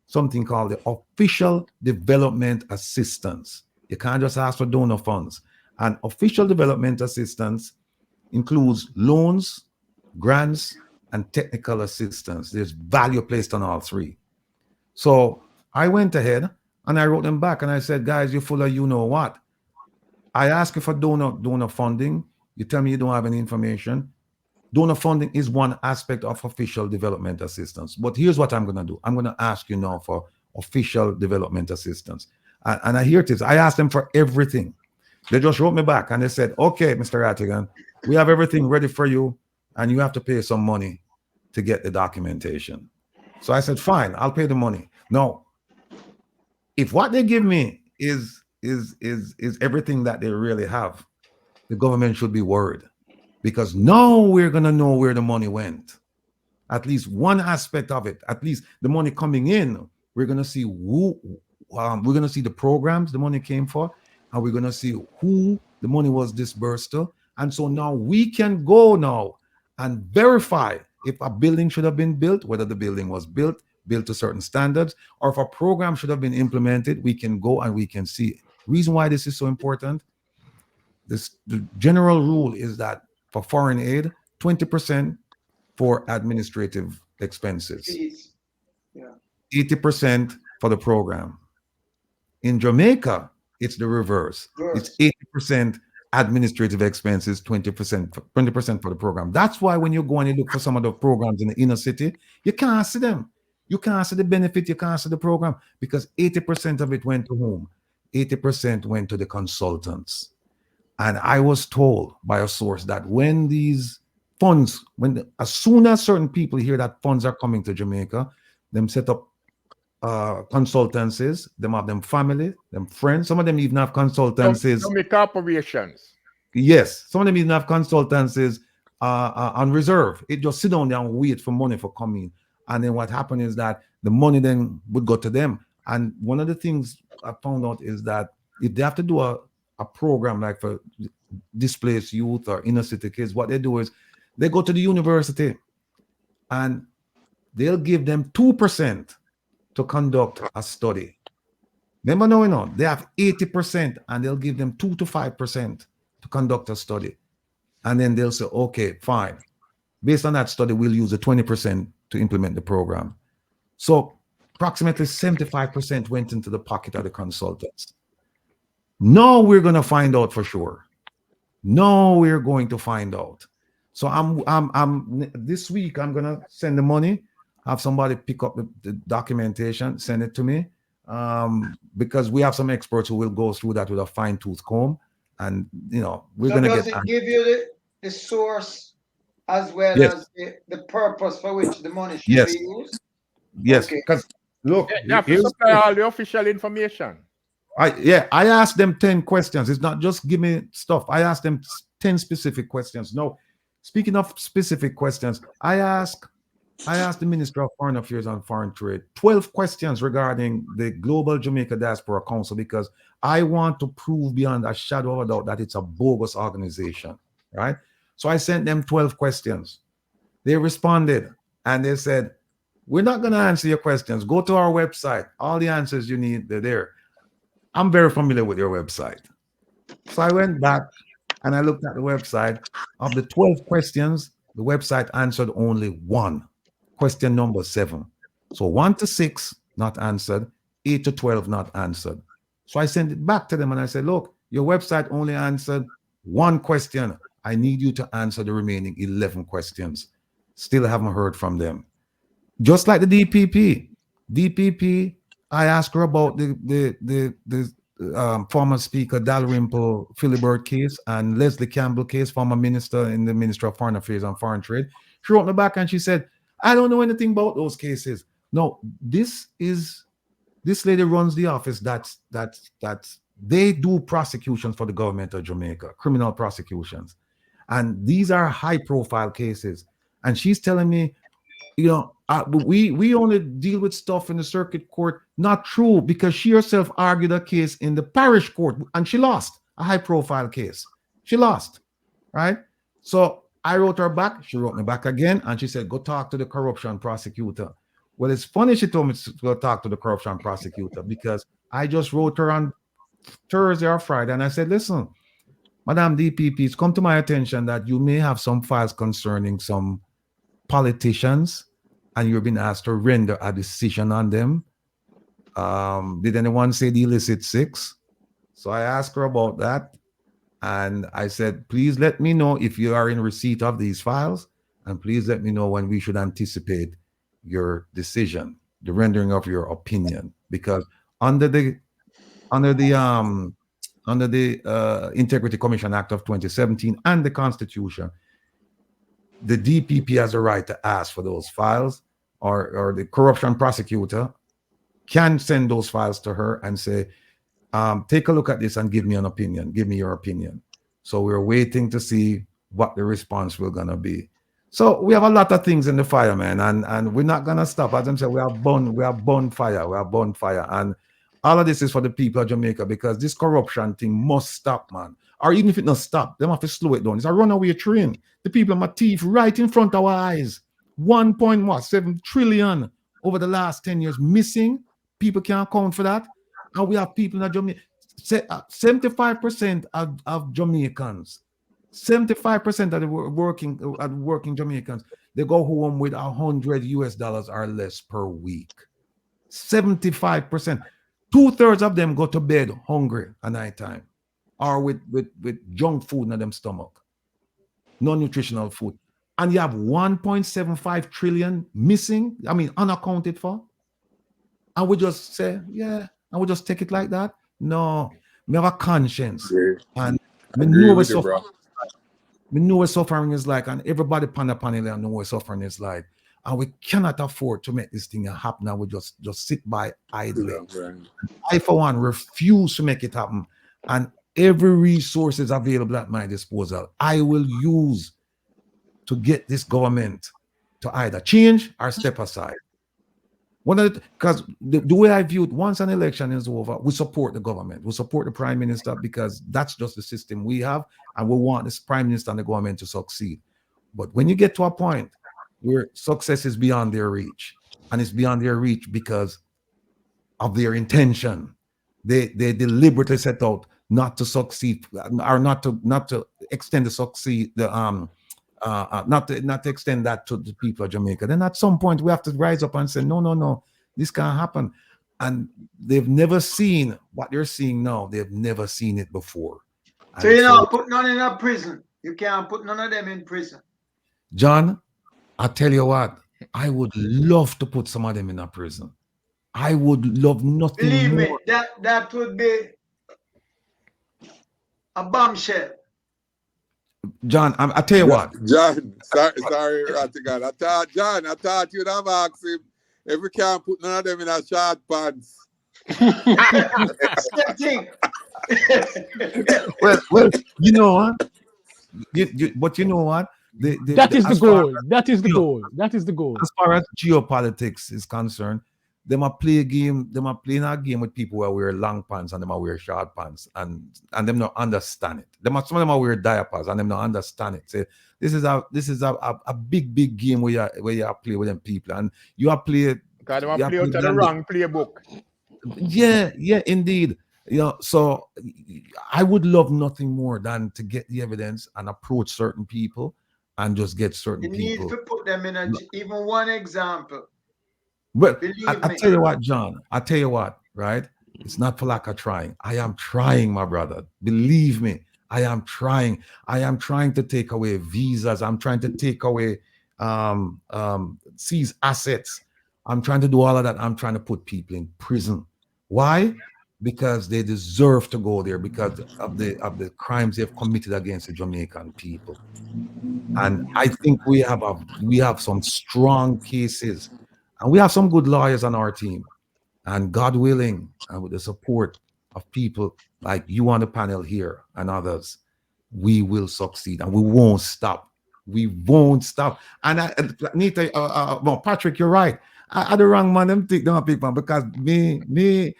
something called the official development assistance. You can't just ask for donor funds. And official development assistance includes loans, grants, and technical assistance. There's value placed on all three. So I went ahead and I wrote them back and I said, guys, you're full of you know what. I ask you for donor funding. You tell me you don't have any information. Donor funding is one aspect of official development assistance. But here's what I'm going to do. I'm going to ask you now for official development assistance. And I hear it is. I asked them for everything. They just wrote me back and they said, okay, Mr. Rattigan, we have everything ready for you and you have to pay some money to get the documentation. So I said, fine, I'll pay the money. No, if what they give me is everything that they really have, the government should be worried, because now we're going to know where the money went. At least one aspect of it, at least the money coming in, we're going to see we're going to see the programs the money came for, and we're going to see who the money was disbursed to. And so now we can go now and verify if a building should have been built, whether the building was built to certain standards, or if a program should have been implemented. We can go and we can see. Reason why this is so important, the general rule is that for foreign aid, 20% for administrative expenses, 80% for the program. In Jamaica, it's the reverse. It's 80% administrative expenses, 20% for the program. That's why when you go and you look for some of the programs in the inner city, you can't see them. You can't see the benefit, you can't see the program, because 80% of it went to whom? 80% went to the consultants. And I was told by a source that when these funds, as soon as certain people hear that funds are coming to Jamaica, them set up consultancies, them have them family, them friends. Some of them even have consultancies. Some corporations. Yes, some of them even have consultancies on reserve. It just sit down there and wait for money for coming. And then what happened is that the money then would go to them. And one of the things I found out is that if they have to do a program like for displaced youth or inner city kids, what they do is they go to the university and they'll give them 2% to conduct a study. Remember now, they have 80% and they'll give them 2 to 5% to conduct a study. And then they'll say, okay, fine. Based on that study, we'll use the 20% to implement the program. So approximately 75% went into the pocket of the consultants. Now we're going to find out for sure. Now we're going to find out. So I'm this week, I'm going to send the money have somebody pick up the documentation, send it to me, because we have some experts who will go through that with a fine-tooth comb, and we're So gonna does get. it give you the source as well Yes, as the purpose for which the money should yes, be used? yes. Okay. Because look, You have to supply all the official information. I asked them 10 questions. It's not just give me stuff. I asked them 10 specific questions. No, speaking of specific questions, I asked the Minister of Foreign Affairs and Foreign Trade 12 questions regarding the Global Jamaica Diaspora Council, because I want to prove beyond a shadow of a doubt that it's a bogus organization, right? So I sent them 12 questions. They responded and they said, we're not going to answer your questions. Go to our website. All the answers you need, they're there. I'm very familiar with your website. So I went back and I looked at the website. Of the 12 questions, the website answered only one. Question number 7. So 1 to 6, not answered. 8 to 12, not answered. So I sent it back to them and I said, look, your website only answered one question. I need you to answer the remaining 11 questions. Still haven't heard from them. Just like the DPP, I asked her about the former Speaker Dalrymple Philibert case and Leslie Campbell case, former minister in the Ministry of Foreign Affairs and Foreign Trade. She wrote me back and she said, I don't know anything about those cases. No, this lady runs the office that's they do prosecutions for the government of Jamaica, criminal prosecutions. And these are high profile cases. And she's telling me, we only deal with stuff in the circuit court. Not true, because she herself argued a case in the parish court and she lost a high profile case. She lost, right? So I wrote her back. She wrote me back again and she said, go talk to the corruption prosecutor. Well, it's funny she told me to go talk to the corruption prosecutor, because I just wrote her on Thursday or Friday and I said, listen, Madam DPP, it's come to my attention that you may have some files concerning some politicians and you're being asked to render a decision on them. Did anyone say the illicit 6? So I asked her about that. And I said, please let me know if you are in receipt of these files. And please let me know when we should anticipate your decision, the rendering of your opinion. Because under the Integrity Commission Act of 2017 and the Constitution, the DPP has a right to ask for those files, or the corruption prosecutor can send those files to her and say, take a look at this and give me an opinion. Give me your opinion. So we're waiting to see what the response will gonna be. So we have a lot of things in the fire, man, and we're not gonna stop. As I said, we have bonfire, and all of this is for the people of Jamaica, because this corruption thing must stop, man. Or even if it not stop, they have to slow it down. It's a runaway train. The people are my teeth right in front of our eyes. 1.7 trillion over the last 10 years missing. People can't account for that. And we have people in Jamaica. 75% of Jamaicans, 75% of the working Jamaicans, they go home with $100 or less per week. 75%. 2/3 of them go to bed hungry at night time, or with junk food in them stomach, non-nutritional food. And you have 1.75 trillion missing, unaccounted for. And we just say, yeah, and we just take it like that. No, we have a conscience. And we know what suffering is like, and everybody pan upon it and know what suffering is like. And we cannot afford to make this thing happen. And we just sit by idly. I, for one, refuse to make it happen. And every resource is available at my disposal. I will use to get this government to either change or step aside. Because the way I view it, once an election is over, we support the government. We support the prime minister, because that's just the system we have. And we want this prime minister and the government to succeed. But when you get to a point where success is beyond their reach, and it's beyond their reach because of their intention, they deliberately set out not to succeed, or not to extend the succeed, not to extend that to the people of Jamaica. Then at some point we have to rise up and say, no, this can't happen. And they've never seen what they're seeing now. They've never seen it before. So you know, put none in a prison. You can't put none of them in prison. John, I tell you what, I would love to put some of them in a prison. I would love nothing Believe me, more. that would be a bombshell. John, I tell you what. John, sorry, Ratigan. I thought you'd have asked him if we can't put none of them in a short pants. Same thing. Well, you know what? But you know what? That is the goal. That is the goal. That is the goal. As far as geopolitics is concerned, them are play a game. Them are playing a game with people who wear long pants and them are wear short pants, and them not understand it. Some of them are wear diapers and them not understand it. Say this is a big game where you play with them people, and you are play. Because they play out of the wrong playbook. Yeah, indeed. You know, so I would love nothing more than to get the evidence and approach certain people and just get certain people. You need to put them in even one example. But I tell you what, John, I tell you what, right? It's not for lack of trying. I am trying, my brother. Believe me, I am trying. I am trying to take away visas. I'm trying to take away seize assets. I'm trying to do all of that. I'm trying to put people in prison. Why? Because they deserve to go there because of the crimes they've committed against the Jamaican people. And I think we have some strong cases, and we have some good lawyers on our team. And God willing, and with the support of people like you on the panel here and others, we will succeed, and we won't stop. We won't stop. And Patrick, you're right. I the wrong man. Them think them pick man because me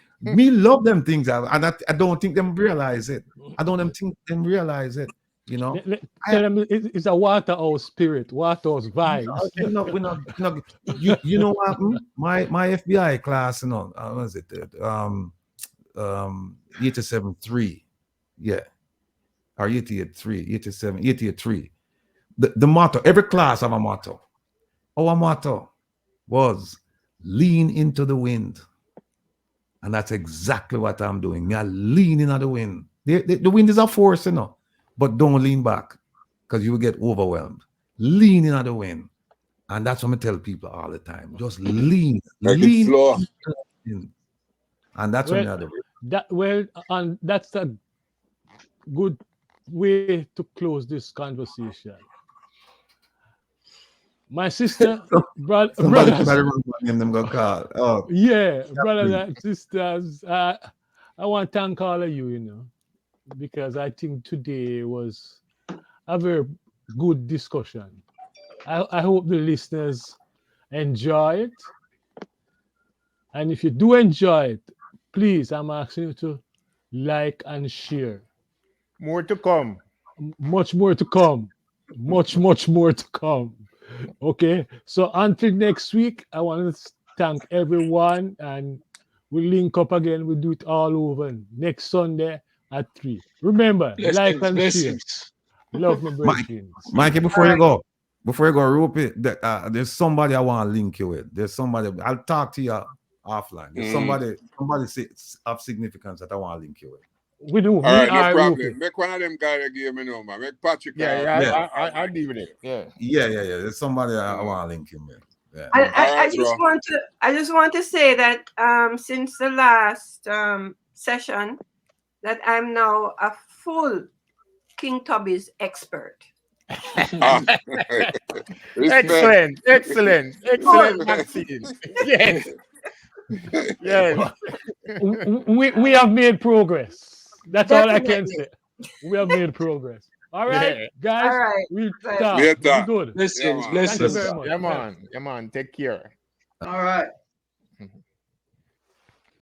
love them things, and I don't think them realize it. I don't think them realize it. You know, tell them it's a Waterhouse spirit, Waterhouse vibes. We're not. You know what? My FBI class, you know, what was it? 87.3, yeah, or 88.3, 87, 88.3. The motto. Every class have a motto. Our motto was lean into the wind. And that's exactly what I'm doing. Me leaning at the wind. The wind is a force, you know, but don't lean back because you will get overwhelmed. Leaning at the wind. And that's what I tell people all the time. Just lean. Lean slow. And that's what I do. And that's a good way to close this conversation. My sister, brothers, yeah, brothers and sisters, I want to thank all of you, you know, because I think today was a very good discussion. I hope the listeners enjoy it. And if you do enjoy it, please, I'm asking you to like and share. More to come. Much more to come. Much more to come. Okay, so until next week, I want to thank everyone, and we'll link up again. We'll do it all over next Sunday at 3. Remember, like and share. Love my brethren. Mikey, before you go, Rupi, there's somebody I want to link you with. There's somebody, I'll talk to you offline. There's somebody of significance that I want to link you with. We do. All right, no problem. Make one of them guys give me number. Make Patrick. I'll deal with it. Yeah. There's somebody I want to link him with. Yeah. I just want to say that since the last session, that I'm now a full King Tubby's expert. Excellent, Maxine. Yes. We have made progress. That's all I can say. We have made progress. All right, guys. All right. We'll talk. Good. Blessings. Thank you very much. Come on. Take care. All right.